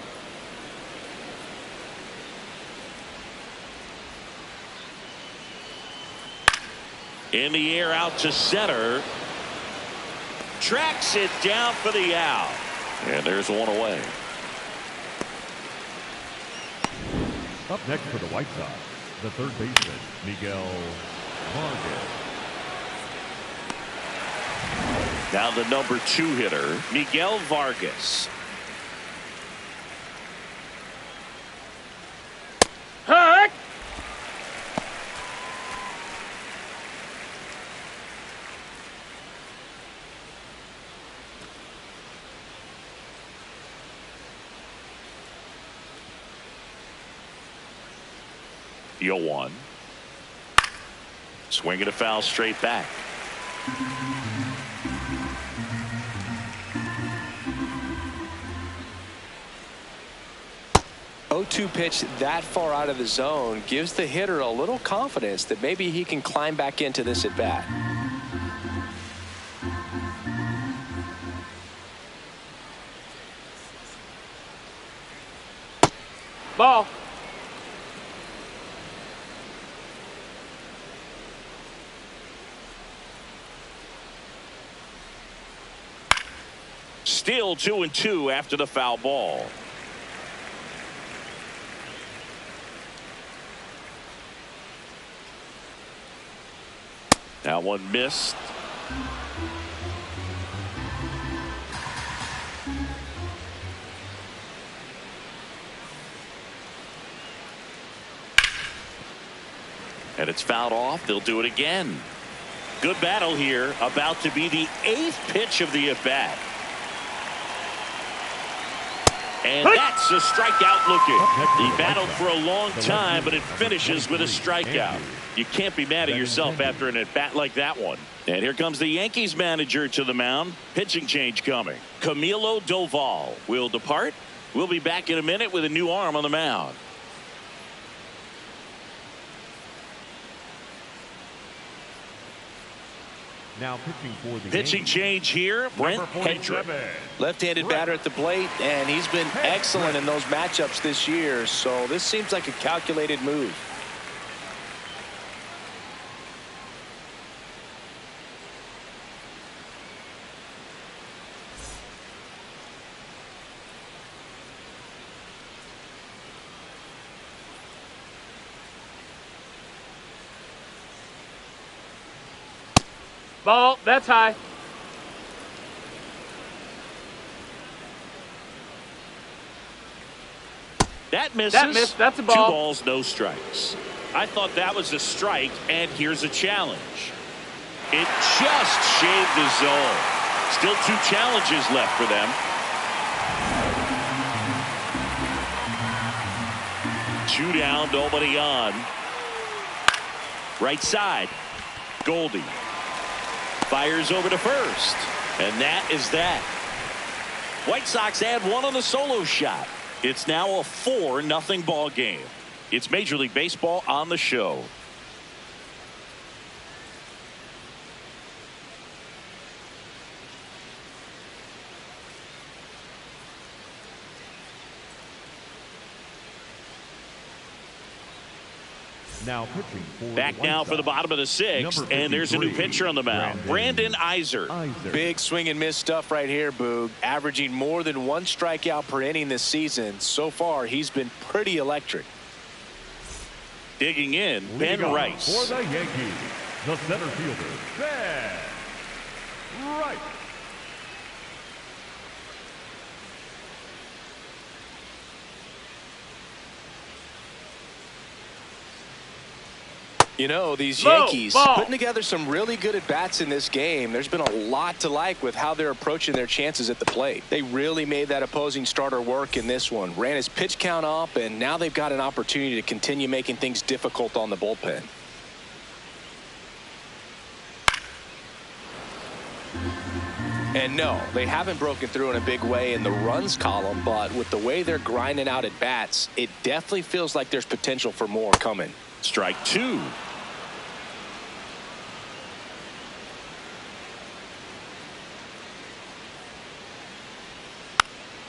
In the air out to center. Tracks it down for the out. And there's one away. Up next for the White Sox, the third baseman, Miguel Vargas. Now the number 2 hitter, Miguel Vargas. Heck! The 0-1. Swinging a foul straight back. O2 pitch that far out of the zone gives the hitter a little confidence that maybe he can climb back into this at bat. Ball. Still 2-2 after the foul ball. That one missed. And it's fouled off. They'll do it again. Good battle here. About to be the 8th pitch of the at-bat. And that's a strikeout looking. He battled for a long time, but it finishes with a strikeout. You can't be mad at yourself after an at-bat like that one. And here comes the Yankees manager to the mound. Pitching change coming. Camilo Doval will depart. We'll be back in a minute with a new arm on the mound. Now pitching for the Pitching Yankees, change here, Brent Hedrick. Left-handed batter at the plate, and he's been excellent in those matchups this year, so this seems like a calculated move. Ball. That's high. That misses. That missed. That's a ball. 2 balls, no strikes. I thought that was a strike, and here's a challenge. It just shaved the zone. Still 2 challenges left for them. 2 down, nobody on. Right side. Goldie fires over to first, and that is that. White Sox add 1 on the solo shot. It's now a 4-0 ball game. It's Major League Baseball on the show. now pitching for Back the now White for the Sox, bottom of the 6th, number and there's a new 53, pitcher on the mound, Brandon Iser. Big swing and miss stuff right here, Boog. Averaging more than 1 strikeout per inning this season. So far, he's been pretty electric. Digging in, Ben Leading off Rice. for the Yankees, the center fielder, Ben Rice. You know, these Low Yankees ball. putting together some really good at-bats in this game. There's been a lot to like with how they're approaching their chances at the plate. They really made that opposing starter work in this one. Ran his pitch count up, and now they've got an opportunity to continue making things difficult on the bullpen. And no, they haven't broken through in a big way in the runs column, but with the way they're grinding out at bats, it definitely feels like there's potential for more coming. Strike two.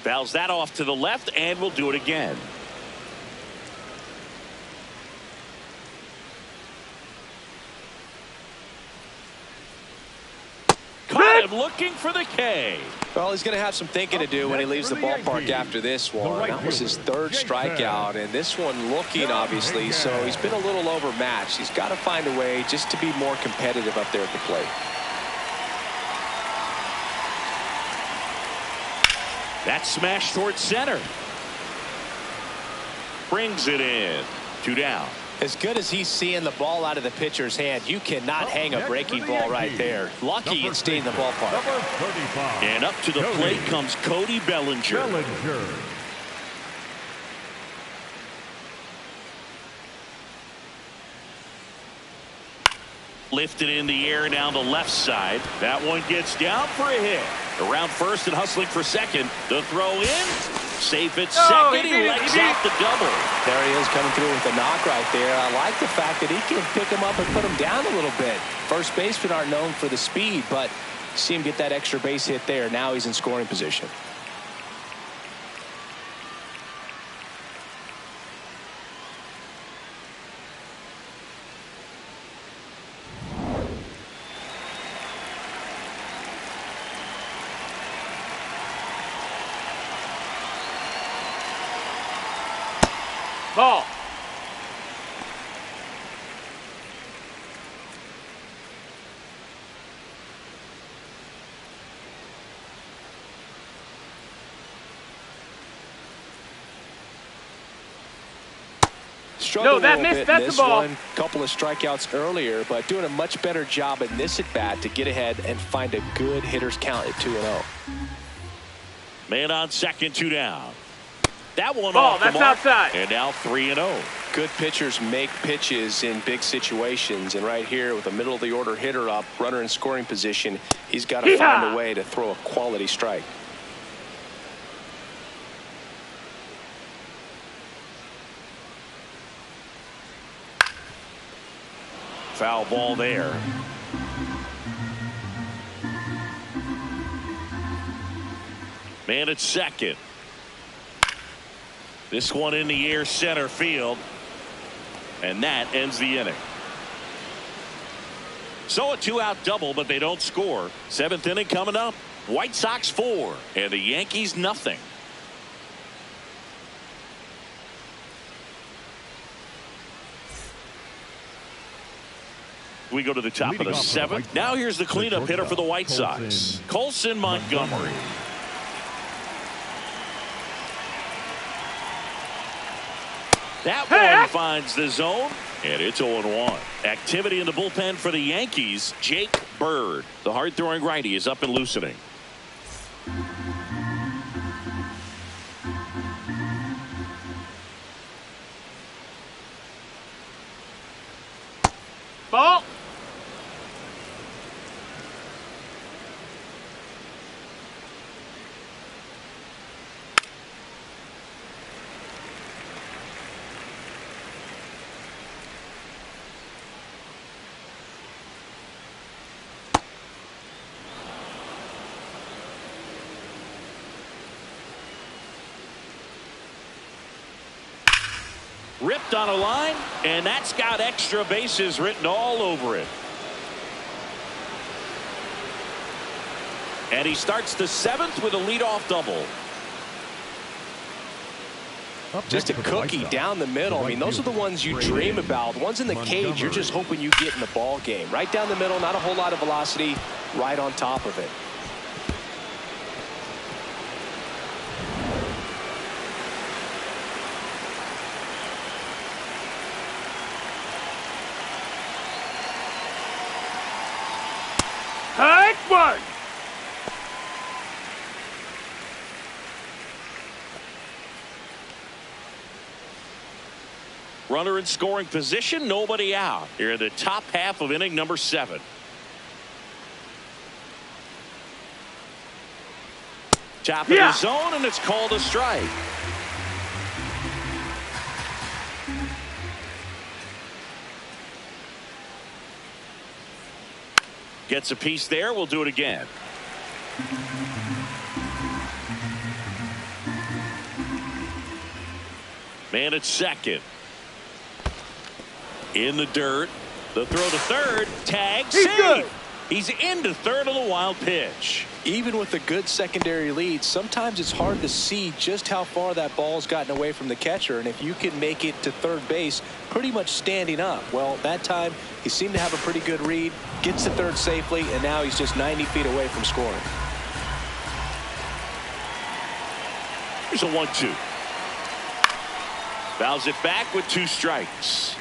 Fouls that off to the left, and we'll do it again. Caught him looking for the K. Well, he's going to have some thinking to do when he leaves the ballpark after this one. That was his third strikeout, and this one looking, obviously, so he's been a little overmatched. He's got to find a way just to be more competitive up there at the plate. That smash towards center. Brings it in. 2 down. As good as he's seeing the ball out of the pitcher's hand, you cannot hang a breaking ball right there. Lucky it stayed in the ballpark. And up to the plate comes Cody Bellinger. Lifted in the air down the left side. That one gets down for a hit. Around first and hustling for second. The throw in. Safe at second. He legs out the double. There he is coming through with the knock right there. I like the fact that he can pick him up and put him down a little bit. First basemen aren't known for the speed, but see him get that extra base hit there. Now he's in scoring position. Ball. Struggled that a little missed. bit in That's this the ball. one. Couple of strikeouts earlier, but doing a much better job in this at bat to get ahead and find a good hitter's count at 2-0. Man on second, 2 down. That one Ball, off the that's mark. outside. And now 3-0. Good pitchers make pitches in big situations, and right here with a middle of the order hitter up, runner in scoring position, he's got to find a way to throw a quality strike. Foul ball there. Man at second. This one in the air center field. And that ends the inning. So a 2-out double, but they don't score. 7th inning coming up. White Sox 4 and the Yankees nothing. We go to the top of the 7th. Now here's the cleanup hitter for the White Sox. Colson Montgomery. That one finds the zone, and it's 0-1. Activity in the bullpen for the Yankees. Jake Bird, the hard-throwing righty, is up and loosening. Ball. Ripped on a line, and that's got extra bases written all over it. And he starts the 7th with a leadoff double. Just a cookie down the middle. I mean, those are the ones you dream about. Ones in the cage, you're just hoping you get in the ball game. Right down the middle, not a whole lot of velocity, right on top of it. Runner in scoring position, nobody out. Here in the top half of inning number 7. Top of the zone, and it's called a strike. Gets a piece there. We'll do it again. Man at second. In the dirt. The throw to third. Tag. Safe. He's into third on the wild pitch. Even with a good secondary lead, sometimes it's hard to see just how far that ball's gotten away from the catcher. And if you can make it to third base pretty much standing up, well, that time he seemed to have a pretty good read, gets to third safely, and now he's just 90 feet away from scoring. Here's a 1-2. Fouls it back with 2 strikes.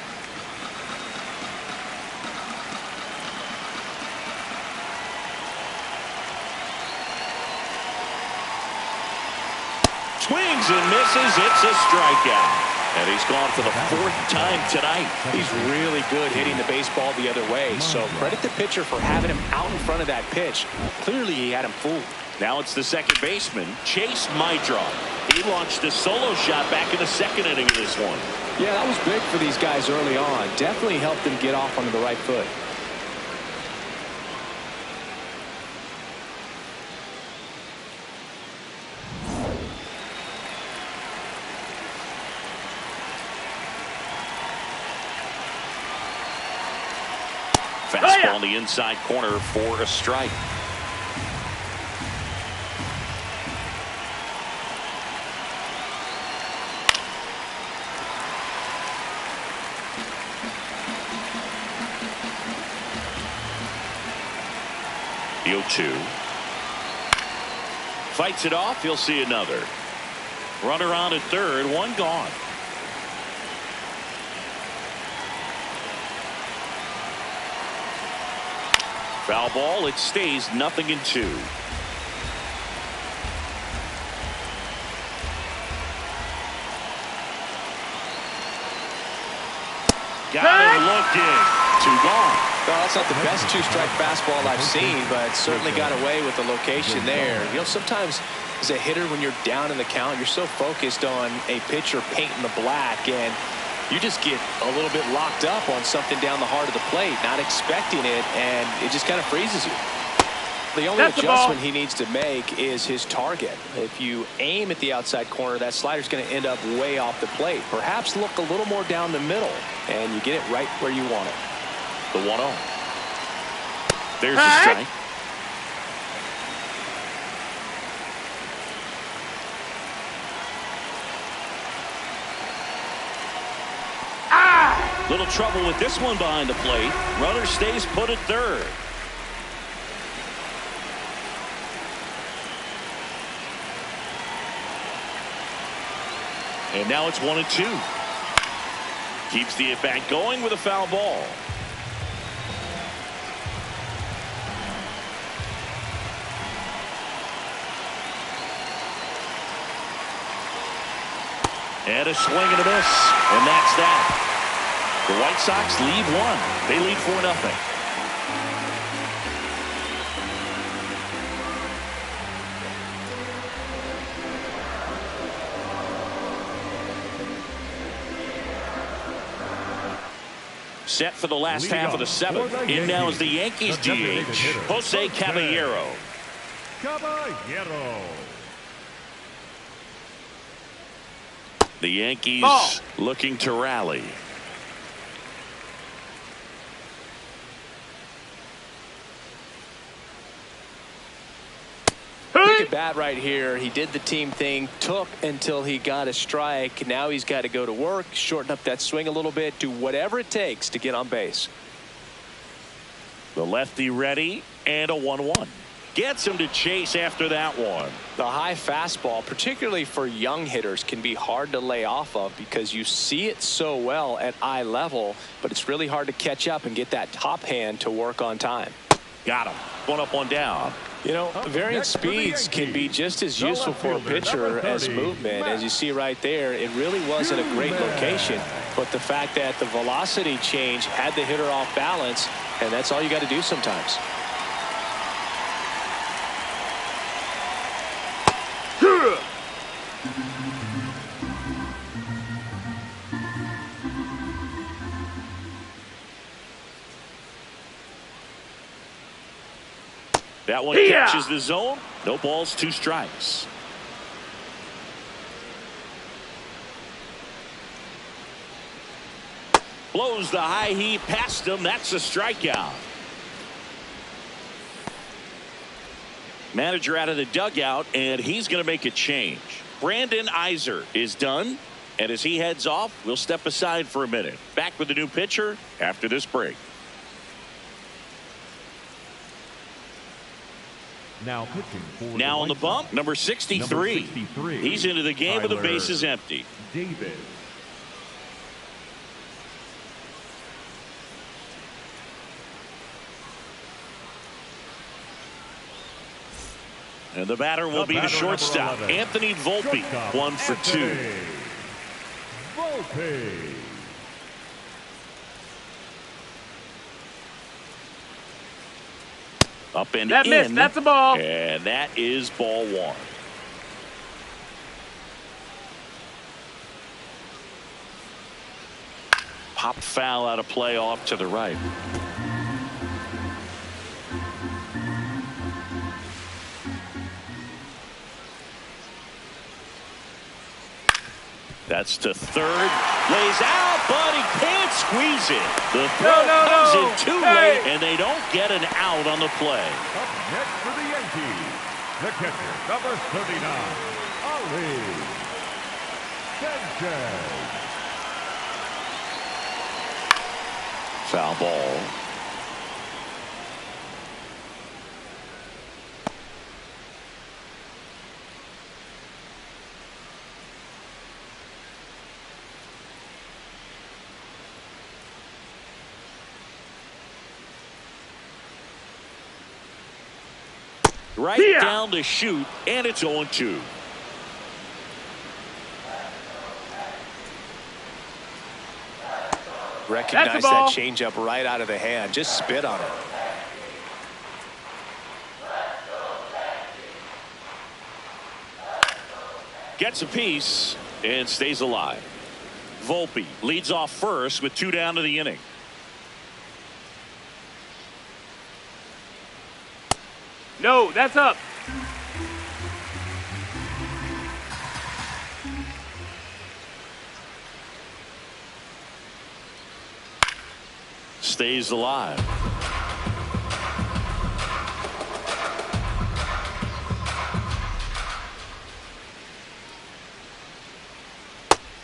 Swings and misses. It's a strikeout. And he's gone for the 4th time tonight. He's really good hitting the baseball the other way. So credit the pitcher for having him out in front of that pitch. Clearly he had him fooled. Now it's the second baseman, Chase Mydrock. He launched a solo shot back in the 2nd inning of this one. Yeah, that was big for these guys early on. Definitely helped them get off onto the right foot. Fastball on the inside corner for a strike. The 0-2. Fights it off. He'll see another. Runner on at third. 1 gone. Foul ball. It stays 0-2. Got him looking. 2 gone. Well, that's not the best 2-strike fastball I've seen, but certainly got away with the location there. You know, sometimes as a hitter, when you're down in the count, you're so focused on a pitcher painting the black, and you just get a little bit locked up on something down the heart of the plate, not expecting it, and it just kind of freezes you. The only adjustment he needs to make is his target. If you aim at the outside corner, that slider's going to end up way off the plate. Perhaps look a little more down the middle, and you get it right where you want it. The 1-0. There's the strike. Little trouble with this one behind the plate. Runner stays put at third. And now it's 1-2. Keeps the at-bat going with a foul ball. And a swing and a miss. And that's that. The White Sox lead 1. They lead 4-0. Set for the last half of the 7th. In now is the Yankees DH, Jose Caballero. The Yankees looking to rally. Look at bat right here. He did the team thing, took until he got a strike. Now he's got to go to work, shorten up that swing a little bit, do whatever it takes to get on base. The lefty ready, and a 1-1. Gets him to chase after that one. The high fastball, particularly for young hitters, can be hard to lay off of because you see it so well at eye level, but it's really hard to catch up and get that top hand to work on time. Got him. 1 up, 1 down. You know, variant speeds can be just as useful for a pitcher as movement. As you see right there, it really wasn't a great location. but the fact that the velocity change had the hitter off balance, and that's all you got to do sometimes. That one catches the zone. No balls, 2 strikes. Blows the high heat past him. That's a strikeout. Manager out of the dugout, and he's going to make a change. Brandon Iser is done, and as he heads off, we'll step aside for a minute. Back with the new pitcher after this break. Now pitching for now on the bump, number 63. He's into the game with the bases empty. David. And the batter will be the shortstop, Anthony Volpe, 1 for 2. Volpe. Up and that in. Missed. That's a ball. And that is ball 1. Popped foul out of play off to the right. That's to third. Lays out, but he can't squeeze it. The throw comes in too late, and they don't get an out on the play. Up next for the Yankees, the catcher, number 39, Ali Sanchez. Foul ball. Right down the chute, and it's 0-2. Recognize that changeup right out of the hand. Just spit on it. Gets a piece and stays alive. Volpe leads off first with 2 down to the inning. No, that's up. Stays alive.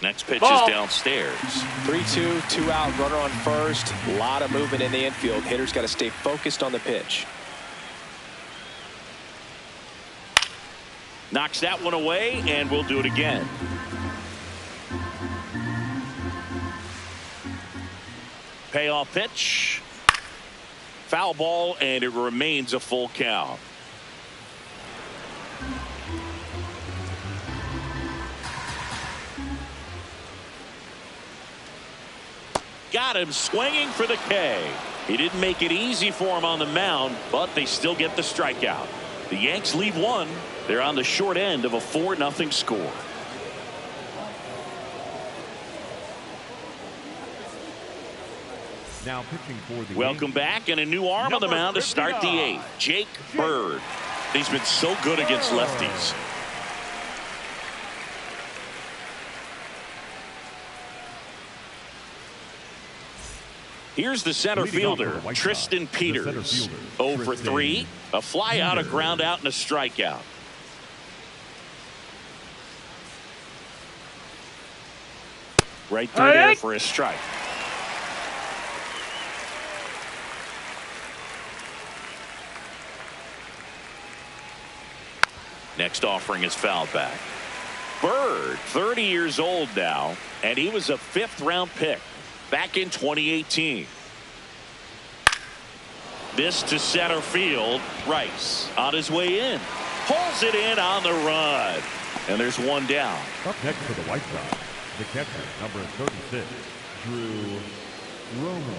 Next pitch is downstairs. 3-2, 2 out, runner on first. A lot of movement in the infield. Hitter's got to stay focused on the pitch. Knocks that one away, and we'll do it again. Payoff pitch. Foul ball, and it remains a full count. Got him swinging for the K. He didn't make it easy for him on the mound, but they still get the strikeout. The Yanks leave 1. They're on the short end of a 4-0 score. Now pitching for the Welcome back, and a new arm on the mound to start the 8th. Jake Bird. He's been so good against lefties. Here's the center fielder, Tristan Peters. 0 for 3. A fly out, a ground out, and a strikeout. Right through there for a strike. Next offering is fouled back. Bird, 30 years old now, and he was a 5th-round pick back in 2018. This to center field. Rice on his way in. Pulls it in on the run. And there's 1 down. Up next for the White Sox, The catcher, number 36, Drew Romo.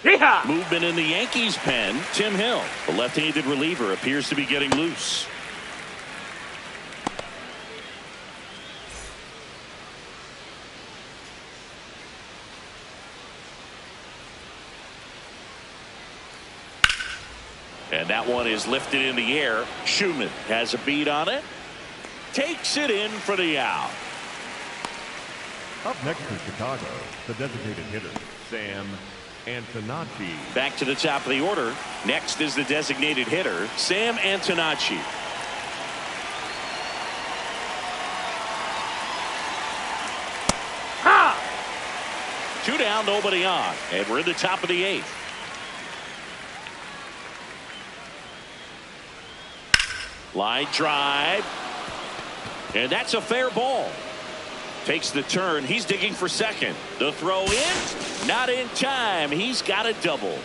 Yeehaw! Movement in the Yankees pen. Tim Hill, the left-handed reliever, appears to be getting loose. And that one is lifted in the air. Schumann has a beat on it. Takes it in for the out. Up next for Chicago, the designated hitter, Sam Antonacci. Back to the top of the order. Next is the designated hitter, Sam Antonacci. Ha! 2 down, nobody on. And we're in the top of the 8th. Line drive. And that's a fair ball. Takes the turn. He's digging for second. The throw in. Not in time. He's got a double.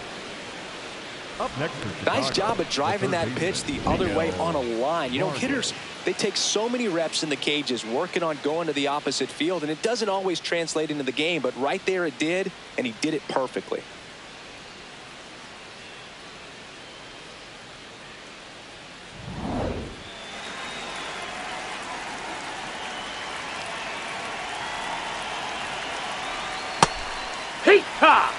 Up next for Chicago, Nice job of driving that pitch the other way on a line. You know, Marshall. hitters, they take so many reps in the cages working on going to the opposite field, and it doesn't always translate into the game, but right there it did, and he did it perfectly. Hey-ha!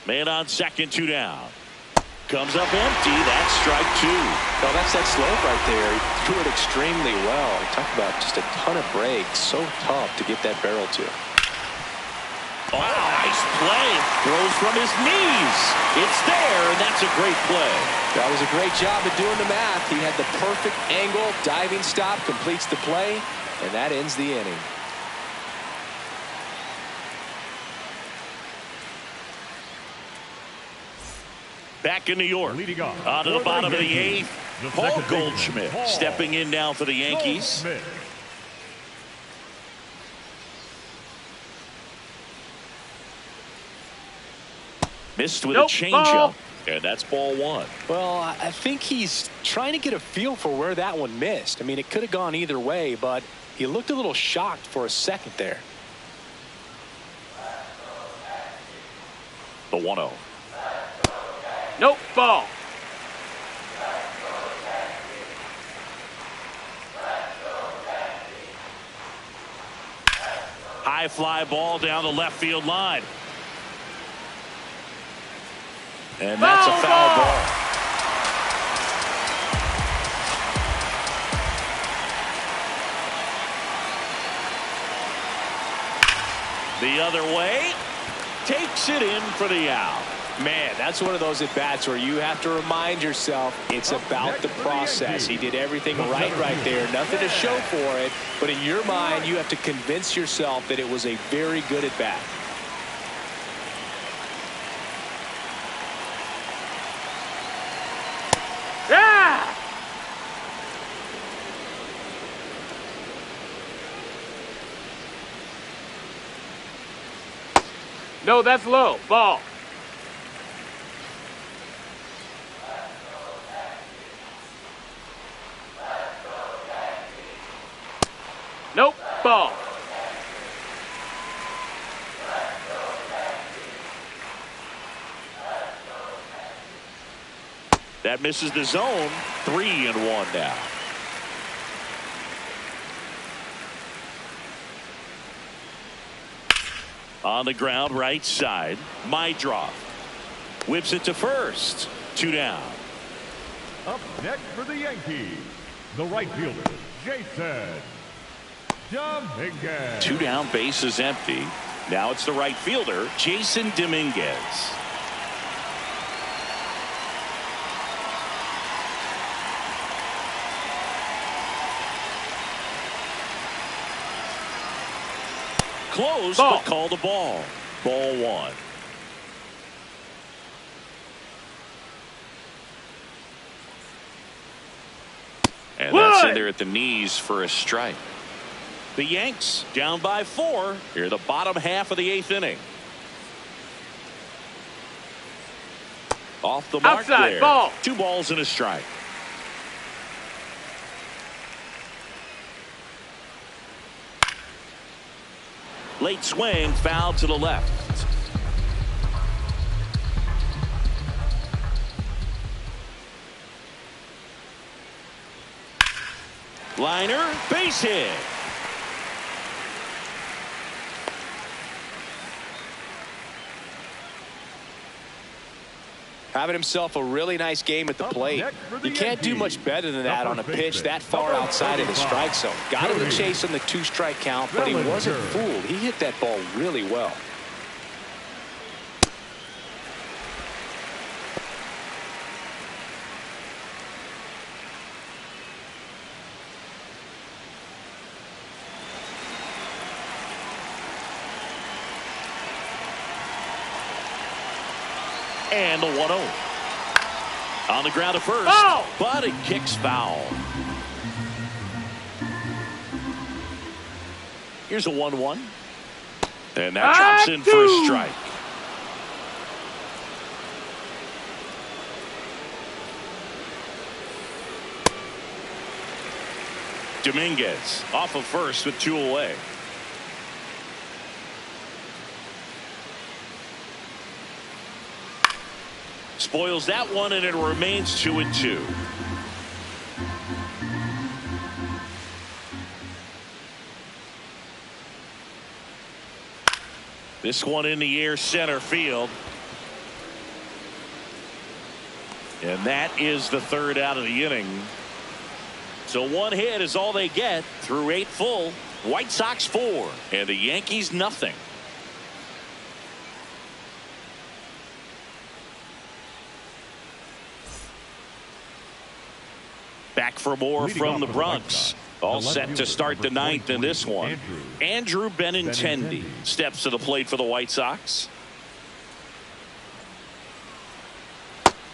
Man on second, 2 down. Comes up empty. That's strike 2. Well, that's that slope right there. He threw it extremely well. Talk about just a ton of breaks. So tough to get that barrel to. Oh, nice play. Throws from his knees. It's there, and that's a great play. That was a great job of doing the math. He had the perfect angle. Diving stop completes the play, and that ends the inning. Back in New York. Leading off On to the for bottom of the Yankees, 8th. the Paul second baseman, Goldschmidt Paul stepping in now for the Yankees. Goldschmidt. Missed with Nope, a changeup. ball. And that's ball 1. Well, I think he's trying to get a feel for where that one missed. I mean, it could have gone either way, but he looked a little shocked for a second there. The 1-0. Nope, ball. High fly ball down the left field line. And that's a foul ball. The other way. Takes it in for the out. Man, that's one of those at-bats where you have to remind yourself it's about the process. He did everything right there. Nothing to show for it. But in your mind, you have to convince yourself that it was a very good at-bat. Yeah! No, that's low. Ball. Nope, ball. That misses the zone. 3-1 now. On the ground, right side. Mydroff whips it to first. 2 down. Up next for the Yankees, the right fielder, Jason Dominguez. 2 down, base is empty. Now it's the right fielder, Jason Dominguez. close, Ball. but called a ball. Ball one. And that's in there at the knees for a strike. The Yanks down by 4 here, the bottom half of the 8th inning. Off the mark Outside, there. ball. 2 balls and a strike. Late swing, foul to the left. Liner, base hit. Having himself a really nice game at the plate. You can't do much better than that on a pitch that far outside of the strike zone. Got him to chase on the 2-strike count, but he wasn't fooled. He hit that ball really well. And the 1-0. On the ground at first, Oh! but it kicks foul. Here's a 1-1. And that drops in for a strike. Dominguez off of first with 2 away. Spoils that one, and it remains 2-2. This one in the air, center field. And that is the 3rd out of the inning. So 1 hit is all they get through 8 full. White Sox 4 and the Yankees nothing. Back for more from the Bronx. All set to start the 9th in this one. Andrew Benintendi steps to the plate for the White Sox.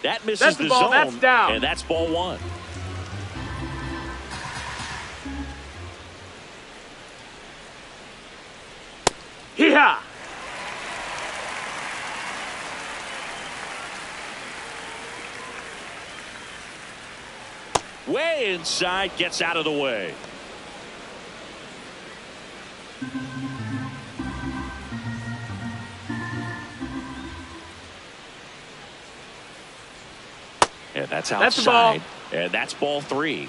That misses the ball. zone. That's down. And that's ball 1. Yeah. Way inside, gets out of the way. And that's outside. That's the ball. And that's ball 3.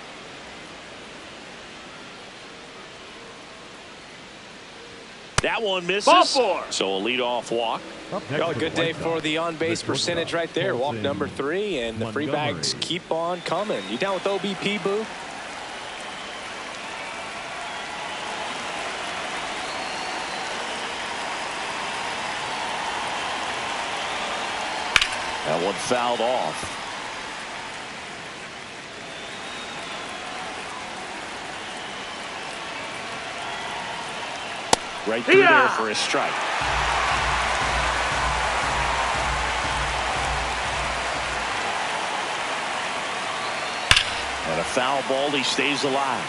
That one misses. Ball 4. So a leadoff walk. Well, a good day for the on-base percentage right there. Walk number 3, and the free bags keep on coming. You down with OBP, Boo? That one fouled off. Right through there for a strike. And a foul ball, he stays alive.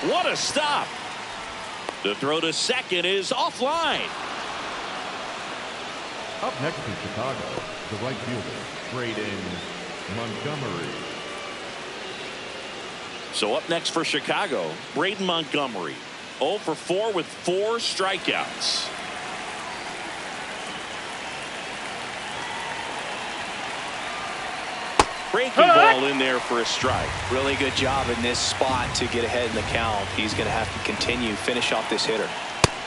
What a stop. The throw to second is offline. Up next in Chicago, the right fielder, Braden Montgomery. So up next for Chicago, Braden Montgomery. 0 for 4 with 4 strikeouts. Breaking ball in there for a strike. Really good job in this spot to get ahead in the count. He's going to have to continue, finish off this hitter.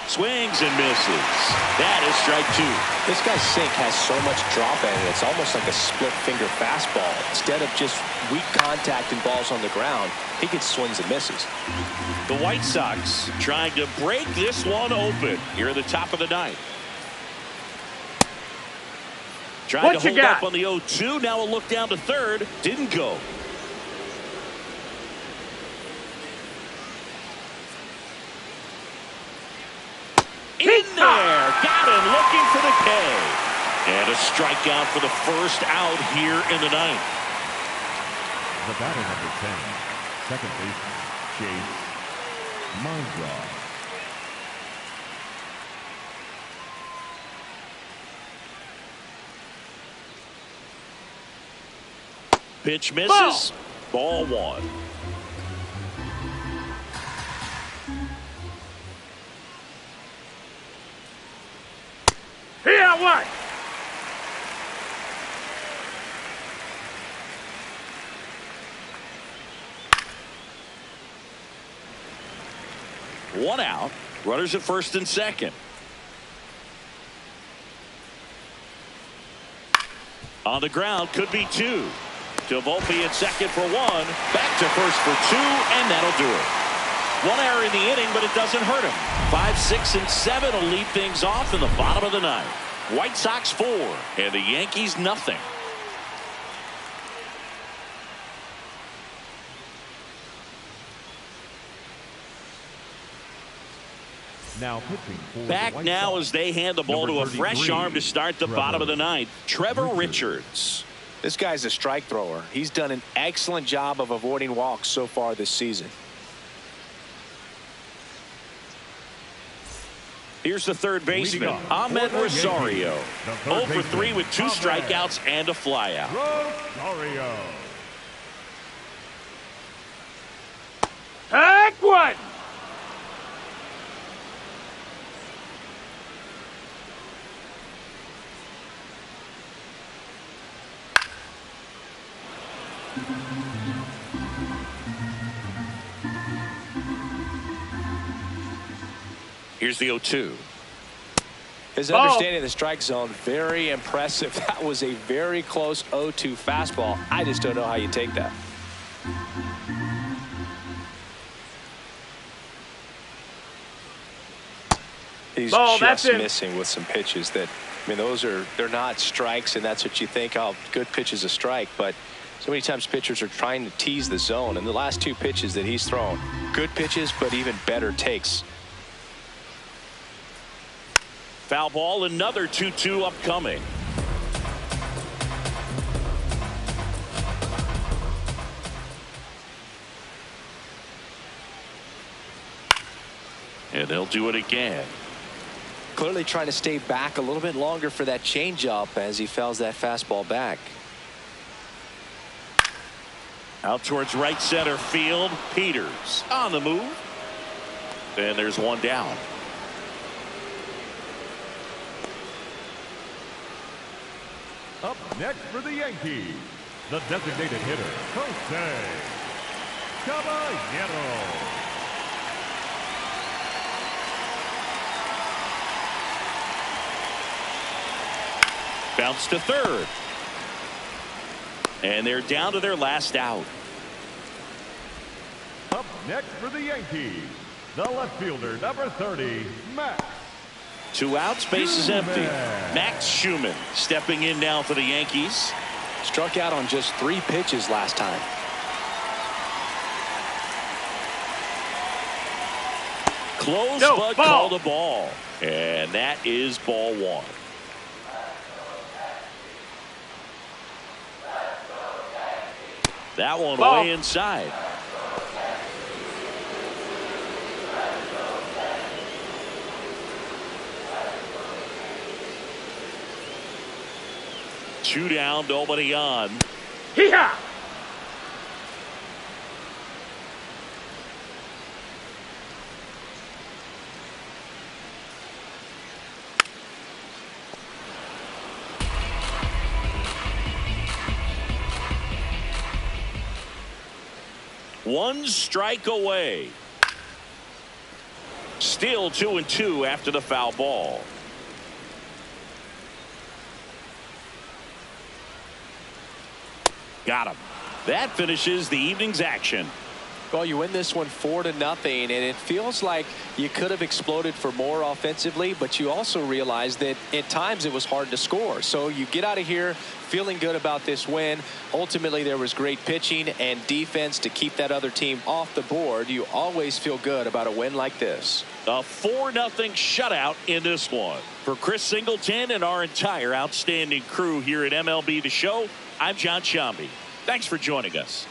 Swings and misses. That is strike 2. This guy's sink has so much drop in it. It's almost like a split finger fastball. Instead of just weak contact and balls on the ground, he gets swings and misses. The White Sox trying to break this one open here at the top of the 9th. Trying to hold up on the 0-2. Now a look down to third. Didn't go. In there. Got him looking for the K. And a strikeout for the first out here in the ninth. The batter number 10, second baseman, Chase Mindra. Pitch misses. Ball one. Here, what? One out. Runners at first and second. On the ground, could be two. To Volpe at second for one. Back to first for two, and that'll do it. One error in the inning, but it doesn't hurt him. 5, 6, and 7 will lead things off in the bottom of the ninth. White Sox 4, and the Yankees nothing. Now pitching for Back now as they hand the ball to a fresh arm to start the bottom of the ninth. Trevor Richards. This guy's a strike thrower. He's done an excellent job of avoiding walks so far this season. Here's the third baseman, Ahmed Rosario. 0 for 3 with 2 strikeouts and a flyout. Rosario. Heck, what? Here's the 0-2. His understanding of the strike zone, very impressive. That was a very close 0-2 fastball. I just don't know how you take that. He's just missing with some pitches that, I mean, they're not strikes, and that's what you think, oh, good pitch is a strike. But so many times pitchers are trying to tease the zone, and the last 2 pitches that he's thrown, good pitches, but even better takes. Foul ball, another 2-2 upcoming. And they'll do it again. Clearly trying to stay back a little bit longer for that changeup as he fouls that fastball back. Out towards right center field. Peters on the move. And there's one down. Up next for the Yankees, the designated hitter, Jose Caballero. Bounce to third. And they're down to their last out. Up next for the Yankees, the left fielder, number 30, Max. 2 outs, base is empty. Max Schumann stepping in now for the Yankees. Struck out on just 3 pitches last time. Close, but called a ball. And that is ball 1. That one way inside. Two down, nobody on. Hee-haw! One strike away. Still 2-2 after the foul ball. Got him. That finishes the evening's action. Well, you win this one 4-0, and it feels like you could have exploded for more offensively, but you also realize that at times it was hard to score. So you get out of here feeling good about this win. Ultimately, there was great pitching and defense to keep that other team off the board. You always feel good about a win like this. A 4-0 shutout in this one. For Chris Singleton and our entire outstanding crew here at MLB The Show, I'm John Sciambi. Thanks for joining us.